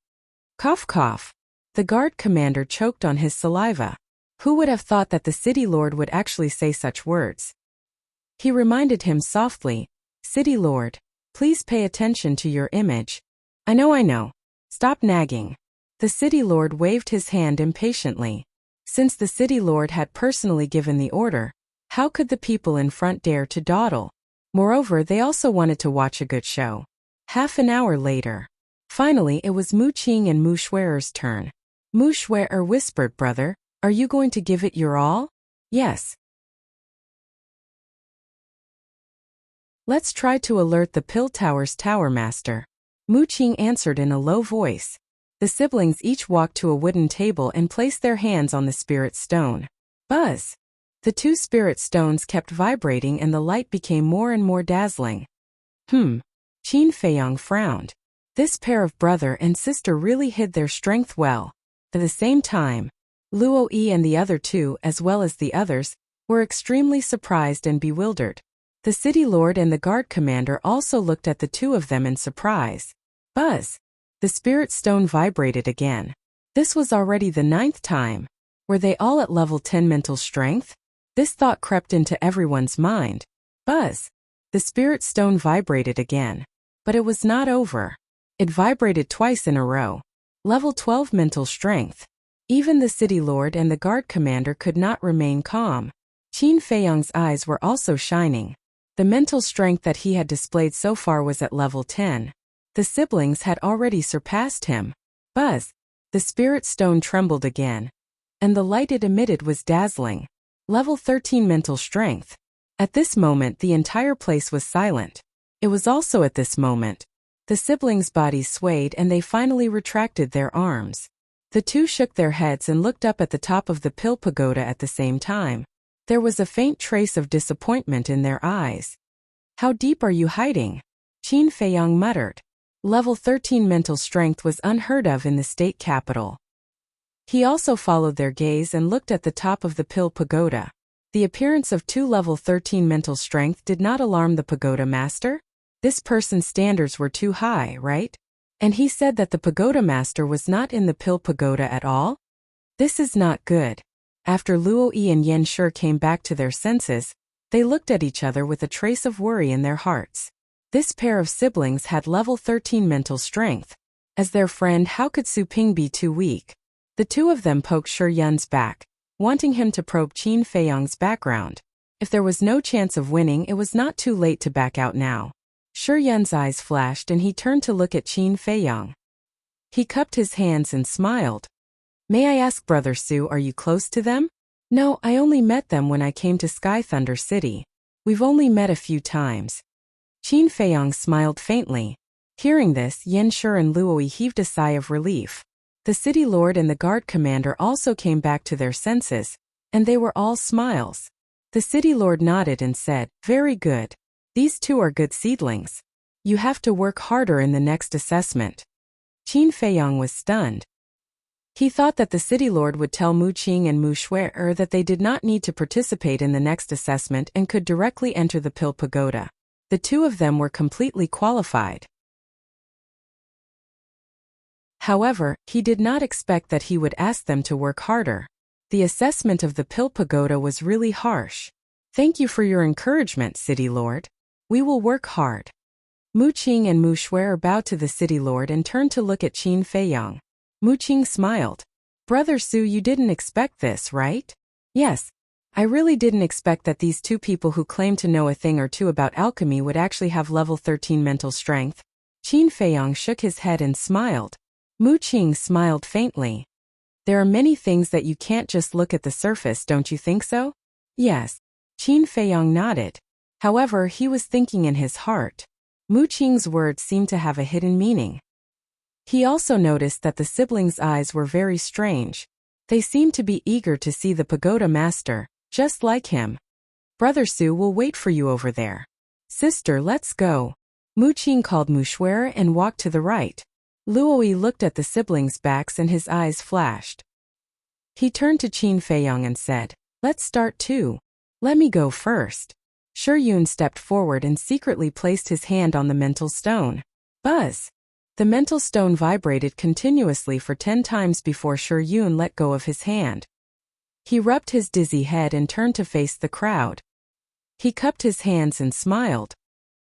Cough cough. The guard commander choked on his saliva. Who would have thought that the city lord would actually say such words? He reminded him softly, "City lord, please pay attention to your image." I know. Stop nagging." The city lord waved his hand impatiently. Since the city lord had personally given the order, how could the people in front dare to dawdle? Moreover, they also wanted to watch a good show. Half an hour later. Finally, it was Mu Qing and Mu Shui's turn. Mu Shui whispered, "Brother, are you going to give it your all?" "Yes." "Let's try to alert the Pill Tower's Tower Master." Mu Qing answered in a low voice. The siblings each walked to a wooden table and placed their hands on the spirit stone. Buzz! The 2 spirit stones kept vibrating and the light became more and more dazzling. Qin Feiyong frowned. This pair of brother and sister really hid their strength well. At the same time, Luo Yi and the other 2, as well as the others, were extremely surprised and bewildered. The city lord and the guard commander also looked at the 2 of them in surprise. Buzz! The spirit stone vibrated again. This was already the 9th time. Were they all at level 10 mental strength? This thought crept into everyone's mind. Buzz! The spirit stone vibrated again. But it was not over. It vibrated twice in a row. Level 12 mental strength. Even the city lord and the guard commander could not remain calm. Qin Feiyong's eyes were also shining. The mental strength that he had displayed so far was at level 10. The siblings had already surpassed him. Buzz! The spirit stone trembled again. And the light it emitted was dazzling. Level 13 mental strength. At this moment, the entire place was silent. It was also at this moment the siblings' bodies swayed and they finally retracted their arms. The 2 shook their heads and looked up at the top of the Pill Pagoda at the same time. There was a faint trace of disappointment in their eyes. "How deep are you hiding?" Qin Feiyong muttered. Level 13 mental strength was unheard of in the state capital. He also followed their gaze and looked at the top of the Pill Pagoda. The appearance of 2 level 13 mental strength did not alarm the pagoda master. This person's standards were too high, right? And he said that the pagoda master was not in the Pill Pagoda at all? This is not good. After Luo Yi and Yan Shi came back to their senses, they looked at each other with a trace of worry in their hearts. This pair of siblings had level 13 mental strength. As their friend, how could Su Ping be too weak? The two of them poked Shi Yun's back, wanting him to probe Qin Feiyong's background. If there was no chance of winning, it was not too late to back out now. Shi Yun's eyes flashed and he turned to look at Qin Feiyong. He cupped his hands and smiled. May I ask, Brother Su, are you close to them? No, I only met them when I came to Sky Thunder City. We've only met a few times. Qin Feiyong smiled faintly. Hearing this, Yan Shi and Luoi heaved a sigh of relief. The city lord and the guard commander also came back to their senses, and they were all smiles. The city lord nodded and said, very good. These two are good seedlings. You have to work harder in the next assessment. Qin Feiyong was stunned. He thought that the city lord would tell Mu Qing and Mu Shuer that they did not need to participate in the next assessment and could directly enter the Pill Pagoda. The two of them were completely qualified. However, he did not expect that he would ask them to work harder. The assessment of the Pill Pagoda was really harsh. Thank you for your encouragement, City Lord. We will work hard. Mu Qing and Mu Shuer bowed to the City Lord and turned to look at Qin Feiyong. Mu Qing smiled. Brother Su, you didn't expect this, right? Yes. I really didn't expect that these two people who claim to know a thing or two about alchemy would actually have level 13 mental strength. Qin Feiyong shook his head and smiled. Mu Qing smiled faintly. There are many things that you can't just look at the surface, don't you think so? Yes. Qin Feiyong nodded. However, he was thinking in his heart. Mu Qing's words seemed to have a hidden meaning. He also noticed that the siblings' eyes were very strange. They seemed to be eager to see the pagoda master, just like him. Brother Su will wait for you over there. Sister, let's go. Mu Qing called Mu Shuer and walked to the right. Luoi looked at the siblings' backs and his eyes flashed. He turned to Qin Feiyong and said, let's start too. Let me go first. Shi Yun stepped forward and secretly placed his hand on the mental stone. Buzz! The mental stone vibrated continuously for 10 times before Shi Yun let go of his hand. He rubbed his dizzy head and turned to face the crowd. He cupped his hands and smiled.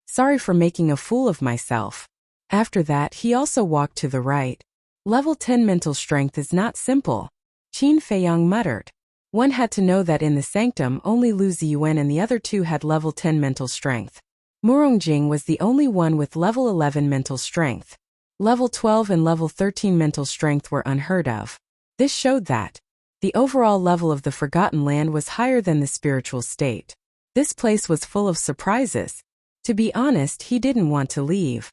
Sorry for making a fool of myself. After that, he also walked to the right. Level 10 mental strength is not simple. Qin Feiyong muttered. One had to know that in the sanctum only Lu Ziyuan and the other two had level 10 mental strength. Murongjing was the only one with level 11 mental strength. Level 12 and level 13 mental strength were unheard of. This showed that the overall level of the Forgotten Land was higher than the spiritual state. This place was full of surprises. To be honest, he didn't want to leave.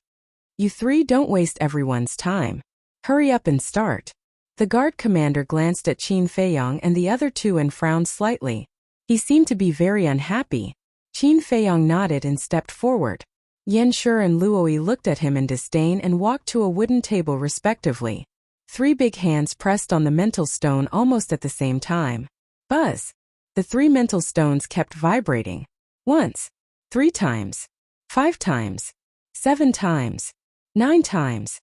You three don't waste everyone's time. Hurry up and start. The guard commander glanced at Qin Feiyong and the other two and frowned slightly. He seemed to be very unhappy. Qin Feiyong nodded and stepped forward. Yan Shi and Luoi looked at him in disdain and walked to a wooden table respectively. 3 big hands pressed on the mental stone almost at the same time. Buzz! The 3 mental stones kept vibrating. Once. 3 times. 5 times. 7 times. 9 times.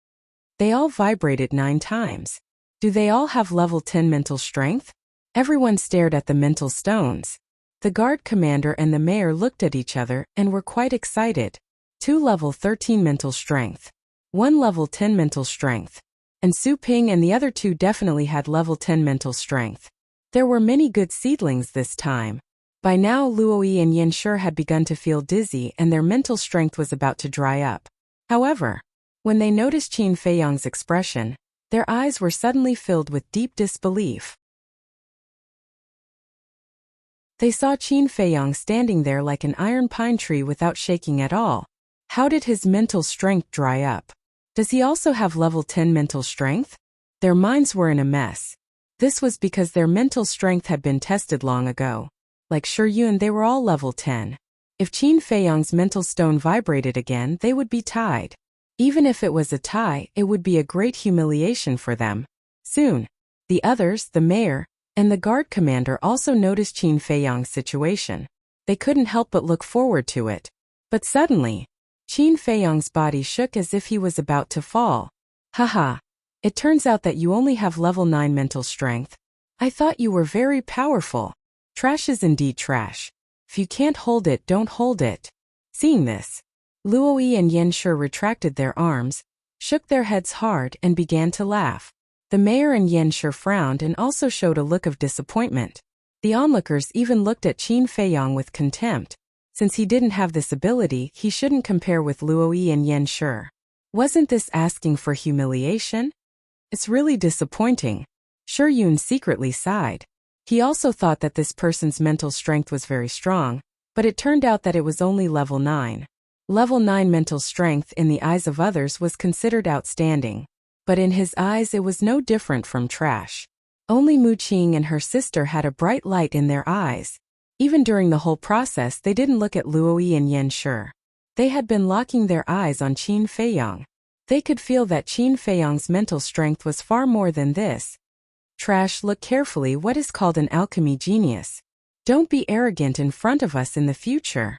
They all vibrated 9 times. Do they all have level 10 mental strength? Everyone stared at the mental stones. The guard commander and the mayor looked at each other and were quite excited. 2 level 13 mental strength. 1 level 10 mental strength. And Su Ping and the other 2 definitely had level 10 mental strength. There were many good seedlings this time. By now Luoi and Yan Shi had begun to feel dizzy and their mental strength was about to dry up. However, when they noticed Qin Feiyong's expression, their eyes were suddenly filled with deep disbelief. They saw Qin Feiyong standing there like an iron pine tree without shaking at all. How did his mental strength dry up? Does he also have level 10 mental strength? Their minds were in a mess. This was because their mental strength had been tested long ago. Like Shi Yun, they were all level 10. If Qin Feiyong's mental stone vibrated again, they would be tied. Even if it was a tie, it would be a great humiliation for them. Soon, the others, the mayor, and the guard commander also noticed Qin Feiyong's situation. They couldn't help but look forward to it. But suddenly, Qin Feiyong's body shook as if he was about to fall. Haha. It turns out that you only have level 9 mental strength. I thought you were very powerful. Trash is indeed trash. If you can't hold it, don't hold it. Seeing this, Luoi and Yan Shi retracted their arms, shook their heads hard and began to laugh. The mayor and Yan Shi frowned and also showed a look of disappointment. The onlookers even looked at Qin Feiyong with contempt. Since he didn't have this ability, he shouldn't compare with Luoyi and Yan Shi. Wasn't this asking for humiliation? It's really disappointing. Shi Yun secretly sighed. He also thought that this person's mental strength was very strong, but it turned out that it was only level 9. Level 9 mental strength in the eyes of others was considered outstanding, but in his eyes it was no different from trash. Only Mu Qing and her sister had a bright light in their eyes. Even during the whole process they didn't look at Luoyi and Yan Shi. They had been locking their eyes on Qin Feiyong. They could feel that Qin Feiyong's mental strength was far more than this. Trash, look carefully what is called an alchemy genius. Don't be arrogant in front of us in the future.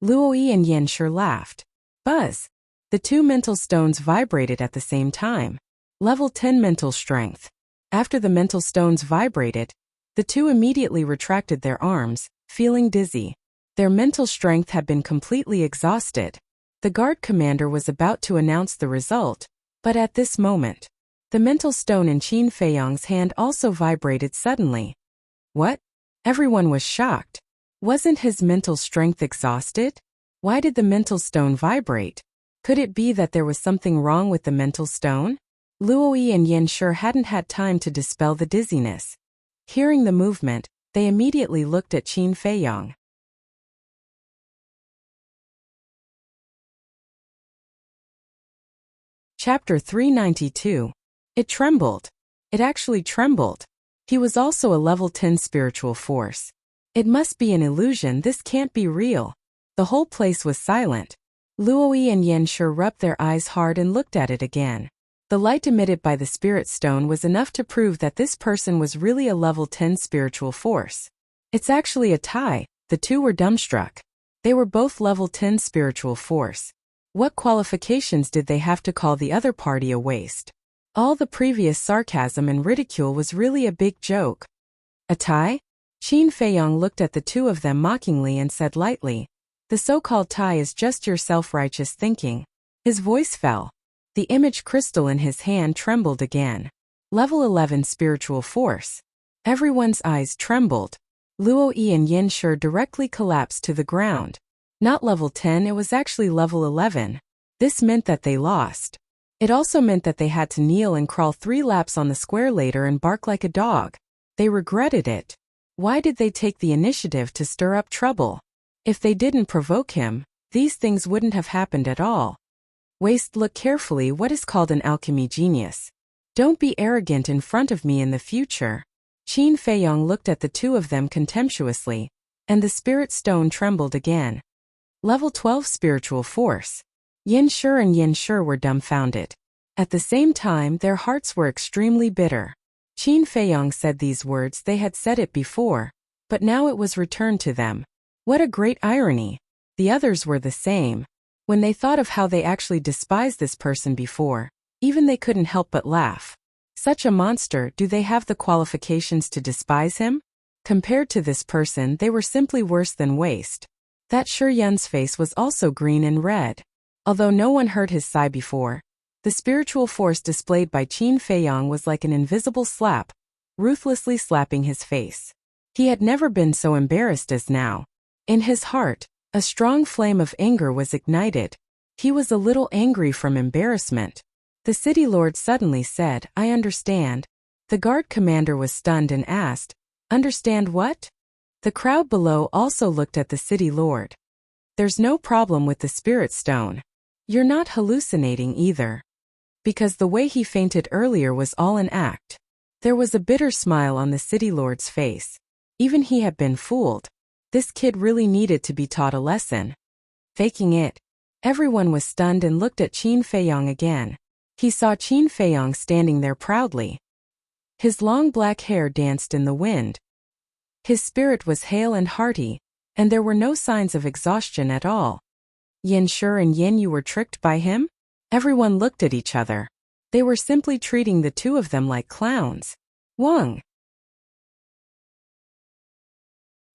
Luoyi and Yan Shi laughed. Buzz. The two mental stones vibrated at the same time. Level 10 mental strength. After the mental stones vibrated, the two immediately retracted their arms, feeling dizzy. Their mental strength had been completely exhausted. The guard commander was about to announce the result, but at this moment, the mental stone in Qin Feiyong's hand also vibrated suddenly. What? Everyone was shocked. Wasn't his mental strength exhausted? Why did the mental stone vibrate? Could it be that there was something wrong with the mental stone? Luoyi and Yan Shi hadn't had time to dispel the dizziness. Hearing the movement, they immediately looked at Qin Feiyong. Chapter 392. It trembled. It actually trembled. He was also a level 10 spiritual force. It must be an illusion, this can't be real. The whole place was silent. Luoyi and Yan Shi rubbed their eyes hard and looked at it again. The light emitted by the spirit stone was enough to prove that this person was really a level 10 spiritual force. It's actually a tie. The two were dumbstruck. They were both level 10 spiritual force. What qualifications did they have to call the other party a waste? All the previous sarcasm and ridicule was really a big joke. A tie? Qin Feiyong looked at the two of them mockingly and said lightly, "The so-called tie is just your self-righteous thinking." His voice fell. The image crystal in his hand trembled again. Level 11 spiritual force. Everyone's eyes trembled. Luoyi and Yan Shi directly collapsed to the ground. Not level 10, it was actually level 11. This meant that they lost. It also meant that they had to kneel and crawl 3 laps on the square later and bark like a dog. They regretted it. Why did they take the initiative to stir up trouble? If they didn't provoke him, these things wouldn't have happened at all. Waste, look carefully what is called an alchemy genius. Don't be arrogant in front of me in the future. Qin Feiyong looked at the two of them contemptuously, and the spirit stone trembled again. Level 12 spiritual force. Yan Shi and Yan Shi were dumbfounded. At the same time, their hearts were extremely bitter. Qin Feiyong said these words, they had said it before, but now it was returned to them. What a great irony. The others were the same. When they thought of how they actually despised this person before, even they couldn't help but laugh. Such a monster, do they have the qualifications to despise him? Compared to this person, they were simply worse than waste. That Shi Yun's face was also green and red. Although no one heard his sigh before, the spiritual force displayed by Qin Feiyong was like an invisible slap, ruthlessly slapping his face. He had never been so embarrassed as now. In his heart, a strong flame of anger was ignited. He was a little angry from embarrassment. The city lord suddenly said, "I understand." The guard commander was stunned and asked, "Understand what?" The crowd below also looked at the city lord. "There's no problem with the spirit stone. You're not hallucinating either." Because the way he fainted earlier was all an act. There was a bitter smile on the city lord's face. Even he had been fooled. This kid really needed to be taught a lesson. Faking it. Everyone was stunned and looked at Qin Feiyong again. He saw Qin Feiyong standing there proudly. His long black hair danced in the wind. His spirit was hale and hearty, and there were no signs of exhaustion at all. Yan Shi and Yan Yu were tricked by him? Everyone looked at each other. They were simply treating the two of them like clowns. Wang.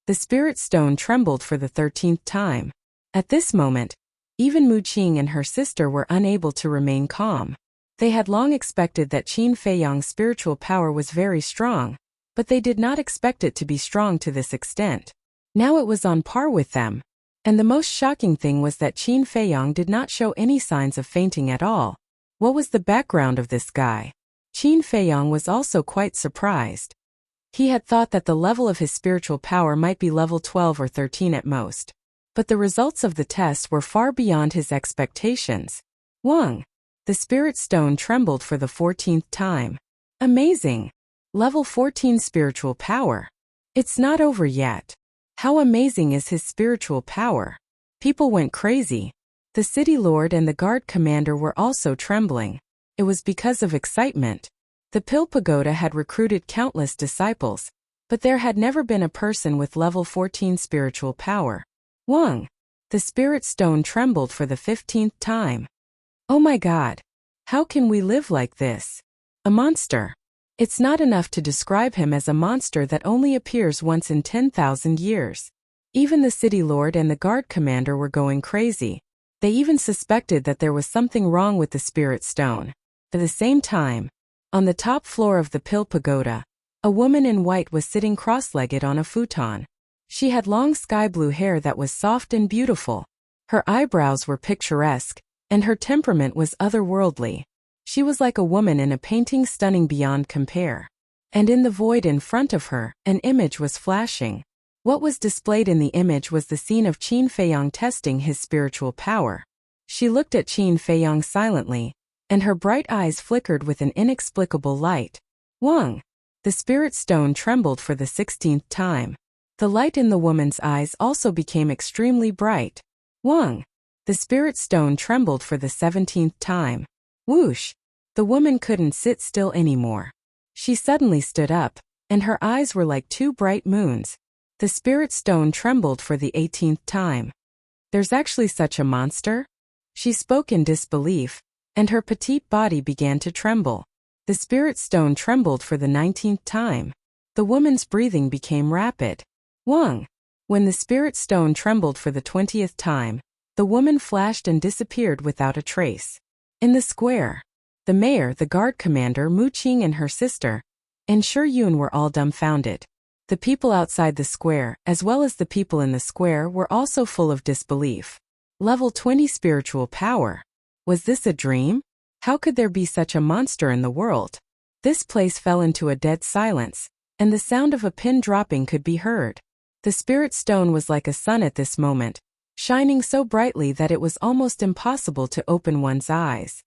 The spirit stone trembled for the 13th time. At this moment, Even Mu Qing and her sister were unable to remain calm. They had long expected that Qin Feiyang's spiritual power was very strong, but they did not expect it to be strong to this extent. Now it was on par with them. And the most shocking thing was that Qin Feiyang did not show any signs of fainting at all. What was the background of this guy? Qin Feiyang was also quite surprised. He had thought that the level of his spiritual power might be level 12 or 13 at most. But the results of the test were far beyond his expectations. Wang. The spirit stone trembled for the 14th time. Amazing. Level 14 spiritual power. It's not over yet. How amazing is his spiritual power? People went crazy. The city lord and the guard commander were also trembling. It was because of excitement. The Pill Pagoda had recruited countless disciples, but there had never been a person with level 14 spiritual power. Wang. The spirit stone trembled for the 15th time. Oh my God. How can we live like this? A monster. It's not enough to describe him as a monster that only appears once in 10,000 years. Even the city lord and the guard commander were going crazy. They even suspected that there was something wrong with the spirit stone. At the same time, on the top floor of the Pill Pagoda, a woman in white was sitting cross-legged on a futon. She had long sky blue hair that was soft and beautiful. Her eyebrows were picturesque, and her temperament was otherworldly. She was like a woman in a painting, stunning beyond compare. And in the void in front of her, an image was flashing. What was displayed in the image was the scene of Qin Feiyang testing his spiritual power. She looked at Qin Feiyang silently, and her bright eyes flickered with an inexplicable light. Wang. The spirit stone trembled for the 16th time. The light in the woman's eyes also became extremely bright. Wang. The spirit stone trembled for the 17th time. Whoosh! The woman couldn't sit still anymore. She suddenly stood up, and her eyes were like two bright moons. The spirit stone trembled for the 18th time. There's actually such a monster? She spoke in disbelief, and her petite body began to tremble. The spirit stone trembled for the 19th time. The woman's breathing became rapid. Wang. When the spirit stone trembled for the 20th time, the woman flashed and disappeared without a trace. In the square, the mayor, the guard commander, Mu Qing and her sister, and Shi Yun were all dumbfounded. The people outside the square, as well as the people in the square, were also full of disbelief. Level 20 spiritual power. Was this a dream? How could there be such a monster in the world? This place fell into a dead silence, and the sound of a pin dropping could be heard. The spirit stone was like a sun at this moment, shining so brightly that it was almost impossible to open one's eyes.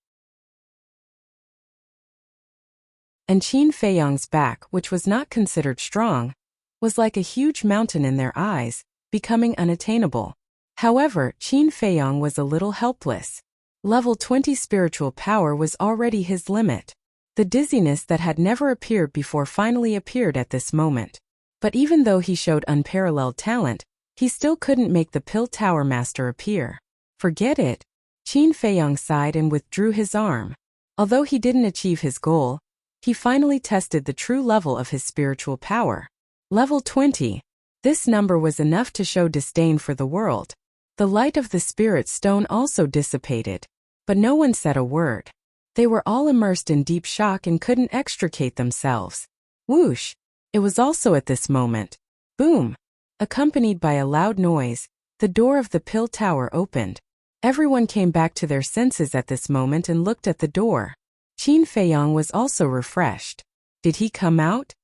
And Qin Feiyang's back, which was not considered strong, was like a huge mountain in their eyes, becoming unattainable. However, Qin Feiyang was a little helpless. Level 20 spiritual power was already his limit. The dizziness that had never appeared before finally appeared at this moment. But even though he showed unparalleled talent, he still couldn't make the Pill Tower Master appear. Forget it. Qin Feiyang sighed and withdrew his arm. Although he didn't achieve his goal, he finally tested the true level of his spiritual power. Level 20. This number was enough to show disdain for the world. The light of the spirit stone also dissipated. But no one said a word. They were all immersed in deep shock and couldn't extricate themselves. Whoosh! It was also at this moment. Boom! Accompanied by a loud noise, the door of the Pill Tower opened. Everyone came back to their senses at this moment and looked at the door. Qin Feiyang was also refreshed. Did he come out?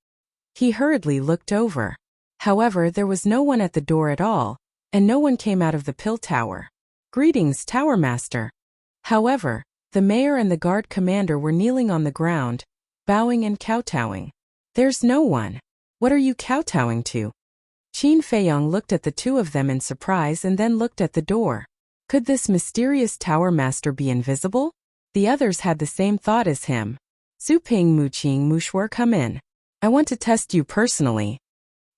He hurriedly looked over. However, there was no one at the door at all, and no one came out of the Pill Tower. Greetings, Tower Master. However, the mayor and the guard commander were kneeling on the ground, bowing and kowtowing. There's no one. What are you kowtowing to? Qin Feiyang looked at the two of them in surprise and then looked at the door. Could this mysterious Tower Master be invisible? The others had the same thought as him. Zuping Mu Qing Mu Shuer, come in. I want to test you personally.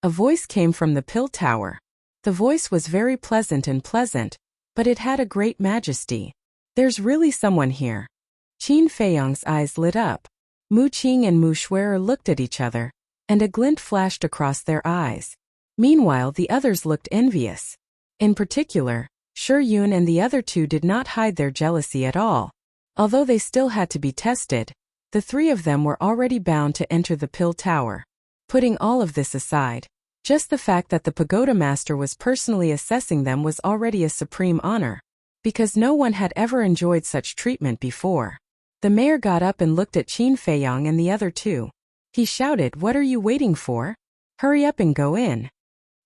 A voice came from the Pill Tower. The voice was very pleasant, but it had a great majesty. There's really someone here. Qin Feiyang's eyes lit up. Mu Qing and Mu Shuer looked at each other, and a glint flashed across their eyes. Meanwhile, the others looked envious. In particular, Yun and the other two did not hide their jealousy at all. Although they still had to be tested, the three of them were already bound to enter the pill tower. Putting all of this aside, just the fact that the pagoda master was personally assessing them was already a supreme honor, because no one had ever enjoyed such treatment before. The mayor got up and looked at Qin Feiyang and the other two. He shouted, "What are you waiting for? Hurry up and go in."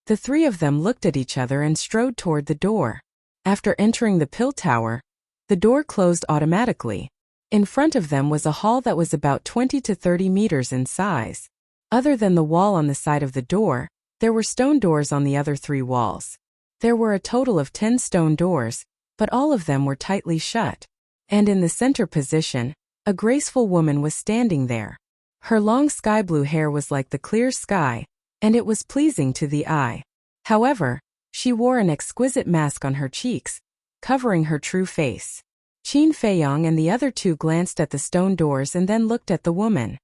The three of them looked at each other and strode toward the door. After entering the pill tower, the door closed automatically. In front of them was a hall that was about 20 to 30 meters in size. Other than the wall on the side of the door, there were stone doors on the other three walls. There were a total of 10 stone doors, but all of them were tightly shut. And in the center position, a graceful woman was standing there. Her long sky blue hair was like the clear sky, and it was pleasing to the eye. However, she wore an exquisite mask on her cheeks, covering her true face. Qin Feiyang and the other two glanced at the stone doors and then looked at the woman.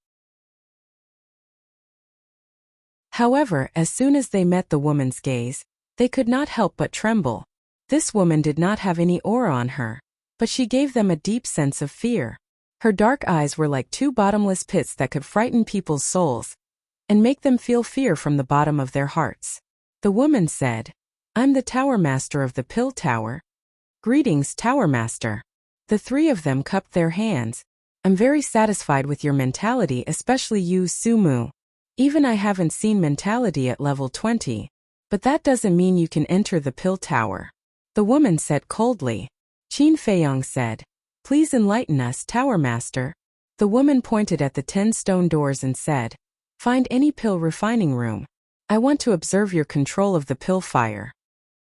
However, as soon as they met the woman's gaze, they could not help but tremble. This woman did not have any aura on her, but she gave them a deep sense of fear. Her dark eyes were like two bottomless pits that could frighten people's souls and make them feel fear from the bottom of their hearts. The woman said, "I'm the Tower Master of the Pill Tower." "Greetings, Tower Master." The three of them cupped their hands. "I'm very satisfied with your mentality, especially you, Sumu. Even I haven't seen mentality at level 20, but that doesn't mean you can enter the Pill Tower," the woman said coldly. Qin Feiyang said, "Please enlighten us, Tower Master." The woman pointed at the 10 stone doors and said, "Find any pill refining room. I want to observe your control of the pill fire."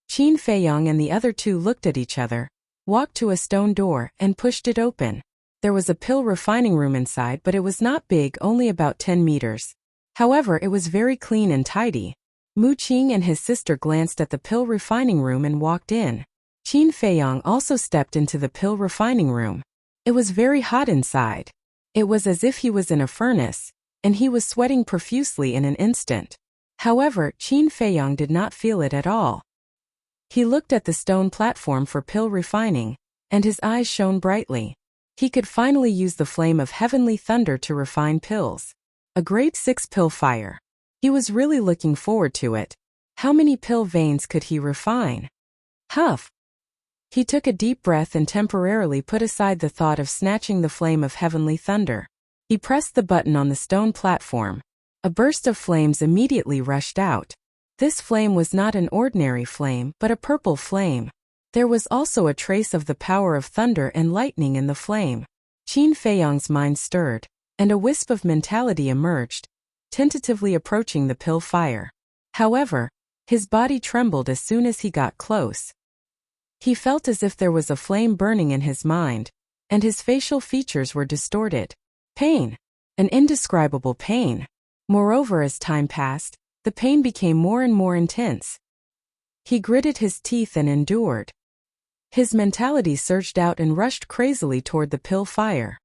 Qin Feiyang and the other two looked at each other, walked to a stone door, and pushed it open. There was a pill refining room inside, but it was not big, only about 10 meters. However, it was very clean and tidy. Mu Qing and his sister glanced at the pill refining room and walked in. Qin Feiyang also stepped into the pill refining room. It was very hot inside. It was as if he was in a furnace, and he was sweating profusely in an instant. However, Qin Feiyang did not feel it at all. He looked at the stone platform for pill refining, and his eyes shone brightly. He could finally use the flame of heavenly thunder to refine pills. A grade 6 pill fire. He was really looking forward to it. How many pill veins could he refine? Huff! He took a deep breath and temporarily put aside the thought of snatching the flame of heavenly thunder. He pressed the button on the stone platform. A burst of flames immediately rushed out. This flame was not an ordinary flame, but a purple flame. There was also a trace of the power of thunder and lightning in the flame. Qin Feiyang's mind stirred, and a wisp of mentality emerged, tentatively approaching the pill fire. However, his body trembled as soon as he got close. He felt as if there was a flame burning in his mind, and his facial features were distorted. Pain. An indescribable pain. Moreover, as time passed, the pain became more and more intense. He gritted his teeth and endured. His mentality surged out and rushed crazily toward the pill fire.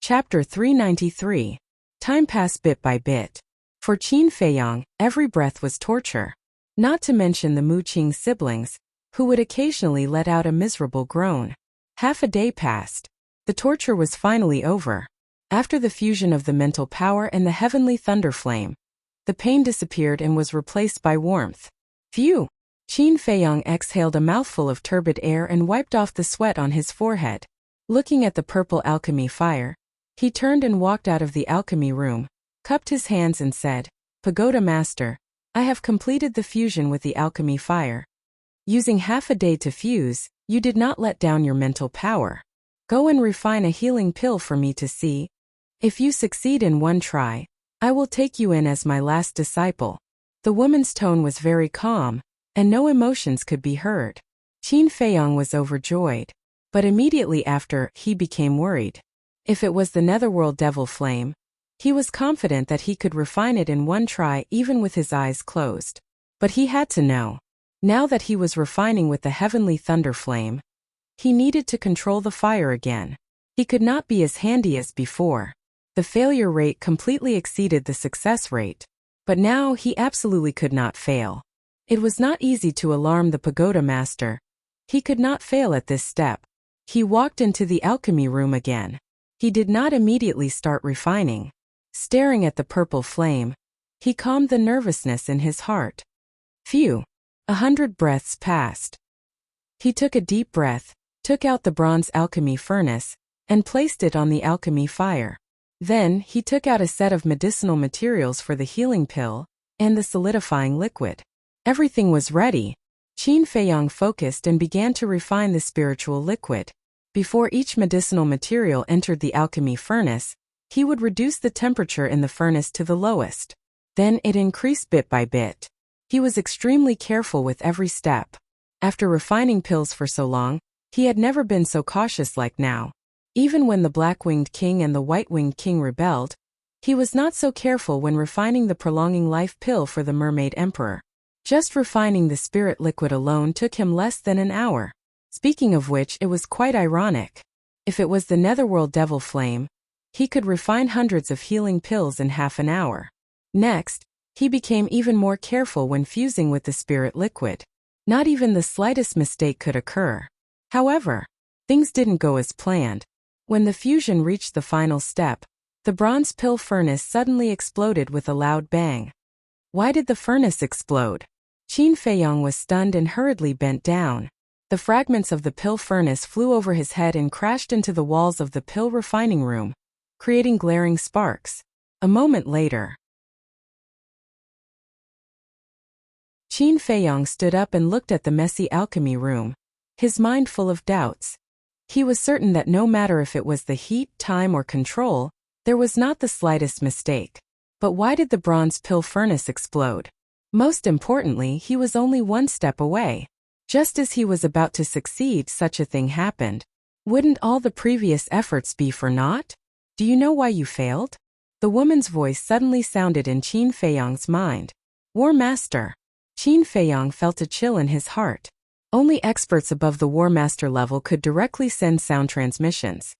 Chapter 393. Time passed bit by bit. For Qin Feiyang, every breath was torture. Not to mention the Mu Qing siblings, who would occasionally let out a miserable groan. Half a day passed. The torture was finally over. After the fusion of the mental power and the heavenly thunder flame, the pain disappeared and was replaced by warmth. Phew! Qin Feiyang exhaled a mouthful of turbid air and wiped off the sweat on his forehead. Looking at the purple alchemy fire, he turned and walked out of the alchemy room, cupped his hands and said, "Pagoda Master, I have completed the fusion with the alchemy fire. Using half a day to fuse, you did not let down your mental power. Go and refine a healing pill for me to see. If you succeed in one try, I will take you in as my last disciple." The woman's tone was very calm, and no emotions could be heard. Qin Feiyang was overjoyed, but immediately after, he became worried. If it was the netherworld devil flame, he was confident that he could refine it in one try even with his eyes closed. But he had to know. Now that he was refining with the heavenly thunder flame, he needed to control the fire again. He could not be as handy as before. The The failure rate completely exceeded the success rate. But now he absolutely could not fail. It was not easy to alarm the pagoda master. He could not fail at this step. He walked into the alchemy room again. He did not immediately start refining. Staring at the purple flame, he calmed the nervousness in his heart. Phew! 100 breaths passed. He took a deep breath, took out the bronze alchemy furnace, and placed it on the alchemy fire. Then, he took out a set of medicinal materials for the healing pill and the solidifying liquid. Everything was ready. Qin Feiyang focused and began to refine the spiritual liquid. Before each medicinal material entered the alchemy furnace, he would reduce the temperature in the furnace to the lowest. Then it increased bit by bit. He was extremely careful with every step. After refining pills for so long, he had never been so cautious like now. Even when the black-winged king and the white-winged king rebelled, he was not so careful when refining the prolonging life pill for the mermaid emperor. Just refining the spirit liquid alone took him less than an hour. Speaking of which, it was quite ironic. If it was the netherworld devil flame, he could refine hundreds of healing pills in half an hour. Next, he became even more careful when fusing with the spirit liquid. Not even the slightest mistake could occur. However, things didn't go as planned. When the fusion reached the final step, the bronze pill furnace suddenly exploded with a loud bang. Why did the furnace explode? Qin Feiyang was stunned and hurriedly bent down. The fragments of the pill furnace flew over his head and crashed into the walls of the pill refining room, creating glaring sparks. A moment later, Qin Feiyang stood up and looked at the messy alchemy room, his mind full of doubts. He was certain that no matter if it was the heat, time, or control, there was not the slightest mistake. But why did the bronze pill furnace explode? Most importantly, he was only one step away. Just as he was about to succeed, such a thing happened. Wouldn't all the previous efforts be for naught? Do you know why you failed? The woman's voice suddenly sounded in Qin Feiyang's mind. War Master. Qin Feiyang felt a chill in his heart. Only experts above the War Master level could directly send sound transmissions.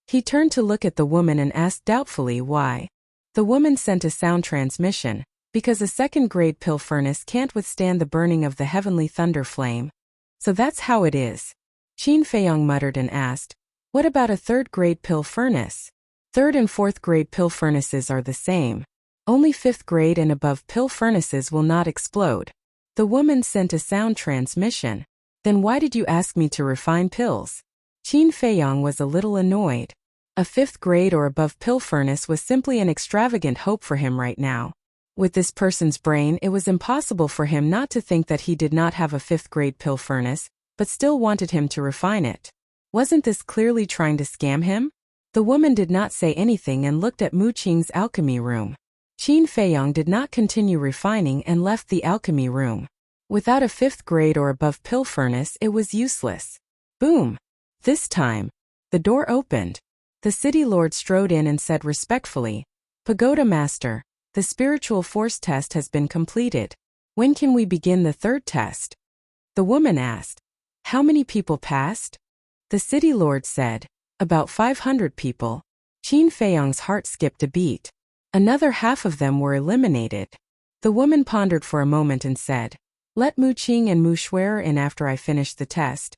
He turned to look at the woman and asked doubtfully why. The woman sent a sound transmission, because a second-grade pill furnace can't withstand the burning of the heavenly thunder flame. So that's how it is. Qin Feiyang muttered and asked, what about a third-grade pill furnace? Third and fourth-grade pill furnaces are the same. Only fifth-grade and above pill furnaces will not explode. The woman sent a sound transmission. Then why did you ask me to refine pills? Qin Feiyang was a little annoyed. A fifth-grade or above pill furnace was simply an extravagant hope for him right now. With this person's brain, it was impossible for him not to think that he did not have a fifth-grade pill furnace, but still wanted him to refine it. Wasn't this clearly trying to scam him? The woman did not say anything and looked at Mu Qing's alchemy room. Qin Feiyang did not continue refining and left the alchemy room. Without a fifth-grade or above pill furnace, it was useless. Boom! This time, the door opened. The city lord strode in and said respectfully, Pagoda Master, the spiritual force test has been completed. When can we begin the third test? The woman asked. How many people passed? The city lord said, about 500 people. Qin Feiyang's heart skipped a beat. Another half of them were eliminated. The woman pondered for a moment and said, let Mu Qing and Mu Shuer in after I finish the test.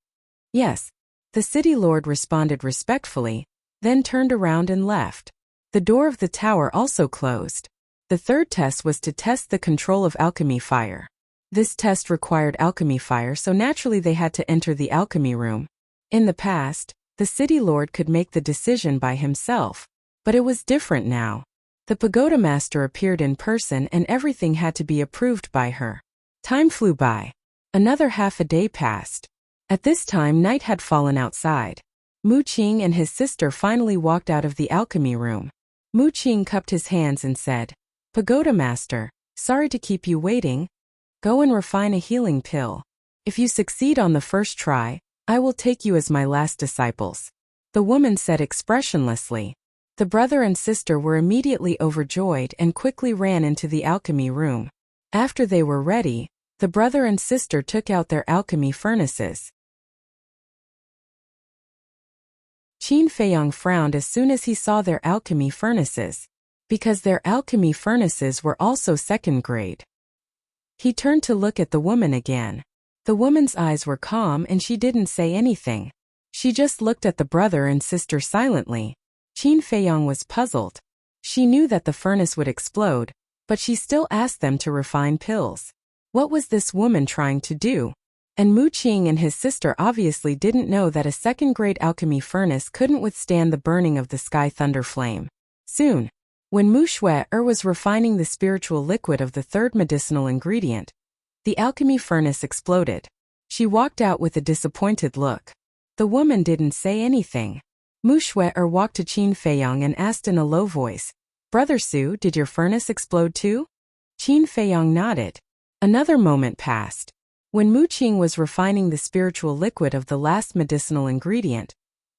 Yes. The city lord responded respectfully, then turned around and left. The door of the tower also closed. The third test was to test the control of alchemy fire. This test required alchemy fire, so naturally they had to enter the alchemy room. In the past, the city lord could make the decision by himself, but it was different now. The pagoda master appeared in person and everything had to be approved by her. Time flew by. Another half a day passed. At this time, night had fallen outside. Mu Qing and his sister finally walked out of the alchemy room. Mu Qing cupped his hands and said, Pagoda Master, sorry to keep you waiting. Go and refine a healing pill. If you succeed on the first try, I will take you as my last disciples. The woman said expressionlessly. The brother and sister were immediately overjoyed and quickly ran into the alchemy room. After they were ready, the brother and sister took out their alchemy furnaces. Qin Feiyong frowned as soon as he saw their alchemy furnaces, because their alchemy furnaces were also second grade. He turned to look at the woman again. The woman's eyes were calm and she didn't say anything. She just looked at the brother and sister silently. Qin Feiyong was puzzled. She knew that the furnace would explode, but she still asked them to refine pills. What was this woman trying to do? And Mu Qing and his sister obviously didn't know that a second-grade alchemy furnace couldn't withstand the burning of the sky thunder flame. Soon, when Mu Shui was refining the spiritual liquid of the third medicinal ingredient, the alchemy furnace exploded. She walked out with a disappointed look. The woman didn't say anything. Mu Shui walked to Qin Feiyong and asked in a low voice, "Brother Su, did your furnace explode too?" Qin Feiyong nodded. Another moment passed. When Mu Qing was refining the spiritual liquid of the last medicinal ingredient,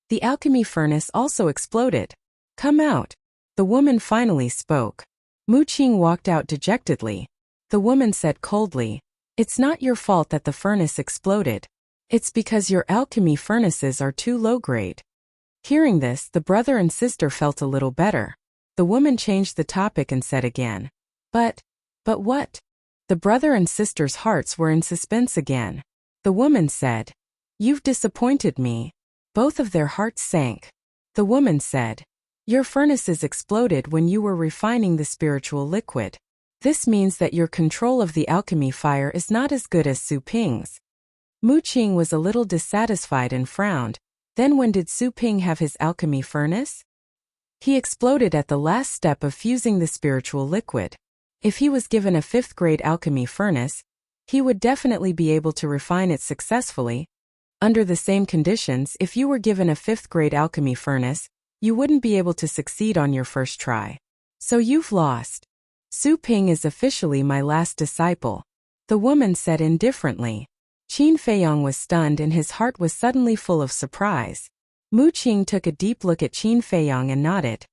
the alchemy furnace also exploded. "Come out." The woman finally spoke. Mu Qing walked out dejectedly. The woman said coldly, "It's not your fault that the furnace exploded. It's because your alchemy furnaces are too low grade." Hearing this, the brother and sister felt a little better. The woman changed the topic and said again, But what?" The brother and sister's hearts were in suspense again. The woman said, "You've disappointed me." Both of their hearts sank. The woman said, "Your furnaces exploded when you were refining the spiritual liquid. This means that your control of the alchemy fire is not as good as Su Ping's." Mu Qing was a little dissatisfied and frowned. Then when did Su Ping have his alchemy furnace? He exploded at the last step of fusing the spiritual liquid. If he was given a 5th-grade alchemy furnace, he would definitely be able to refine it successfully. Under the same conditions, if you were given a 5th-grade alchemy furnace, you wouldn't be able to succeed on your first try. So you've lost. Su Ping is officially my last disciple, the woman said indifferently. Qin Feiyong was stunned and his heart was suddenly full of surprise. Mu Qing took a deep look at Qin Feiyong and nodded.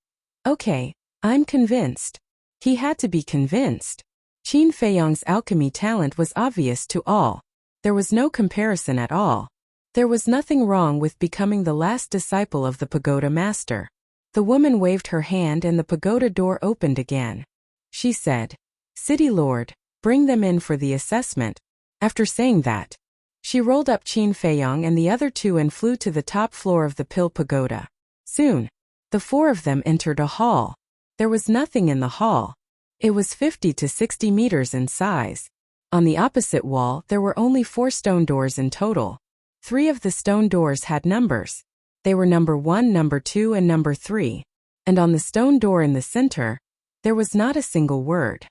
"Okay, I'm convinced." He had to be convinced. Qin Feiyong's alchemy talent was obvious to all. There was no comparison at all. There was nothing wrong with becoming the last disciple of the pagoda master. The woman waved her hand and the pagoda door opened again. She said, "City Lord, bring them in for the assessment." After saying that, she rolled up Qin Feiyong and the other two and flew to the top floor of the pill pagoda. Soon, the 4 of them entered a hall. There was nothing in the hall. It was 50 to 60 meters in size. On the opposite wall, there were only 4 stone doors in total. 3 of the stone doors had numbers. They were number 1, number 2, and number 3. And on the stone door in the center, there was not a single word.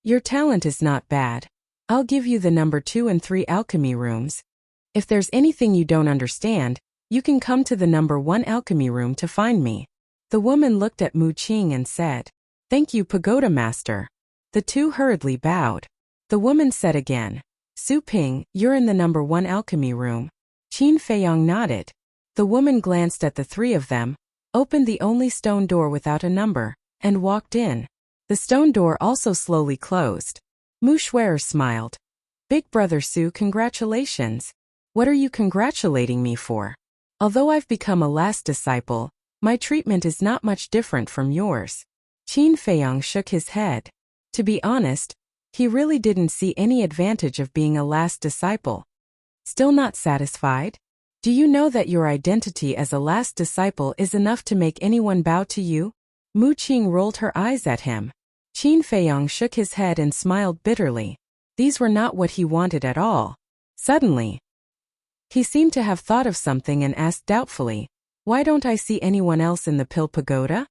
"Your talent is not bad. I'll give you the number 2 and 3 alchemy rooms. If there's anything you don't understand, you can come to the number 1 alchemy room to find me." The woman looked at Mu Qing and said, "Thank you, pagoda master." The two hurriedly bowed. The woman said again, "Su Ping, you're in the number 1 alchemy room." Qin Feiyong nodded. The woman glanced at the 3 of them, opened the only stone door without a number, and walked in. The stone door also slowly closed. Mu Shui smiled. "Big brother Su, congratulations. What are you congratulating me for? Although I've become a last disciple, my treatment is not much different from yours." Qin Feiyong shook his head. To be honest, he really didn't see any advantage of being a last disciple. Still not satisfied? Do you know that your identity as a last disciple is enough to make anyone bow to you? Mu Qing rolled her eyes at him. Qin Feiyong shook his head and smiled bitterly. These were not what he wanted at all. Suddenly, he seemed to have thought of something and asked doubtfully, "Why don't I see anyone else in the pill pagoda?"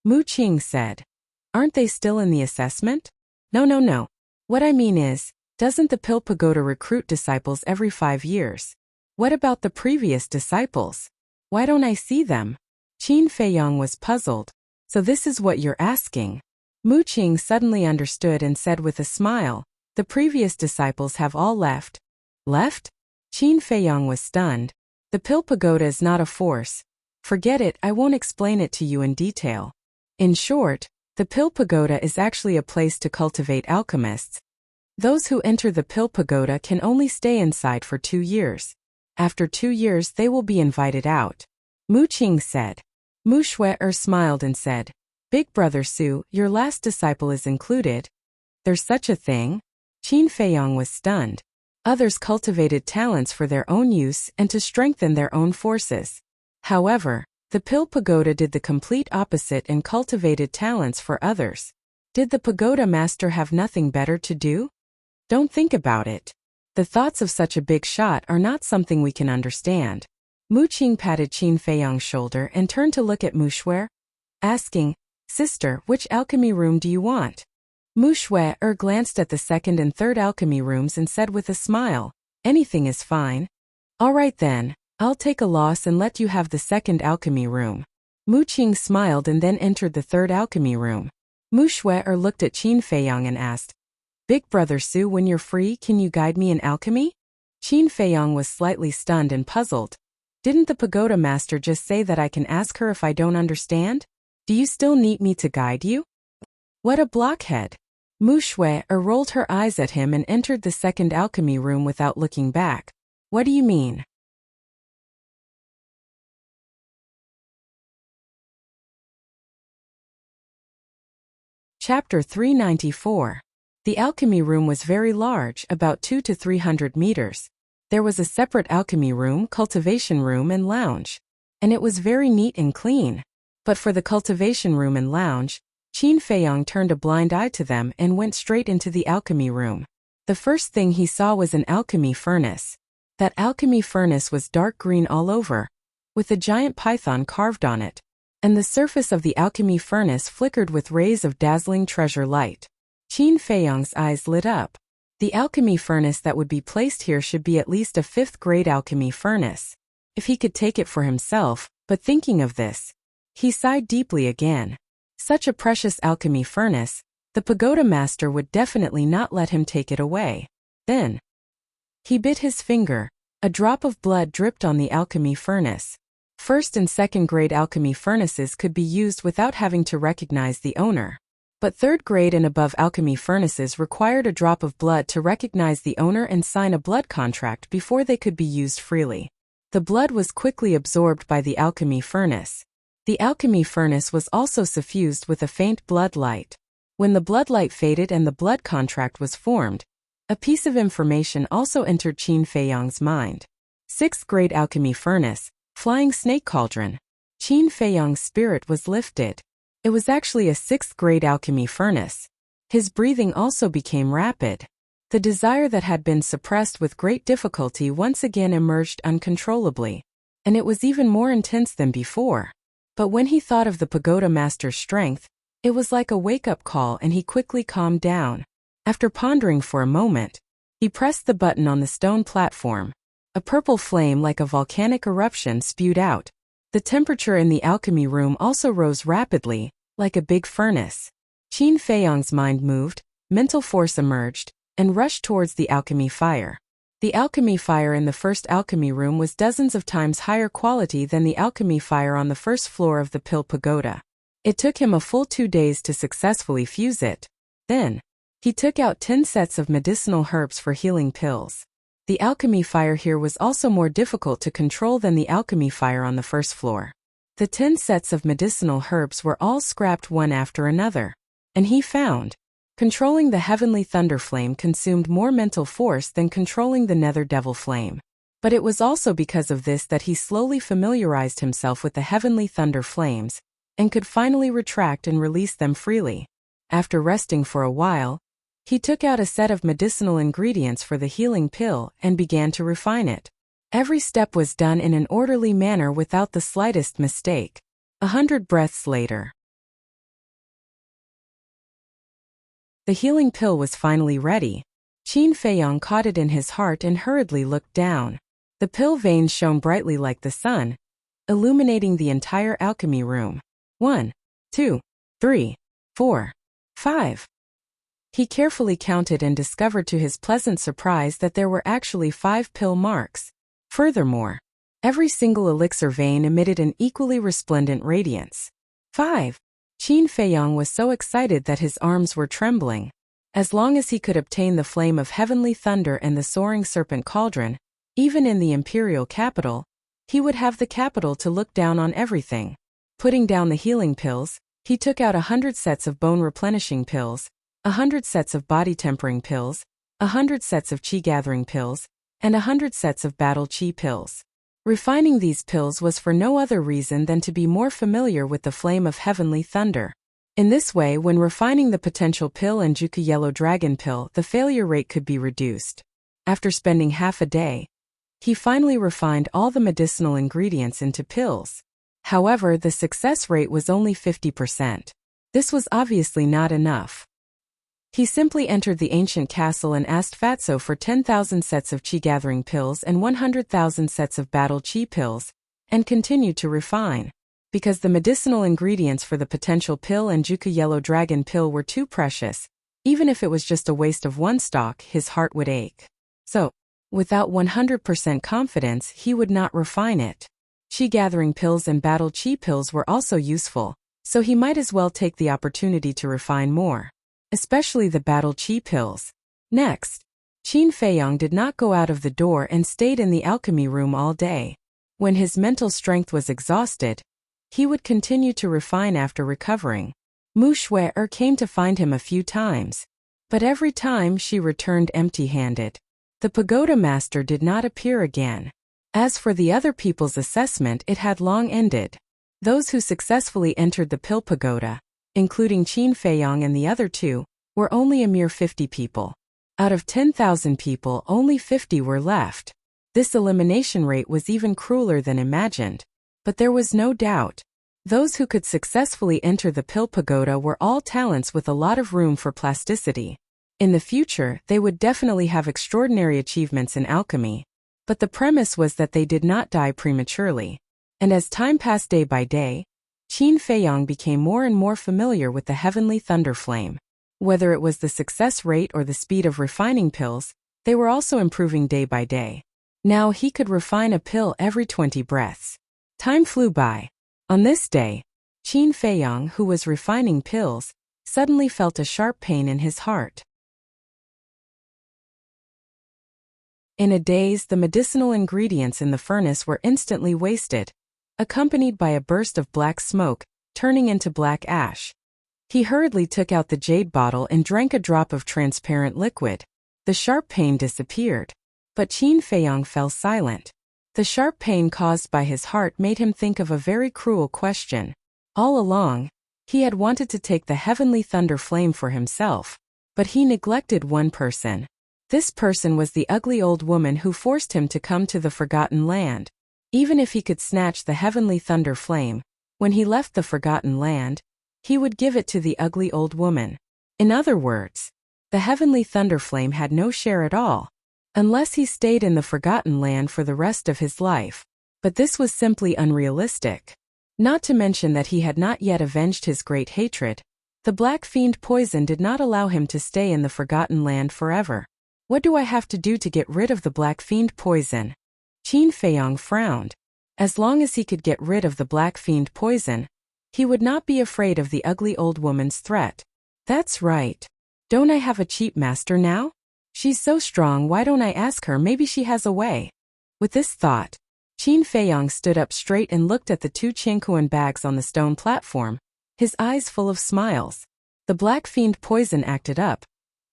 Mu Qing said, "Aren't they still in the assessment?" No. What I mean is, doesn't the pill pagoda recruit disciples every 5 years? What about the previous disciples? Why don't I see them?" Qin Feiyong was puzzled. "So this is what you're asking?" Mu Qing suddenly understood and said with a smile, "The previous disciples have all left." "Left?" Qin Feiyong was stunned. "The pill pagoda is not a force. Forget it, I won't explain it to you in detail. In short, the pill pagoda is actually a place to cultivate alchemists. Those who enter the pill pagoda can only stay inside for 2 years. After 2 years they will be invited out. Muqing said. Mu Shui smiled and said, Big Brother Su, your last disciple is included. There's such a thing? Qin Feiyong was stunned. Others cultivated talents for their own use and to strengthen their own forces. However, the Pill Pagoda did the complete opposite and cultivated talents for others. Did the Pagoda Master have nothing better to do? Don't think about it. The thoughts of such a big shot are not something we can understand. Muqing patted Qin Feiyong's shoulder and turned to look at Mu Shui, asking, Sister, which alchemy room do you want? Mu Shui glanced at the second and third alchemy rooms and said with a smile, Anything is fine. All right then, I'll take a loss and let you have the second alchemy room. Muqing smiled and then entered the third alchemy room. Mu Shui looked at Qin Feiyong and asked, Big Brother Su, when you're free, can you guide me in alchemy? Qin Feiyong was slightly stunned and puzzled. Didn't the Pagoda Master just say that I can ask her if I don't understand? Do you still need me to guide you? What a blockhead! Mu Shui rolled her eyes at him and entered the second alchemy room without looking back. What do you mean? Chapter 394. The alchemy room was very large, about 200 to 300 meters. There was a separate alchemy room, cultivation room and lounge. And it was very neat and clean. But for the cultivation room and lounge, Qin Feiyong turned a blind eye to them and went straight into the alchemy room. The first thing he saw was an alchemy furnace. That alchemy furnace was dark green all over, with a giant python carved on it. And the surface of the alchemy furnace flickered with rays of dazzling treasure light. Qin Feiyong's eyes lit up. The alchemy furnace that would be placed here should be at least a 5th-grade alchemy furnace. If he could take it for himself, but thinking of this, he sighed deeply again. Such a precious alchemy furnace, the Pagoda Master would definitely not let him take it away. Then, he bit his finger. A drop of blood dripped on the alchemy furnace. 1st and 2nd-grade alchemy furnaces could be used without having to recognize the owner. But 3rd-grade and above alchemy furnaces required a drop of blood to recognize the owner and sign a blood contract before they could be used freely. The blood was quickly absorbed by the alchemy furnace. The alchemy furnace was also suffused with a faint blood light. When the blood light faded and the blood contract was formed, a piece of information also entered Qin Feiyong's mind. 6th-grade alchemy furnace, flying snake cauldron. Qin Feiyong's spirit was lifted. It was actually a 6th-grade alchemy furnace. His breathing also became rapid. The desire that had been suppressed with great difficulty once again emerged uncontrollably. And it was even more intense than before. But when he thought of the Pagoda Master's strength, it was like a wake-up call and he quickly calmed down. After pondering for a moment, he pressed the button on the stone platform. A purple flame like a volcanic eruption spewed out. The temperature in the alchemy room also rose rapidly, like a big furnace. Qin Feiyong's mind moved, mental force emerged, and rushed towards the alchemy fire. The alchemy fire in the first alchemy room was dozens of times higher quality than the alchemy fire on the first floor of the Pill Pagoda. It took him a full 2 days to successfully fuse it. Then, he took out 10 sets of medicinal herbs for healing pills. The alchemy fire here was also more difficult to control than the alchemy fire on the first floor. The 10 sets of medicinal herbs were all scrapped one after another. And he found, controlling the heavenly thunder flame consumed more mental force than controlling the nether devil flame. But it was also because of this that he slowly familiarized himself with the heavenly thunder flames, and could finally retract and release them freely. After resting for a while, he took out a set of medicinal ingredients for the healing pill and began to refine it. Every step was done in an orderly manner without the slightest mistake. 100 breaths later, the healing pill was finally ready. Qin Feiyong caught it in his heart and hurriedly looked down. The pill veins shone brightly like the sun, illuminating the entire alchemy room. 1, 2, 3, 4, 5. He carefully counted and discovered to his pleasant surprise that there were actually 5 pill marks. Furthermore, every single elixir vein emitted an equally resplendent radiance. 5. Qin Feiyong was so excited that his arms were trembling. As long as he could obtain the flame of heavenly thunder and the soaring serpent cauldron, Even in the imperial capital, he would have the capital to look down on everything. Putting down the healing pills, he took out 100 sets of bone-replenishing pills, 100 sets of body-tempering pills, 100 sets of chi-gathering pills, and 100 sets of battle chi pills. Refining these pills was for no other reason than to be more familiar with the flame of heavenly thunder. In this way, when refining the potential pill and Juku yellow dragon pill, the failure rate could be reduced. After spending half a day, he finally refined all the medicinal ingredients into pills. However, the success rate was only 50%. This was obviously not enough. He simply entered the ancient castle and asked Fatso for 10,000 sets of chi-gathering pills and 100,000 sets of battle chi pills, and continued to refine. Because the medicinal ingredients for the potential pill and Juku yellow dragon pill were too precious, even if it was just a waste of one stock, his heart would ache. So, without 100% confidence, he would not refine it. Chi-gathering pills and battle chi pills were also useful, so he might as well take the opportunity to refine more. Especially the battle chi pills. Next, Qin Feiyong did not go out of the door and stayed in the alchemy room all day. When his mental strength was exhausted, he would continue to refine after recovering. Mu Shui-er came to find him a few times, but every time she returned empty-handed. The pagoda master did not appear again. As for the other people's assessment, it had long ended. Those who successfully entered the pill pagoda, including Qin Feiyong and the other two, were only a mere 50 people. Out of 10,000 people, only 50 were left. This elimination rate was even crueler than imagined. But there was no doubt. Those who could successfully enter the pill pagoda were all talents with a lot of room for plasticity. In the future, they would definitely have extraordinary achievements in alchemy. But the premise was that they did not die prematurely. And as time passed day by day, Qin Feiyong became more and more familiar with the heavenly thunder flame. Whether it was the success rate or the speed of refining pills, they were also improving day by day. Now he could refine a pill every 20 breaths. Time flew by. On this day, Qin Feiyong, who was refining pills, suddenly felt a sharp pain in his heart. In a daze, the medicinal ingredients in the furnace were instantly wasted, accompanied by a burst of black smoke, turning into black ash. He hurriedly took out the jade bottle and drank a drop of transparent liquid. The sharp pain disappeared. But Qin Feiyong fell silent. The sharp pain caused by his heart made him think of a very cruel question. All along, he had wanted to take the heavenly thunder flame for himself, but he neglected one person. This person was the ugly old woman who forced him to come to the Forgotten Land. Even if he could snatch the heavenly thunder flame, when he left the Forgotten Land, he would give it to the ugly old woman. In other words, the heavenly thunder flame had no share at all, unless he stayed in the Forgotten Land for the rest of his life. But this was simply unrealistic. Not to mention that he had not yet avenged his great hatred. The black fiend poison did not allow him to stay in the Forgotten Land forever. What do I have to do to get rid of the black fiend poison? Qin Feiyong frowned. As long as he could get rid of the black fiend poison, he would not be afraid of the ugly old woman's threat. That's right. Don't I have a cheap master now? She's so strong, why don't I ask her, maybe she has a way. With this thought, Qin Feiyong stood up straight and looked at the two Qingkuan bags on the stone platform, his eyes full of smiles. The black fiend poison acted up,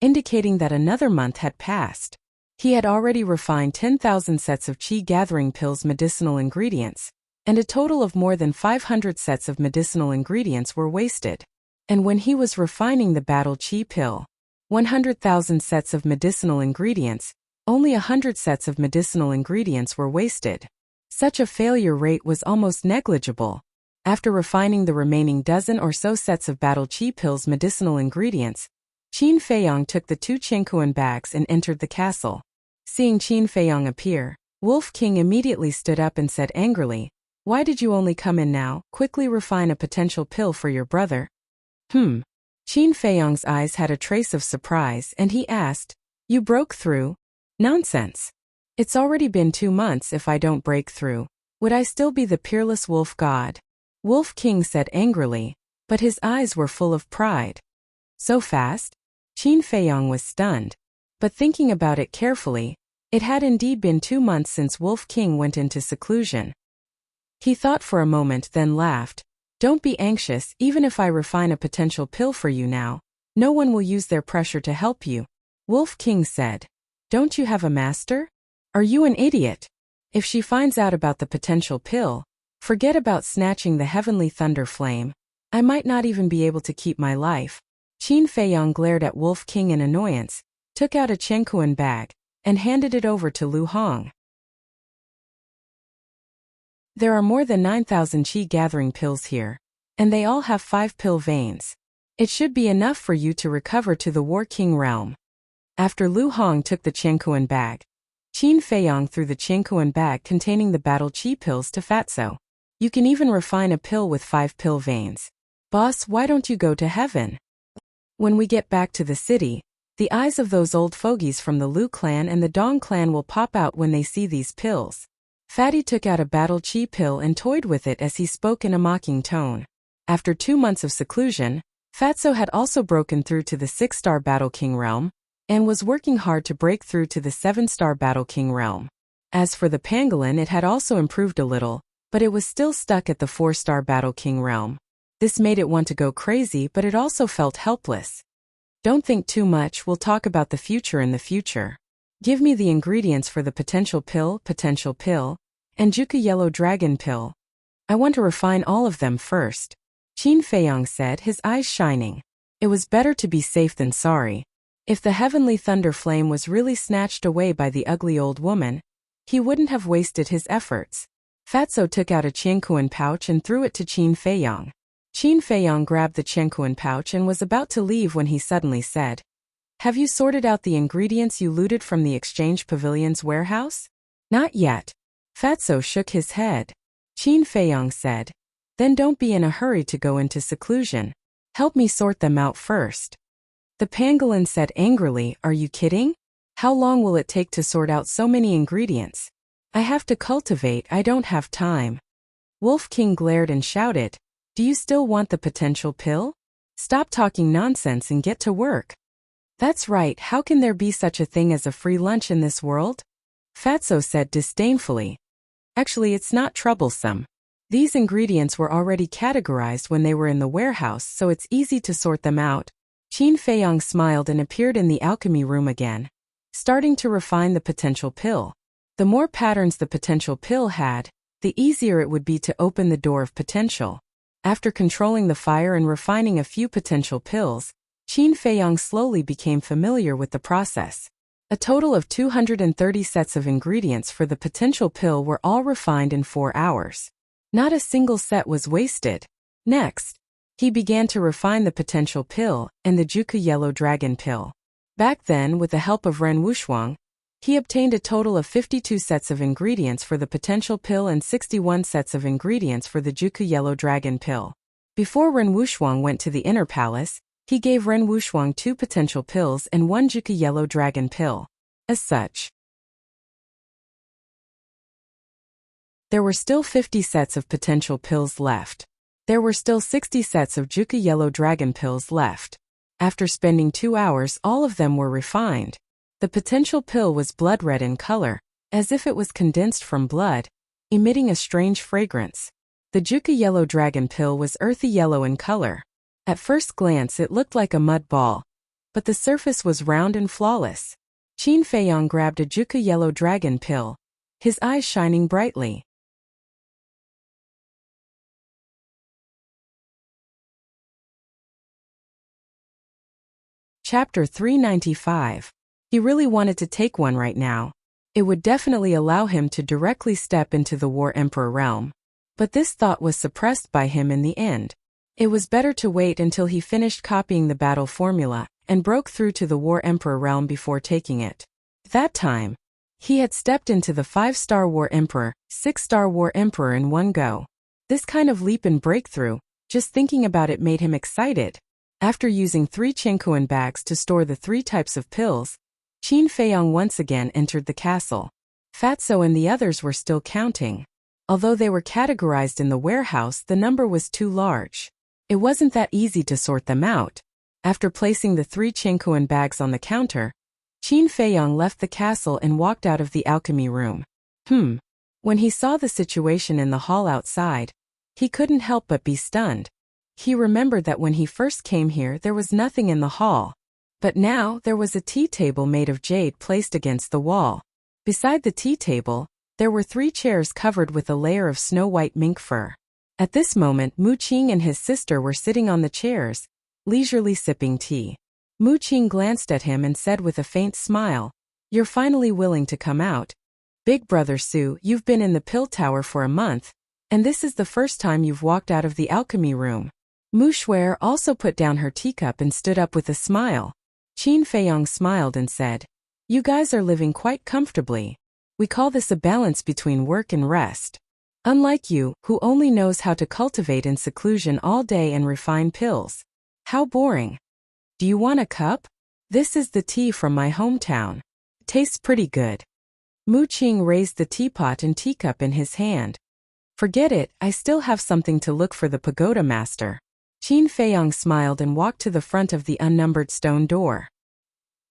indicating that another month had passed. He had already refined 10,000 sets of chi-gathering pills medicinal ingredients, and a total of more than 500 sets of medicinal ingredients were wasted. And when he was refining the battle chi pill, 100,000 sets of medicinal ingredients, only 100 sets of medicinal ingredients were wasted. Such a failure rate was almost negligible. After refining the remaining dozen or so sets of battle chi pills medicinal ingredients, Qin Feiyong took the two Qingkuan bags and entered the castle. Seeing Qin Feiyong appear, Wolf King immediately stood up and said angrily, "Why did you only come in now? Quickly refine a potential pill for your brother." Qin Feiyong's eyes had a trace of surprise and he asked, "You broke through?" "Nonsense. It's already been 2 months. If I don't break through, would I still be the peerless wolf god?" Wolf King said angrily, but his eyes were full of pride. So fast? Qin Feiyong was stunned. But thinking about it carefully, It had indeed been 2 months since Wolf King went into seclusion. He thought for a moment, then laughed. Don't be anxious, even if I refine a potential pill for you now, no one will use their pressure to help you. Wolf King said. Don't you have a master? Are you an idiot? If she finds out about the potential pill, forget about snatching the heavenly thunder flame. I might not even be able to keep my life. Qin Feiyang glared at Wolf King in annoyance, took out a Chengkuan bag, and handed it over to Lu Hong. There are more than 9,000 qi gathering pills here, and they all have 5 pill veins. It should be enough for you to recover to the War King realm. After Lu Hong took the Chengkuan bag, Qin Feiyang threw the Chengkuan bag containing the battle qi pills to Fatso. You can even refine a pill with 5 pill veins. Boss, why don't you go to heaven? When we get back to the city, the eyes of those old fogies from the Lu clan and the Dong clan will pop out when they see these pills. Fatty took out a battle qi pill and toyed with it as he spoke in a mocking tone. After 2 months of seclusion, Fatso had also broken through to the 6-star Battle King realm, and was working hard to break through to the 7-star Battle King realm. As for the pangolin, it had also improved a little, but it was still stuck at the 4-star Battle King realm. This made it want to go crazy, but it also felt helpless. Don't think too much, we'll talk about the future in the future. Give me the ingredients for the potential pill, and Juku Yellow Dragon pill. I want to refine all of them first. Qin Feiyang said, his eyes shining. It was better to be safe than sorry. If the heavenly thunder flame was really snatched away by the ugly old woman, he wouldn't have wasted his efforts. Fatso took out a Chengkuan pouch and threw it to Qin Feiyang. Qin Feiyang grabbed the Chengkuan pouch and was about to leave when he suddenly said, Have you sorted out the ingredients you looted from the exchange pavilion's warehouse? Not yet. Fatso shook his head. Qin Feiyang said, Then don't be in a hurry to go into seclusion. Help me sort them out first. The pangolin said angrily, Are you kidding? How long will it take to sort out so many ingredients? I have to cultivate, I don't have time. Wolf King glared and shouted, Do you still want the potential pill? Stop talking nonsense and get to work. That's right, how can there be such a thing as a free lunch in this world? Fatso said disdainfully. Actually, it's not troublesome. These ingredients were already categorized when they were in the warehouse, so it's easy to sort them out. Qin Feiyang smiled and appeared in the alchemy room again, starting to refine the potential pill. The more patterns the potential pill had, the easier it would be to open the door of potential. After controlling the fire and refining a few potential pills, Qin Feiyang slowly became familiar with the process. A total of 230 sets of ingredients for the potential pill were all refined in 4 hours. Not a single set was wasted. Next, he began to refine the potential pill and the Juku Yellow Dragon pill. Back then, with the help of Ren Wushuang, he obtained a total of 52 sets of ingredients for the potential pill and 61 sets of ingredients for the Juku Yellow Dragon pill. Before Ren Wushuang went to the inner palace, he gave Ren Wushuang 2 potential pills and 1 Juku Yellow Dragon pill. As such, there were still 50 sets of potential pills left. There were still 60 sets of Juku Yellow Dragon pills left. After spending 2 hours, all of them were refined. The potential pill was blood red in color, as if it was condensed from blood, emitting a strange fragrance. The Juku Yellow Dragon pill was earthy yellow in color. At first glance it looked like a mud ball, but the surface was round and flawless. Qin Feiyang grabbed a Juku Yellow Dragon pill, his eyes shining brightly. Chapter 395. He really wanted to take one right now. It would definitely allow him to directly step into the War Emperor realm. But this thought was suppressed by him in the end. It was better to wait until he finished copying the battle formula and broke through to the War Emperor realm before taking it. That time, he had stepped into the 5-star War Emperor, 6-star War Emperor in one go. This kind of leap and breakthrough, just thinking about it made him excited. After using 3 Chengkuan bags to store the 3 types of pills, Qin Feiyang once again entered the castle. Fatso and the others were still counting. Although they were categorized in the warehouse, the number was too large. It wasn't that easy to sort them out. After placing the 3 Chengkuan bags on the counter, Qin Feiyong left the castle and walked out of the alchemy room. When he saw the situation in the hall outside, he couldn't help but be stunned. He remembered that when he first came here there was nothing in the hall. But now there was a tea table made of jade placed against the wall. Beside the tea table, there were 3 chairs covered with a layer of snow-white mink fur. At this moment Mu Qing and his sister were sitting on the chairs, leisurely sipping tea. Mu Qing glanced at him and said with a faint smile, "You're finally willing to come out. Big brother Su, you've been in the pill tower for a month, and this is the first time you've walked out of the alchemy room." Mu Shuer also put down her teacup and stood up with a smile. Qin Feiyong smiled and said, "You guys are living quite comfortably. We call this a balance between work and rest. Unlike you, who only knows how to cultivate in seclusion all day and refine pills. How boring. Do you want a cup? This is the tea from my hometown. Tastes pretty good." Mu Qing raised the teapot and teacup in his hand. "Forget it, I still have something to look for the pagoda master." Qin Feiyong smiled and walked to the front of the unnumbered stone door.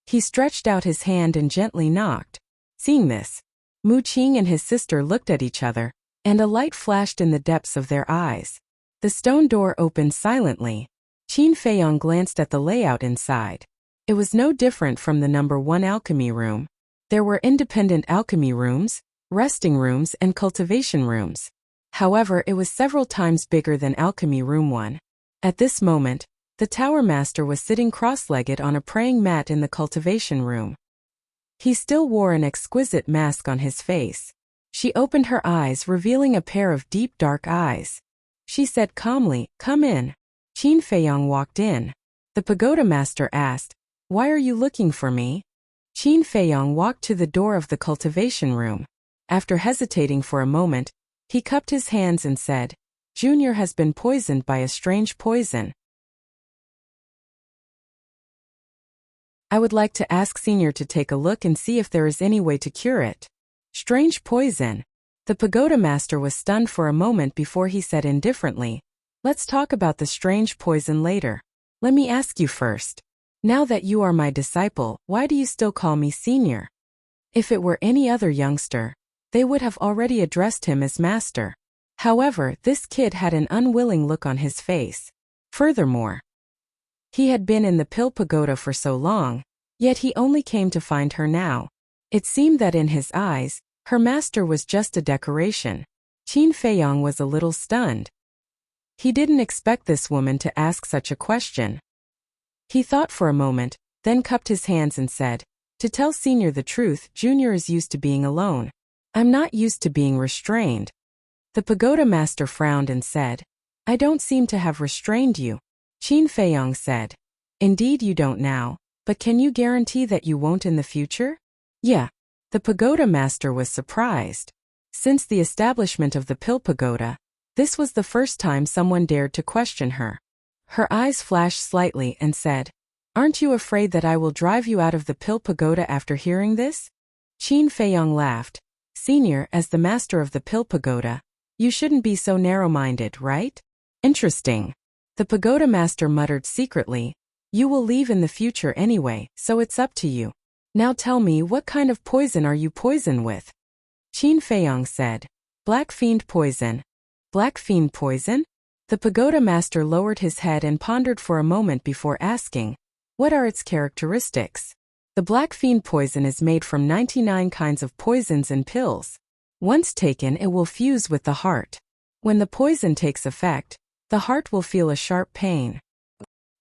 He stretched out his hand and gently knocked. Seeing this, Mu Qing and his sister looked at each other, and a light flashed in the depths of their eyes. The stone door opened silently. Qin Feiyong glanced at the layout inside. It was no different from the number 1 alchemy room. There were independent alchemy rooms, resting rooms and cultivation rooms. However, it was several times bigger than alchemy room 1. At this moment, the tower master was sitting cross-legged on a praying mat in the cultivation room. He still wore an exquisite mask on his face. She opened her eyes, revealing a pair of deep dark eyes. She said calmly, "Come in." Qin Feiyong walked in. The pagoda master asked, "Why are you looking for me?" Qin Feiyong walked to the door of the cultivation room. After hesitating for a moment, he cupped his hands and said, "Junior has been poisoned by a strange poison. I would like to ask Senior to take a look and see if there is any way to cure it." Strange poison. The pagoda master was stunned for a moment before he said indifferently, "Let's talk about the strange poison later. Let me ask you first. Now that you are my disciple, why do you still call me Senior?" If it were any other youngster, they would have already addressed him as master. However, this kid had an unwilling look on his face. Furthermore, he had been in the pill pagoda for so long, yet he only came to find her now. It seemed that in his eyes, her master was just a decoration. Qin Feiyong was a little stunned. He didn't expect this woman to ask such a question. He thought for a moment, then cupped his hands and said, "To tell Senior the truth, Junior is used to being alone. I'm not used to being restrained." The pagoda master frowned and said, "I don't seem to have restrained you." Qin Feiyong said, "Indeed you don't now, but can you guarantee that you won't in the future?" "Yeah." The pagoda master was surprised. Since the establishment of the pill pagoda, this was the first time someone dared to question her. Her eyes flashed slightly and said, "Aren't you afraid that I will drive you out of the pill pagoda after hearing this?" Qin Feiyong laughed. "Senior, as the master of the pill pagoda, you shouldn't be so narrow-minded, right?" "Interesting." The pagoda master muttered secretly, "You will leave in the future anyway, so it's up to you. Now tell me, what kind of poison are you poisoned with?" Qin Feiyong said, "Black fiend poison." "Black fiend poison?" The pagoda master lowered his head and pondered for a moment before asking, "What are its characteristics?" The black fiend poison is made from 99 kinds of poisons and pills. Once taken, it will fuse with the heart. When the poison takes effect, the heart will feel a sharp pain.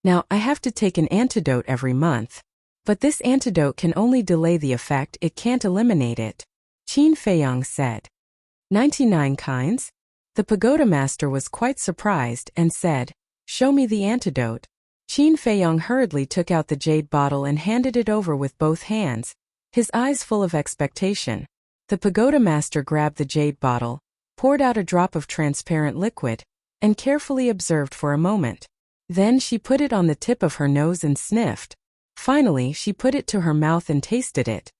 Now, I have to take an antidote every month. But this antidote can only delay the effect, it can't eliminate it. Qin Feiyong said. 99 kinds? The pagoda master was quite surprised and said, "Show me the antidote." Qin Feiyong hurriedly took out the jade bottle and handed it over with both hands, his eyes full of expectation. The pagoda master grabbed the jade bottle, poured out a drop of transparent liquid, and carefully observed for a moment. Then she put it on the tip of her nose and sniffed. Finally, she put it to her mouth and tasted it.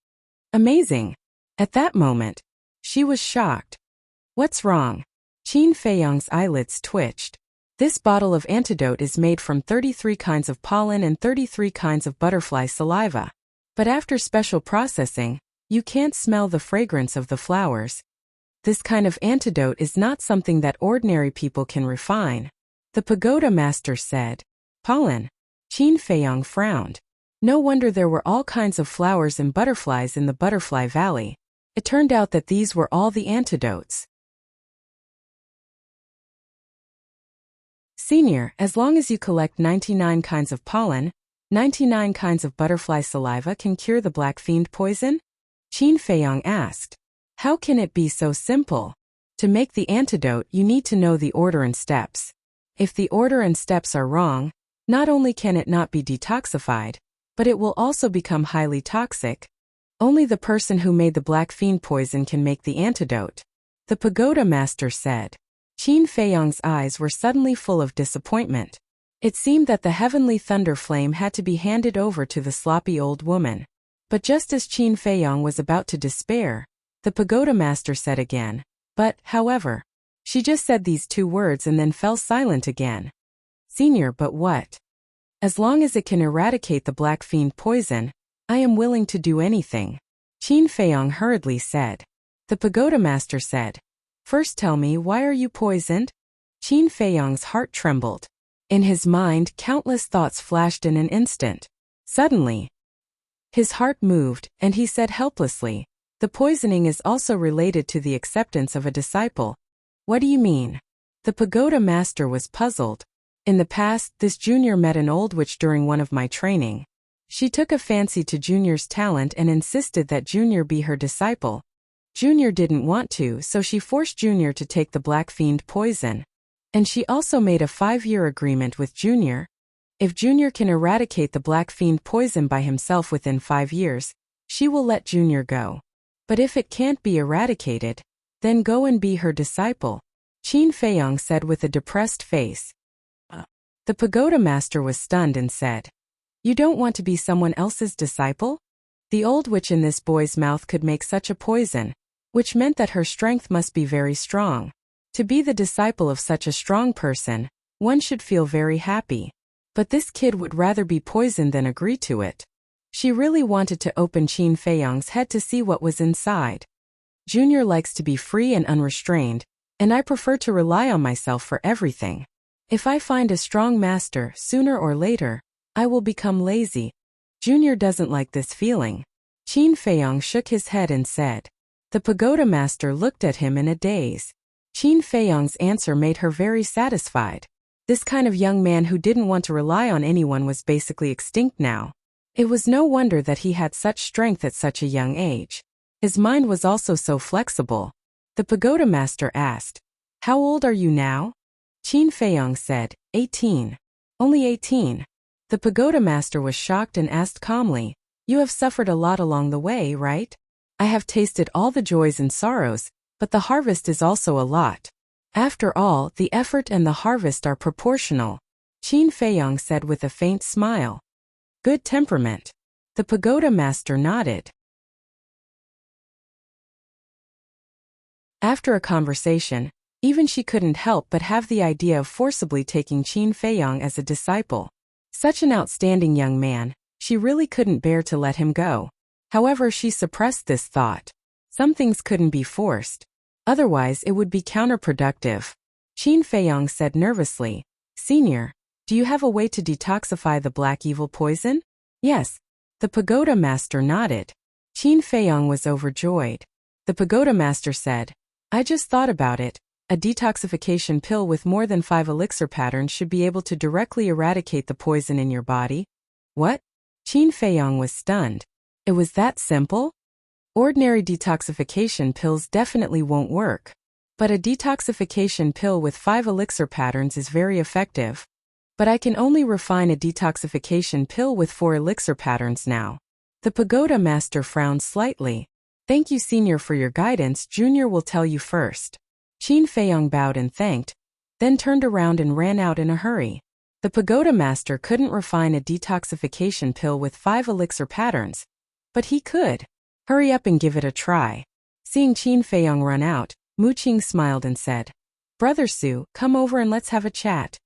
Amazing! At that moment, she was shocked. "What's wrong?" Qin Feiyong's eyelids twitched. "This bottle of antidote is made from 33 kinds of pollen and 33 kinds of butterfly saliva. But after special processing, you can't smell the fragrance of the flowers. This kind of antidote is not something that ordinary people can refine. The pagoda master said. Pollen. Qin Feiyong frowned. No wonder there were all kinds of flowers and butterflies in the Butterfly Valley. It turned out that these were all the antidotes. Senior, as long as you collect 99 kinds of pollen, 99 kinds of butterfly saliva can cure the black fiend poison? Qin Feiyong asked. How can it be so simple? To make the antidote, you need to know the order and steps. If the order and steps are wrong, not only can it not be detoxified, but it will also become highly toxic. Only the person who made the black fiend poison can make the antidote. The pagoda master said. Qin Feiyong's eyes were suddenly full of disappointment. It seemed that the heavenly thunder flame had to be handed over to the sloppy old woman. But just as Qin Feiyong was about to despair, the pagoda master said again, but, however, she just said these 2 words and then fell silent again. Senior, but what? As long as it can eradicate the black fiend poison, I am willing to do anything. Qin Feiyong hurriedly said. The pagoda master said, First tell me, why are you poisoned? Qin Feiyong's heart trembled. In his mind, countless thoughts flashed in an instant. Suddenly, his heart moved, and he said helplessly, the poisoning is also related to the acceptance of a disciple. What do you mean? The pagoda master was puzzled. In the past, this junior met an old witch during one of my training. She took a fancy to Junior's talent and insisted that Junior be her disciple. Junior didn't want to, so she forced Junior to take the black fiend poison. And she also made a 5-year agreement with Junior. If Junior can eradicate the black fiend poison by himself within 5 years, she will let Junior go. But if it can't be eradicated, then go and be her disciple, Qin Feiyong said with a depressed face. The pagoda master was stunned and said, You don't want to be someone else's disciple? The old witch in this boy's mouth could make such a poison, which meant that her strength must be very strong. To be the disciple of such a strong person, one should feel very happy. But this kid would rather be poisoned than agree to it. She really wanted to open Qin Feiyong's head to see what was inside. Junior likes to be free and unrestrained, and I prefer to rely on myself for everything. If I find a strong master, sooner or later, I will become lazy. Junior doesn't like this feeling. Qin Feiyong shook his head and said. The pagoda master looked at him in a daze. Qin Feiyong's answer made her very satisfied. This kind of young man who didn't want to rely on anyone was basically extinct now. It was no wonder that he had such strength at such a young age. His mind was also so flexible. The pagoda master asked, How old are you now? Qin Feiyong said, 18. Only 18. The pagoda master was shocked and asked calmly, You have suffered a lot along the way, right? I have tasted all the joys and sorrows, but the harvest is also a lot. After all, the effort and the harvest are proportional, Qin Feiyong said with a faint smile. Good temperament. The pagoda master nodded. After a conversation, even she couldn't help but have the idea of forcibly taking Qin Feiyong as a disciple. Such an outstanding young man, she really couldn't bear to let him go. However, she suppressed this thought. Some things couldn't be forced. Otherwise, it would be counterproductive. Qin Feiyong said nervously, Senior, do you have a way to detoxify the black evil poison? Yes. The pagoda master nodded. Qin Feiyong was overjoyed. The pagoda master said, I just thought about it. A detoxification pill with more than 5 elixir patterns should be able to directly eradicate the poison in your body. What? Qin Feiyong was stunned. It was that simple? Ordinary detoxification pills definitely won't work. But a detoxification pill with 5 elixir patterns is very effective. But I can only refine a detoxification pill with 4 elixir patterns now. The pagoda master frowned slightly. Thank you, Senior, for your guidance. Junior will tell you first. Qin Feiyong bowed and thanked, then turned around and ran out in a hurry. The pagoda master couldn't refine a detoxification pill with 5 elixir patterns. But he could. Hurry up and give it a try. Seeing Qin Feiyong run out, Wuxia smiled and said, Brother Su, come over and let's have a chat.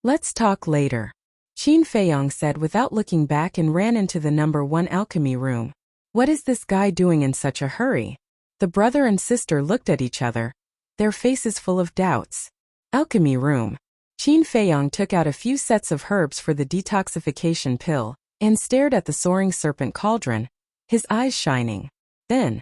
Let's talk later. Qin Feiyong said without looking back and ran into the #1 alchemy room. What is this guy doing in such a hurry? The brother and sister looked at each other, their faces full of doubts. Alchemy room. Qin Feiyong took out a few sets of herbs for the detoxification pill and stared at the soaring serpent cauldron, his eyes shining. Then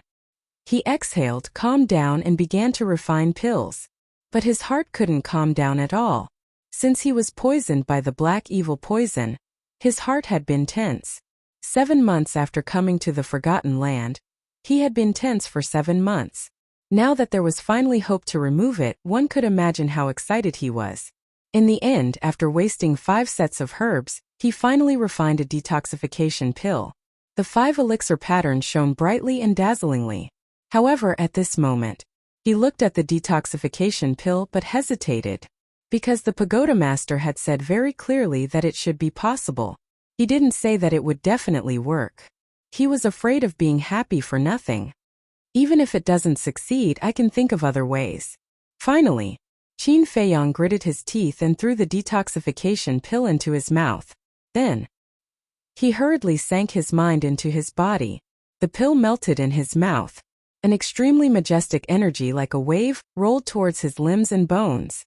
he exhaled, calmed down, and began to refine pills. But his heart couldn't calm down at all. Since he was poisoned by the black evil poison, his heart had been tense. 7 months after coming to the Forgotten Land, he had been tense for 7 months. Now that there was finally hope to remove it, one could imagine how excited he was. In the end, after wasting 5 sets of herbs, he finally refined a detoxification pill. The 5 elixir patterns shone brightly and dazzlingly. However, at this moment, he looked at the detoxification pill but hesitated. Because the pagoda master had said very clearly that it should be possible. He didn't say that it would definitely work. He was afraid of being happy for nothing. Even if it doesn't succeed, I can think of other ways. Finally, Qin Feiyong gritted his teeth and threw the detoxification pill into his mouth. Then, he hurriedly sank his mind into his body. The pill melted in his mouth. An extremely majestic energy like a wave rolled towards his limbs and bones.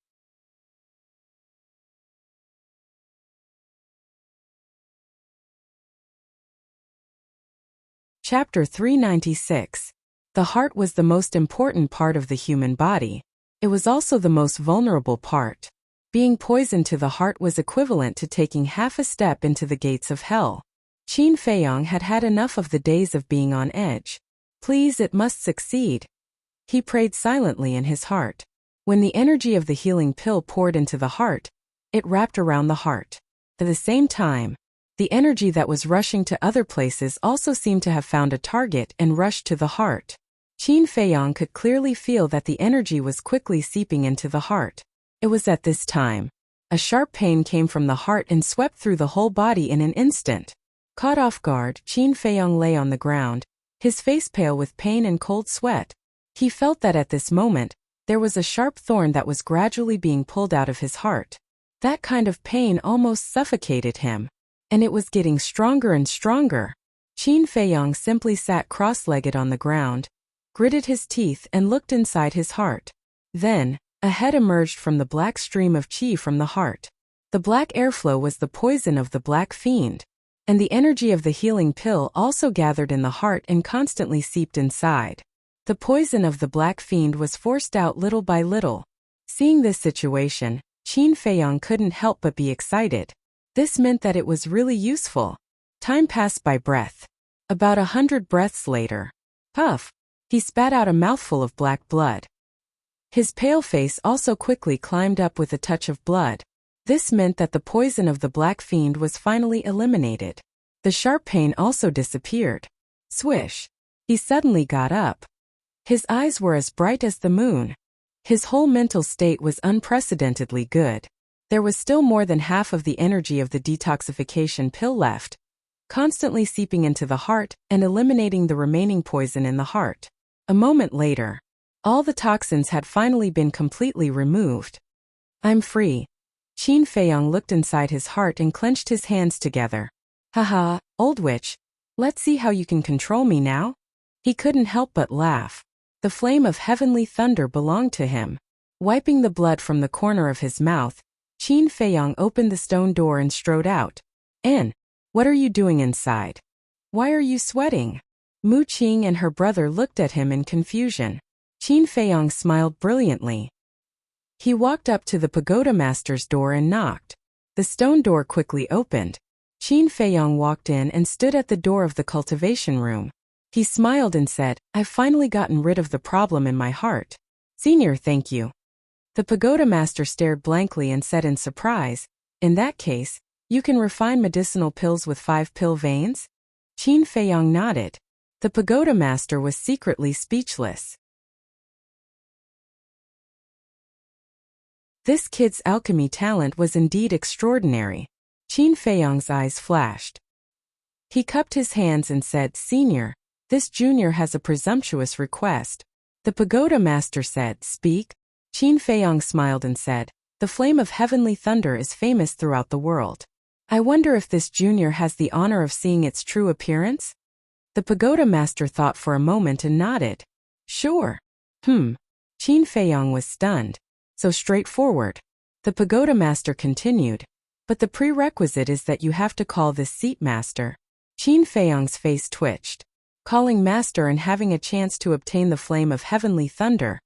Chapter 396. The heart was the most important part of the human body. It was also the most vulnerable part. Being poisoned to the heart was equivalent to taking half a step into the gates of hell. Qin Feiyong had had enough of the days of being on edge. Please, it must succeed. He prayed silently in his heart. When the energy of the healing pill poured into the heart, it wrapped around the heart. At the same time, the energy that was rushing to other places also seemed to have found a target and rushed to the heart. Qin Feiyong could clearly feel that the energy was quickly seeping into the heart. It was at this time. A sharp pain came from the heart and swept through the whole body in an instant. Caught off guard, Qin Feiyong lay on the ground, his face pale with pain and cold sweat. He felt that at this moment, there was a sharp thorn that was gradually being pulled out of his heart. That kind of pain almost suffocated him. And it was getting stronger and stronger. Qin Feiyong simply sat cross-legged on the ground, gritted his teeth and looked inside his heart. Then, a head emerged from the black stream of qi from the heart. The black airflow was the poison of the black fiend. And the energy of the healing pill also gathered in the heart and constantly seeped inside. The poison of the black fiend was forced out little by little. Seeing this situation, Qin Feiyong couldn't help but be excited. This meant that it was really useful. Time passed by breath. About 100 breaths later, puff, he spat out a mouthful of black blood. His pale face also quickly climbed up with a touch of blood. This meant that the poison of the black fiend was finally eliminated. The sharp pain also disappeared. Swish. He suddenly got up. His eyes were as bright as the moon. His whole mental state was unprecedentedly good. There was still more than half of the energy of the detoxification pill left, constantly seeping into the heart and eliminating the remaining poison in the heart. A moment later, all the toxins had finally been completely removed. I'm free. Qin Feiyong looked inside his heart and clenched his hands together. Haha, old witch. Let's see how you can control me now? He couldn't help but laugh. The flame of heavenly thunder belonged to him. Wiping the blood from the corner of his mouth, Qin Feiyong opened the stone door and strode out. "Anne, what are you doing inside? Why are you sweating?" Mu Qing and her brother looked at him in confusion. Qin Feiyong smiled brilliantly. He walked up to the pagoda master's door and knocked. The stone door quickly opened. Qin Feiyong walked in and stood at the door of the cultivation room. He smiled and said, "I've finally gotten rid of the problem in my heart. Senior, thank you." The pagoda master stared blankly and said in surprise, "In that case, you can refine medicinal pills with 5 pill veins?" Qin Feiyong nodded. The pagoda master was secretly speechless. This kid's alchemy talent was indeed extraordinary. Qin Feiyong's eyes flashed. He cupped his hands and said, "Senior, this junior has a presumptuous request." The pagoda master said, "Speak." Qin Feiyong smiled and said, "The flame of heavenly thunder is famous throughout the world. I wonder if this junior has the honor of seeing its true appearance? The pagoda master thought for a moment and nodded. Sure. Qin Feiyong was stunned. So straightforward. The pagoda master continued. But the prerequisite is that you have to call this seat master. Qin Feiyong's face twitched. Calling master and having a chance to obtain the flame of heavenly thunder.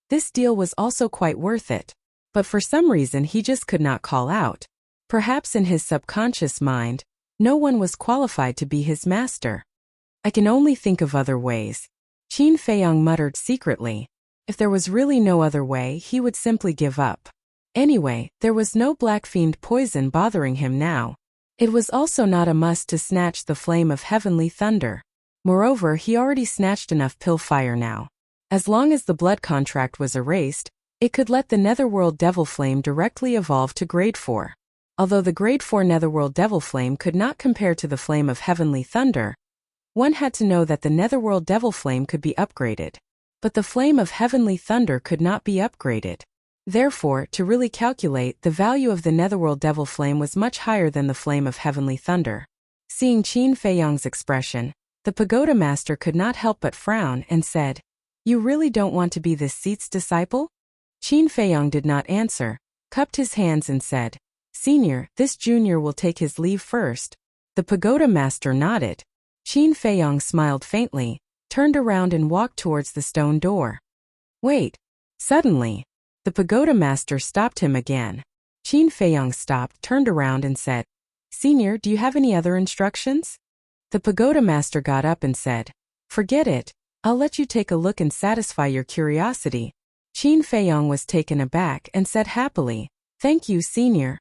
This deal was also quite worth it. But for some reason he just could not call out. Perhaps in his subconscious mind, no one was qualified to be his master. I can only think of other ways. Qin Feiyong muttered secretly. If there was really no other way, he would simply give up. Anyway, there was no black fiend poison bothering him now. It was also not a must to snatch the flame of heavenly thunder. Moreover, he already snatched enough pill fire now. As long as the blood contract was erased, it could let the Netherworld Devil Flame directly evolve to Grade 4. Although the Grade 4 Netherworld Devil Flame could not compare to the Flame of Heavenly Thunder, one had to know that the Netherworld Devil Flame could be upgraded. But the Flame of Heavenly Thunder could not be upgraded. Therefore, to really calculate, the value of the Netherworld Devil Flame was much higher than the Flame of Heavenly Thunder. Seeing Qin Feiyong's expression, the pagoda master could not help but frown and said, You really don't want to be this seat's disciple? Qin Feiyong did not answer, cupped his hands and said, Senior, this junior will take his leave first. The pagoda master nodded. Qin Feiyong smiled faintly, turned around and walked towards the stone door. Wait. Suddenly, the pagoda master stopped him again. Qin Feiyong stopped, turned around and said, Senior, do you have any other instructions? The pagoda master got up and said, Forget it. I'll let you take a look and satisfy your curiosity. Qin Feiyong was taken aback and said happily, Thank you, Senior.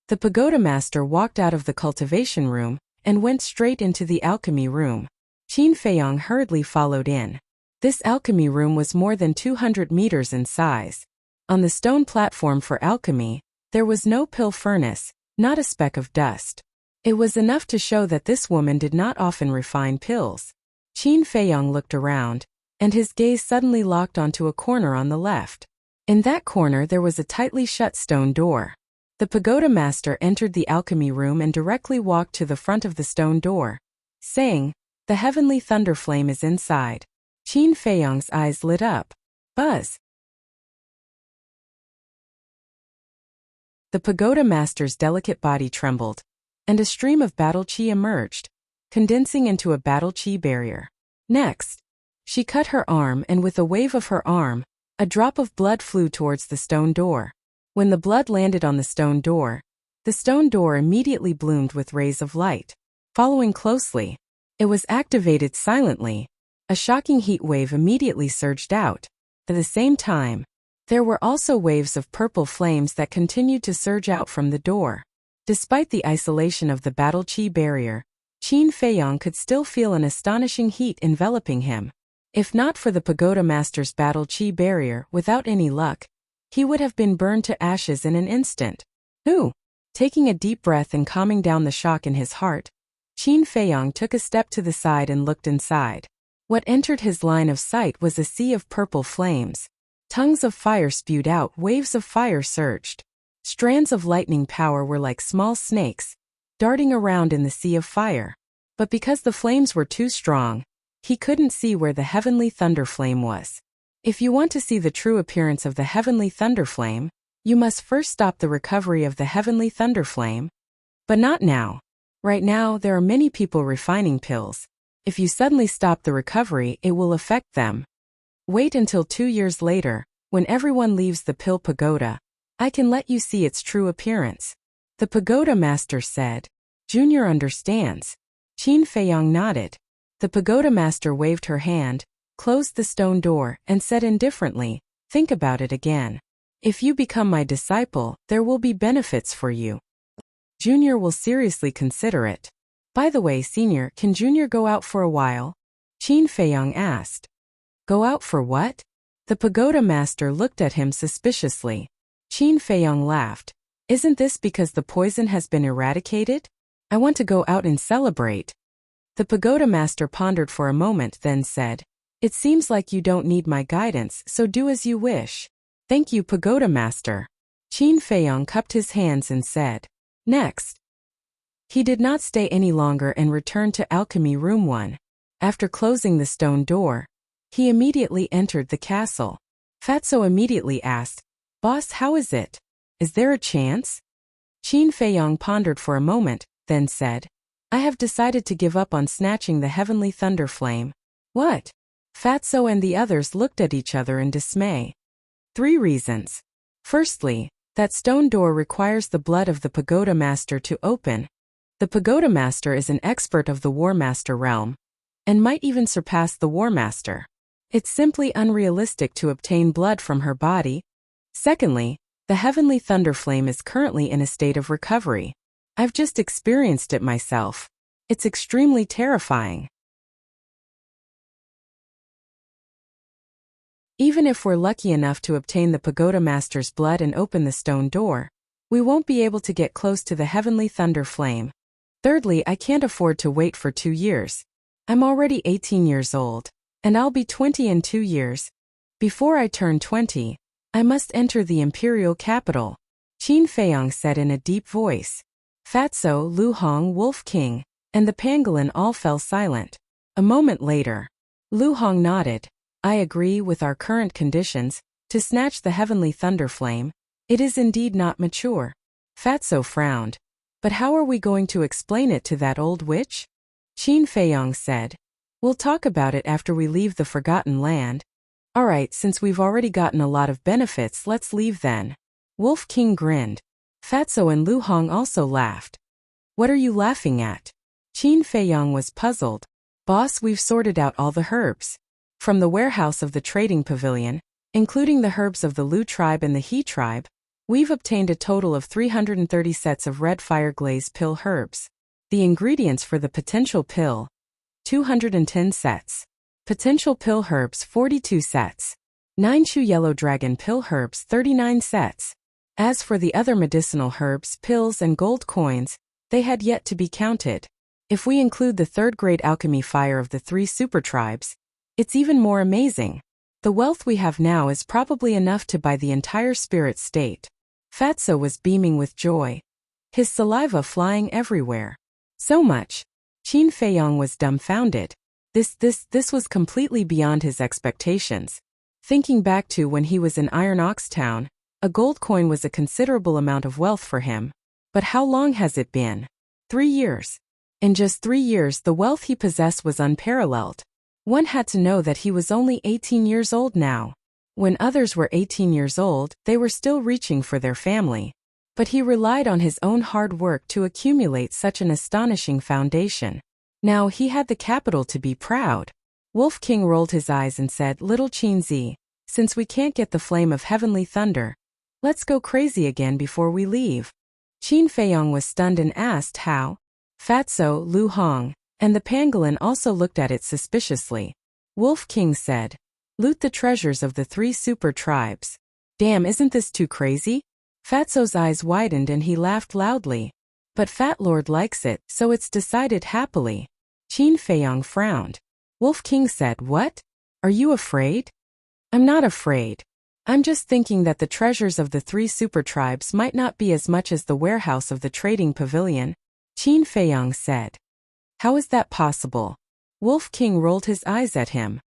The pagoda master walked out of the cultivation room and went straight into the alchemy room. Qin Feiyong hurriedly followed in. This alchemy room was more than 200 meters in size. On the stone platform for alchemy, there was no pill furnace, not a speck of dust. It was enough to show that this woman did not often refine pills. Qin Feiyong looked around, and his gaze suddenly locked onto a corner on the left. In that corner there was a tightly shut stone door. The pagoda master entered the alchemy room and directly walked to the front of the stone door, saying, The heavenly thunder flame is inside. Qin Feiyong's eyes lit up. Buzz! The pagoda master's delicate body trembled, and a stream of battle chi emerged, condensing into a battle chi barrier. Next, she cut her arm and with a wave of her arm, a drop of blood flew towards the stone door. When the blood landed on the stone door immediately bloomed with rays of light. Following closely, it was activated silently. A shocking heat wave immediately surged out. At the same time, there were also waves of purple flames that continued to surge out from the door. Despite the isolation of the battle chi barrier, Qin Feiyong could still feel an astonishing heat enveloping him. If not for the pagoda master's battle chi barrier, without any luck, he would have been burned to ashes in an instant. Taking a deep breath and calming down the shock in his heart, Qin Feiyong took a step to the side and looked inside. What entered his line of sight was a sea of purple flames. Tongues of fire spewed out, waves of fire surged. Strands of lightning power were like small snakes, darting around in the sea of fire. But because the flames were too strong, he couldn't see where the heavenly thunder flame was. If you want to see the true appearance of the heavenly thunder flame, you must first stop the recovery of the heavenly thunder flame. But not now. Right now, there are many people refining pills. If you suddenly stop the recovery, it will affect them. Wait until 2 years later, when everyone leaves the pill pagoda. I can let you see its true appearance. The pagoda master said. Junior understands. Qin Feiyong nodded. The pagoda master waved her hand, closed the stone door, and said indifferently, Think about it again. If you become my disciple, there will be benefits for you. Junior will seriously consider it. By the way, Senior, can Junior go out for a while? Qin Feiyong asked. Go out for what? The pagoda master looked at him suspiciously. Qin Feiyong laughed. Isn't this because the poison has been eradicated? I want to go out and celebrate. The pagoda master pondered for a moment, then said, It seems like you don't need my guidance, so do as you wish. Thank you, pagoda master. Qin Feiyong cupped his hands and said, Next. He did not stay any longer and returned to Alchemy Room 1. After closing the stone door, he immediately entered the castle. Fatso immediately asked, "Boss, how is it? Is there a chance?" Qin Feiyong pondered for a moment, then said, "I have decided to give up on snatching the heavenly thunder flame." "What?" Fatso and the others looked at each other in dismay. 3 reasons. Firstly, that stone door requires the blood of the pagoda master to open. The pagoda master is an expert of the war master realm, and might even surpass the war master. It's simply unrealistic to obtain blood from her body. Secondly, the heavenly thunder flame is currently in a state of recovery. I've just experienced it myself. It's extremely terrifying. Even if we're lucky enough to obtain the pagoda master's blood and open the stone door, we won't be able to get close to the heavenly thunder flame. Thirdly, I can't afford to wait for 2 years. I'm already 18 years old, and I'll be 20 in 2 years. Before I turn 20, I must enter the imperial capital, Qin Feiyong said in a deep voice. Fatso, Lu Hong, Wolf King, and the pangolin all fell silent. A moment later, Lu Hong nodded. "I agree with our current conditions. To snatch the heavenly thunder flame, it is indeed not mature." Fatso frowned. "But how are we going to explain it to that old witch?" Qin Feiyong said, "We'll talk about it after we leave the Forgotten Land." "Alright, since we've already gotten a lot of benefits, let's leave then." Wolf King grinned. Fatso and Lu Hong also laughed. "What are you laughing at?" Qin Feiyong was puzzled. "Boss, we've sorted out all the herbs from the warehouse of the trading pavilion, including the herbs of the Lu tribe and the He tribe. We've obtained a total of 330 sets of red fire glaze pill herbs. The ingredients for the potential pill, 210 sets. Potential pill herbs, 42 sets. 9 Chu yellow dragon pill herbs, 39 sets. As for the other medicinal herbs, pills, and gold coins, they had yet to be counted. If we include the 3rd-grade alchemy fire of the 3 super tribes, it's even more amazing. The wealth we have now is probably enough to buy the entire spirit state." Fatso was beaming with joy, his saliva flying everywhere. So much. Qin Feiyong was dumbfounded. This was completely beyond his expectations. Thinking back to when he was in Iron Ox Town, a gold coin was a considerable amount of wealth for him. But how long has it been? 3 years. In just 3 years, the wealth he possessed was unparalleled. One had to know that he was only 18 years old now. When others were 18 years old, they were still reaching for their family. But he relied on his own hard work to accumulate such an astonishing foundation. Now he had the capital to be proud. Wolf King rolled his eyes and said, "Little Qinzi, since we can't get the flame of heavenly thunder, let's go crazy again before we leave." Qin Feiyong was stunned and asked how. Fatso, Lu Hong, and the pangolin also looked at it suspiciously. Wolf King said, "Loot the treasures of the 3 super tribes." "Damn, isn't this too crazy?" Fatso's eyes widened and he laughed loudly. "But Fat Lord likes it, so it's decided happily." Qin Feiyong frowned. Wolf King said, "What? Are you afraid?" "I'm not afraid. I'm just thinking that the treasures of the 3 super tribes might not be as much as the warehouse of the trading pavilion," Qin Feiyong said. "How is that possible?" Wolf King rolled his eyes at him.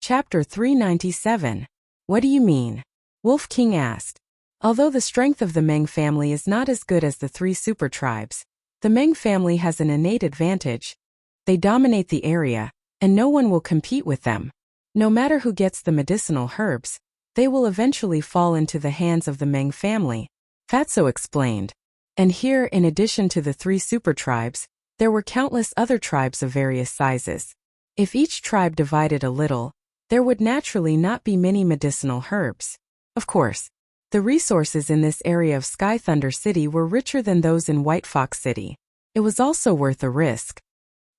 Chapter 397. What do you mean? Wolf King asked. Although the strength of the Meng family is not as good as the 3 super tribes, the Meng family has an innate advantage. They dominate the area, and no one will compete with them. No matter who gets the medicinal herbs, they will eventually fall into the hands of the Meng family, Fatso explained. And here, in addition to the 3 super tribes, there were countless other tribes of various sizes. If each tribe divided a little, there would naturally not be many medicinal herbs. Of course, the resources in this area of Sky Thunder City were richer than those in White Fox City. It was also worth a risk.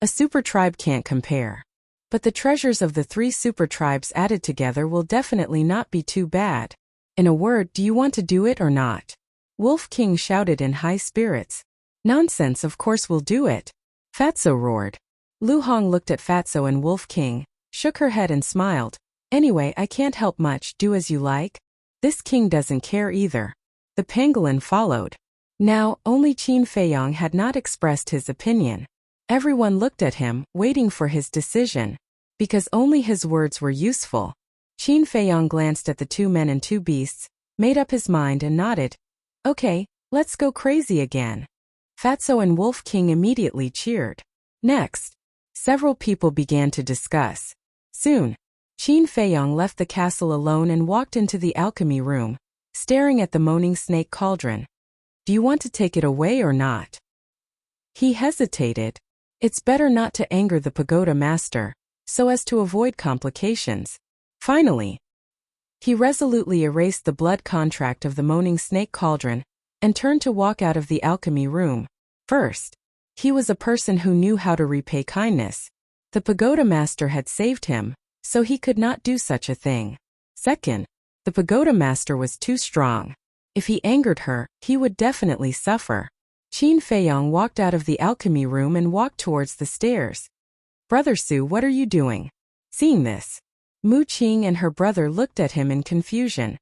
A super tribe can't compare. But the treasures of the 3 super tribes added together will definitely not be too bad. In a word, do you want to do it or not? Wolf King shouted in high spirits. Nonsense, of course we'll do it. Fatso roared. Lu Hong looked at Fatso and Wolf King, shook her head and smiled. Anyway, I can't help much, do as you like. This king doesn't care either. The pangolin followed. Now, only Qin Feiyong had not expressed his opinion. Everyone looked at him, waiting for his decision, because only his words were useful. Qin Feiyong glanced at the two men and two beasts, made up his mind and nodded. Okay, let's go crazy again. Fatso and Wolf King immediately cheered. Next, several people began to discuss. Soon, Qin Feiyong left the castle alone and walked into the alchemy room, staring at the moaning snake cauldron. Do you want to take it away or not? He hesitated. It's better not to anger the pagoda master, so as to avoid complications. Finally, he resolutely erased the blood contract of the moaning snake cauldron and turned to walk out of the alchemy room. First, he was a person who knew how to repay kindness. The pagoda master had saved him, so he could not do such a thing. Second, the pagoda master was too strong. If he angered her, he would definitely suffer. Qin Feiyong walked out of the alchemy room and walked towards the stairs. Brother Su, what are you doing? Seeing this, Mu Qing and her brother looked at him in confusion.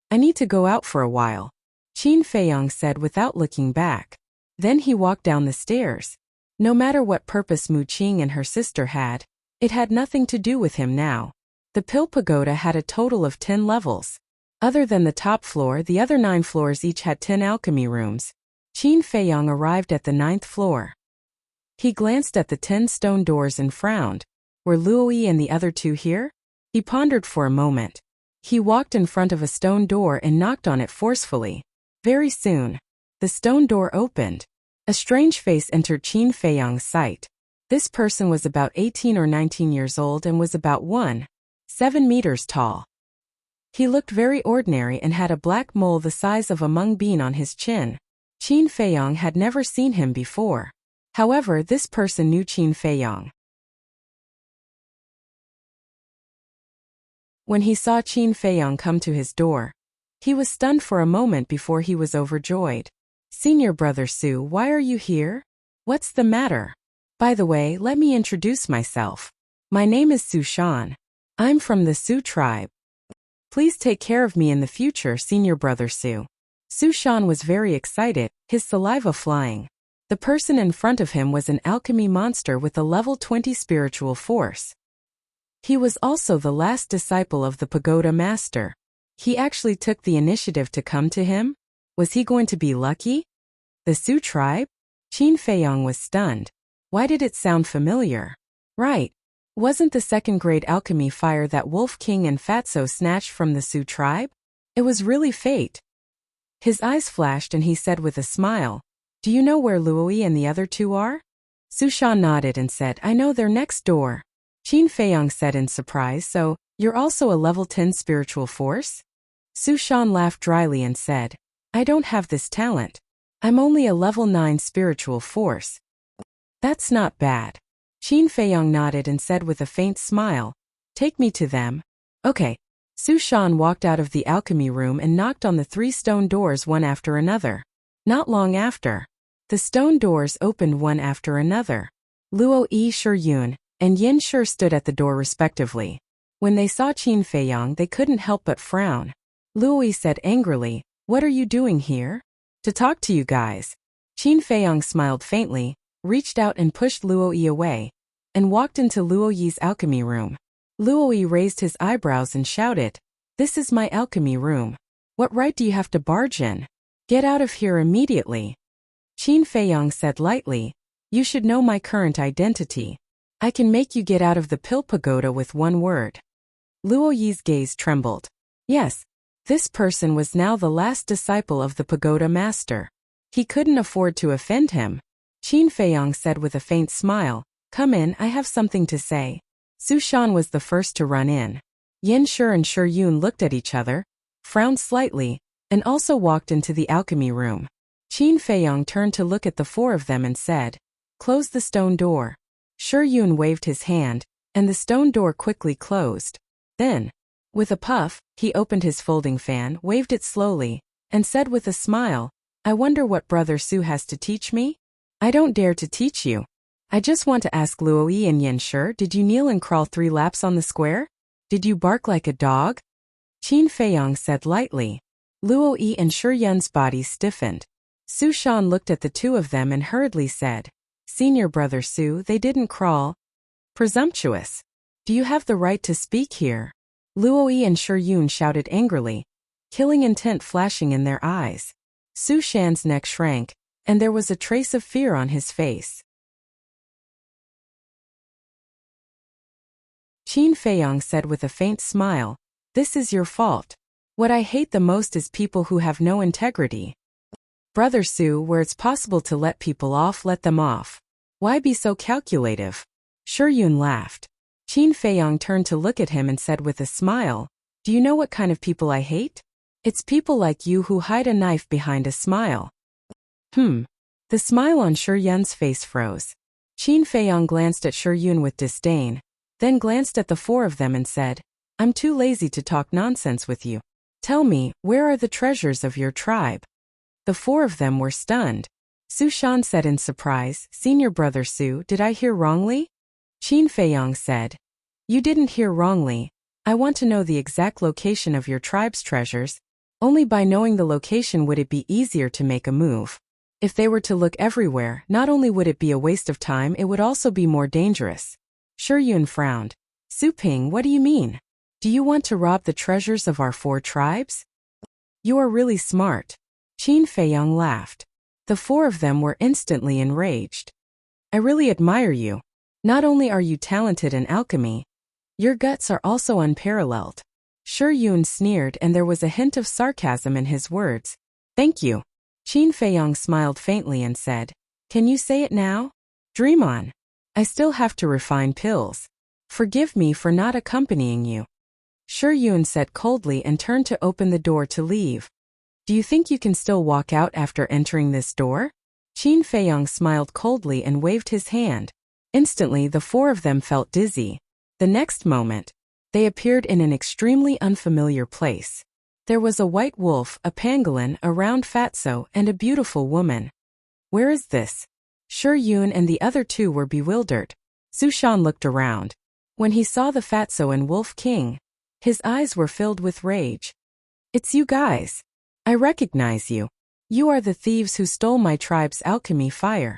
I need to go out for a while, Qin Feiyong said without looking back. Then he walked down the stairs. No matter what purpose Mu Qing and her sister had, it had nothing to do with him now. The Pill Pagoda had a total of 10 levels. Other than the top floor, the other 9 floors each had 10 alchemy rooms. Qin Feiyong arrived at the 9th floor. He glanced at the 10 stone doors and frowned. Were Luoyi and the other 2 here? He pondered for a moment. He walked in front of a stone door and knocked on it forcefully. Very soon, the stone door opened. A strange face entered Qin Feiyong's sight. This person was about 18 or 19 years old and was about 1.7 meters tall. He looked very ordinary and had a black mole the size of a mung bean on his chin. Qin Feiyong had never seen him before. However, this person knew Qin Feiyong. When he saw Qin Feiyong come to his door, he was stunned for a moment before he was overjoyed. Senior Brother Su, why are you here? What's the matter? By the way, let me introduce myself. My name is Su Shan. I'm from the Su tribe. Please take care of me in the future, Senior Brother Su. Su Shan was very excited, his saliva flying. The person in front of him was an alchemy monster with a level 20 spiritual force. He was also the last disciple of the pagoda master. He actually took the initiative to come to him? Was he going to be lucky? The Su tribe? Qin Feiyong was stunned. Why did it sound familiar? Right. Wasn't the second-grade alchemy fire that Wolf King and Fatso snatched from the Su tribe? It was really fate. His eyes flashed and he said with a smile, Do you know where Luoyi and the other 2 are? Su Shan nodded and said, I know, they're next door. Qin Feiyong said in surprise, So, you're also a level 10 spiritual force? Su Shan laughed dryly and said, I don't have this talent. I'm only a level 9 spiritual force. That's not bad. Qin Feiyong nodded and said with a faint smile, Take me to them. Okay. Su Shan walked out of the alchemy room and knocked on the 3 stone doors one after another. Not long after, the stone doors opened one after another. Luo Yi Shiyun and Yin Shi stood at the door respectively. When they saw Qin Feiyong, they couldn't help but frown. Luo Yi said angrily, What are you doing here? To talk to you guys. Qin Feiyong smiled faintly, reached out and pushed Luo Yi away, and walked into Luo Yi's alchemy room. Luo Yi raised his eyebrows and shouted, This is my alchemy room. What right do you have to barge in? Get out of here immediately. Qin Feiyong said lightly, You should know my current identity. I can make you get out of the Pill Pagoda with one word. Luo Yi's gaze trembled. Yes, this person was now the last disciple of the pagoda master. He couldn't afford to offend him. Qin Feiyong said with a faint smile, Come in, I have something to say. Su Shan was the first to run in. Yin Shi and Shi Yun looked at each other, frowned slightly, and also walked into the alchemy room. Qin Feiyong turned to look at the 4 of them and said, Close the stone door. Shi Yun waved his hand, and the stone door quickly closed. Then, with a puff, he opened his folding fan, waved it slowly, and said with a smile, I wonder what Brother Su has to teach me? I don't dare to teach you. I just want to ask Luo Yi and Yin Shi, did you kneel and crawl 3 laps on the square? Did you bark like a dog? Qin Feiyong said lightly. Luo Yi and Shi Yun's bodies stiffened. Su Shan looked at the two of them and hurriedly said, Senior brother Su, they didn't crawl. Presumptuous. Do you have the right to speak here? Luo Yi and Shi Yun shouted angrily, killing intent flashing in their eyes. Su Shan's neck shrank, and there was a trace of fear on his face. Qin Feiyong said with a faint smile, This is your fault. What I hate the most is people who have no integrity. Brother Su, where it's possible to let people off, let them off. Why be so calculative? Shi Yun laughed. Qin Feiyong turned to look at him and said with a smile, Do you know what kind of people I hate? It's people like you who hide a knife behind a smile. The smile on Shi Yun's face froze. Qin Feiyong glanced at Shi Yun with disdain, then glanced at the four of them and said, I'm too lazy to talk nonsense with you. Tell me, where are the treasures of your tribe? The four of them were stunned. Su Shan said in surprise, Senior brother Su, did I hear wrongly? Qin Feiyong said, You didn't hear wrongly. I want to know the exact location of your tribe's treasures. Only by knowing the location would it be easier to make a move. If they were to look everywhere, not only would it be a waste of time, it would also be more dangerous. Shi Yun frowned. Su Ping, what do you mean? Do you want to rob the treasures of our four tribes? You are really smart. Qin Feiyong laughed. The four of them were instantly enraged. I really admire you. Not only are you talented in alchemy, your guts are also unparalleled. Shi Yun sneered and there was a hint of sarcasm in his words. Thank you. Qin Feiyong smiled faintly and said, Can you say it now? Dream on. I still have to refine pills. Forgive me for not accompanying you. Shi Yun said coldly and turned to open the door to leave. Do you think you can still walk out after entering this door? Qin Feiyong smiled coldly and waved his hand. Instantly the four of them felt dizzy. The next moment, they appeared in an extremely unfamiliar place. There was a white wolf, a pangolin, a round fatso, and a beautiful woman. Where is this? Shi Yun and the other two were bewildered. Su Shan looked around. When he saw the fatso and wolf king, his eyes were filled with rage. It's you guys. I recognize you. You are the thieves who stole my tribe's alchemy fire.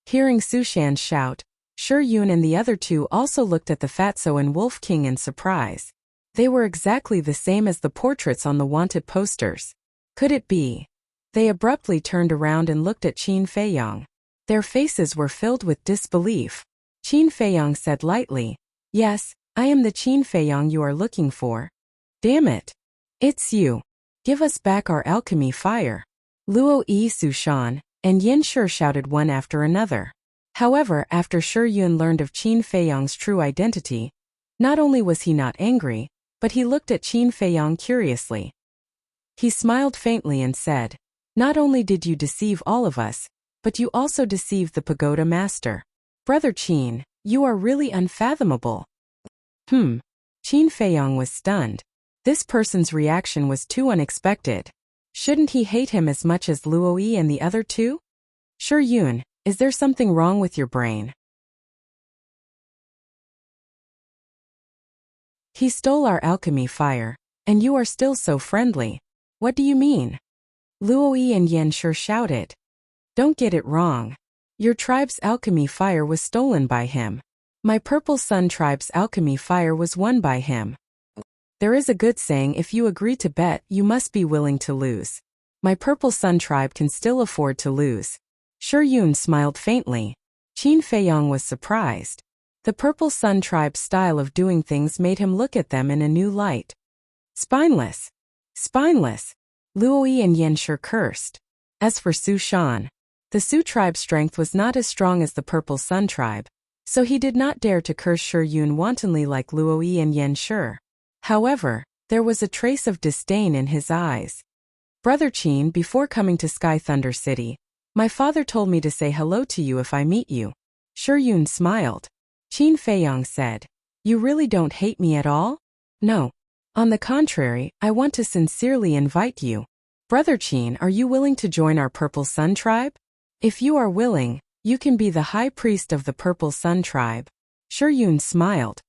Hearing Su Shan shout, Shi Yun and the other two also looked at the fatso and wolf king in surprise. They were exactly the same as the portraits on the wanted posters. Could it be? They abruptly turned around and looked at Qin Feiyong. Their faces were filled with disbelief. Qin Feiyong said lightly, Yes, I am the Qin Feiyong you are looking for. Damn it. It's you. Give us back our alchemy fire. Luo Yi, Su Shan, and Yin Shi shouted one after another. However, after Shi Yun learned of Qin Feiyong's true identity, not only was he not angry, but he looked at Qin Feiyong curiously. He smiled faintly and said, Not only did you deceive all of us, but you also deceived the pagoda master. Brother Qin, you are really unfathomable. Qin Feiyong was stunned. This person's reaction was too unexpected. Shouldn't he hate him as much as Luo Yi and the other two? Shi Yun, is there something wrong with your brain? He stole our alchemy fire, and you are still so friendly. What do you mean? Luo Yi and Yin Shi shouted. Don't get it wrong. Your tribe's alchemy fire was stolen by him. My Purple Sun tribe's alchemy fire was won by him. There is a good saying, if you agree to bet, you must be willing to lose. My Purple Sun tribe can still afford to lose. Shi Yun smiled faintly. Qin Feiyong was surprised. The Purple Sun tribe's style of doing things made him look at them in a new light. Spineless. Spineless. Luo Yi and Yin Shi cursed. As for Su Shan, the Su tribe's strength was not as strong as the Purple Sun tribe, so he did not dare to curse Shi Yun wantonly like Luo Yi and Yin Shi. However, there was a trace of disdain in his eyes. Brother Qin, before coming to Sky Thunder City, my father told me to say hello to you if I meet you. Shi Yun smiled. Qin Feiyong said, You really don't hate me at all? No. On the contrary, I want to sincerely invite you. Brother Qin, are you willing to join our Purple Sun tribe? If you are willing, you can be the high priest of the Purple Sun tribe. Shi Yun smiled.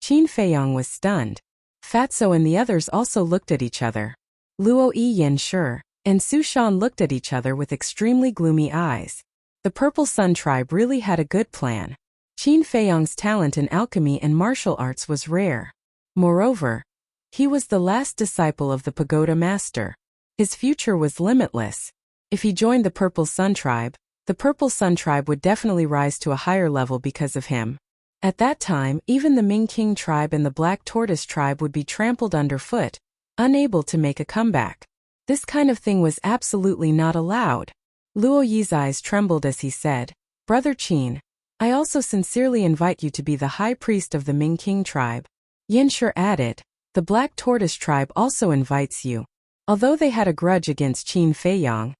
Qin Feiyong was stunned. Fatso and the others also looked at each other. Luo Yin Shi and Su Shan looked at each other with extremely gloomy eyes. The Purple Sun tribe really had a good plan. Qin Feiyong's talent in alchemy and martial arts was rare. Moreover, he was the last disciple of the Pagoda Master. His future was limitless. If he joined the Purple Sun tribe, the Purple Sun tribe would definitely rise to a higher level because of him. At that time, even the Ming King tribe and the Black Tortoise tribe would be trampled underfoot, unable to make a comeback. This kind of thing was absolutely not allowed. Luo Yi's eyes trembled as he said, "Brother Qin, I also sincerely invite you to be the high priest of the Ming King tribe." Yin Shi added, "The Black Tortoise tribe also invites you." Although they had a grudge against Qin Feiyong,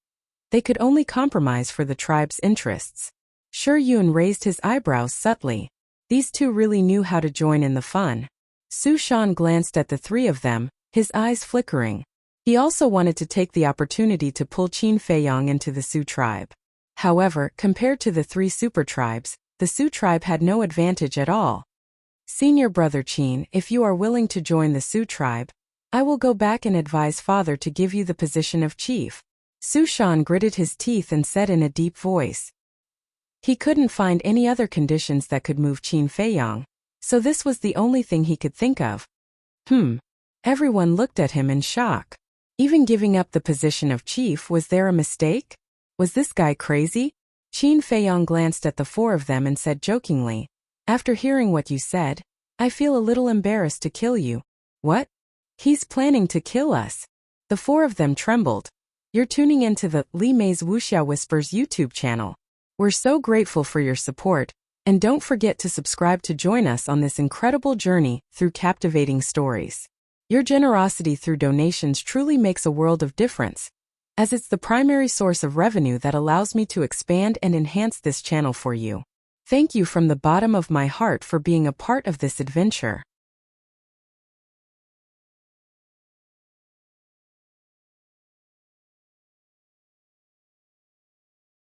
they could only compromise for the tribe's interests. Shi Yun raised his eyebrows subtly. These two really knew how to join in the fun. Su Shan glanced at the three of them, his eyes flickering. He also wanted to take the opportunity to pull Qin Feiyong into the Su tribe. However, compared to the three super tribes, the Su tribe had no advantage at all. "Senior brother Qin, if you are willing to join the Su tribe, I will go back and advise father to give you the position of chief." Su Shan gritted his teeth and said in a deep voice. He couldn't find any other conditions that could move Qin Feiyong, so this was the only thing he could think of. Everyone looked at him in shock. Even giving up the position of chief, was there a mistake? Was this guy crazy? Qin Feiyong glanced at the four of them and said jokingly, "After hearing what you said, I feel a little embarrassed to kill you." "What? He's planning to kill us." The four of them trembled. "You're tuning into the Li Mei's Wuxia Whispers YouTube channel. We're so grateful for your support, and don't forget to subscribe to join us on this incredible journey through captivating stories. Your generosity through donations truly makes a world of difference, as it's the primary source of revenue that allows me to expand and enhance this channel for you. Thank you from the bottom of my heart for being a part of this adventure."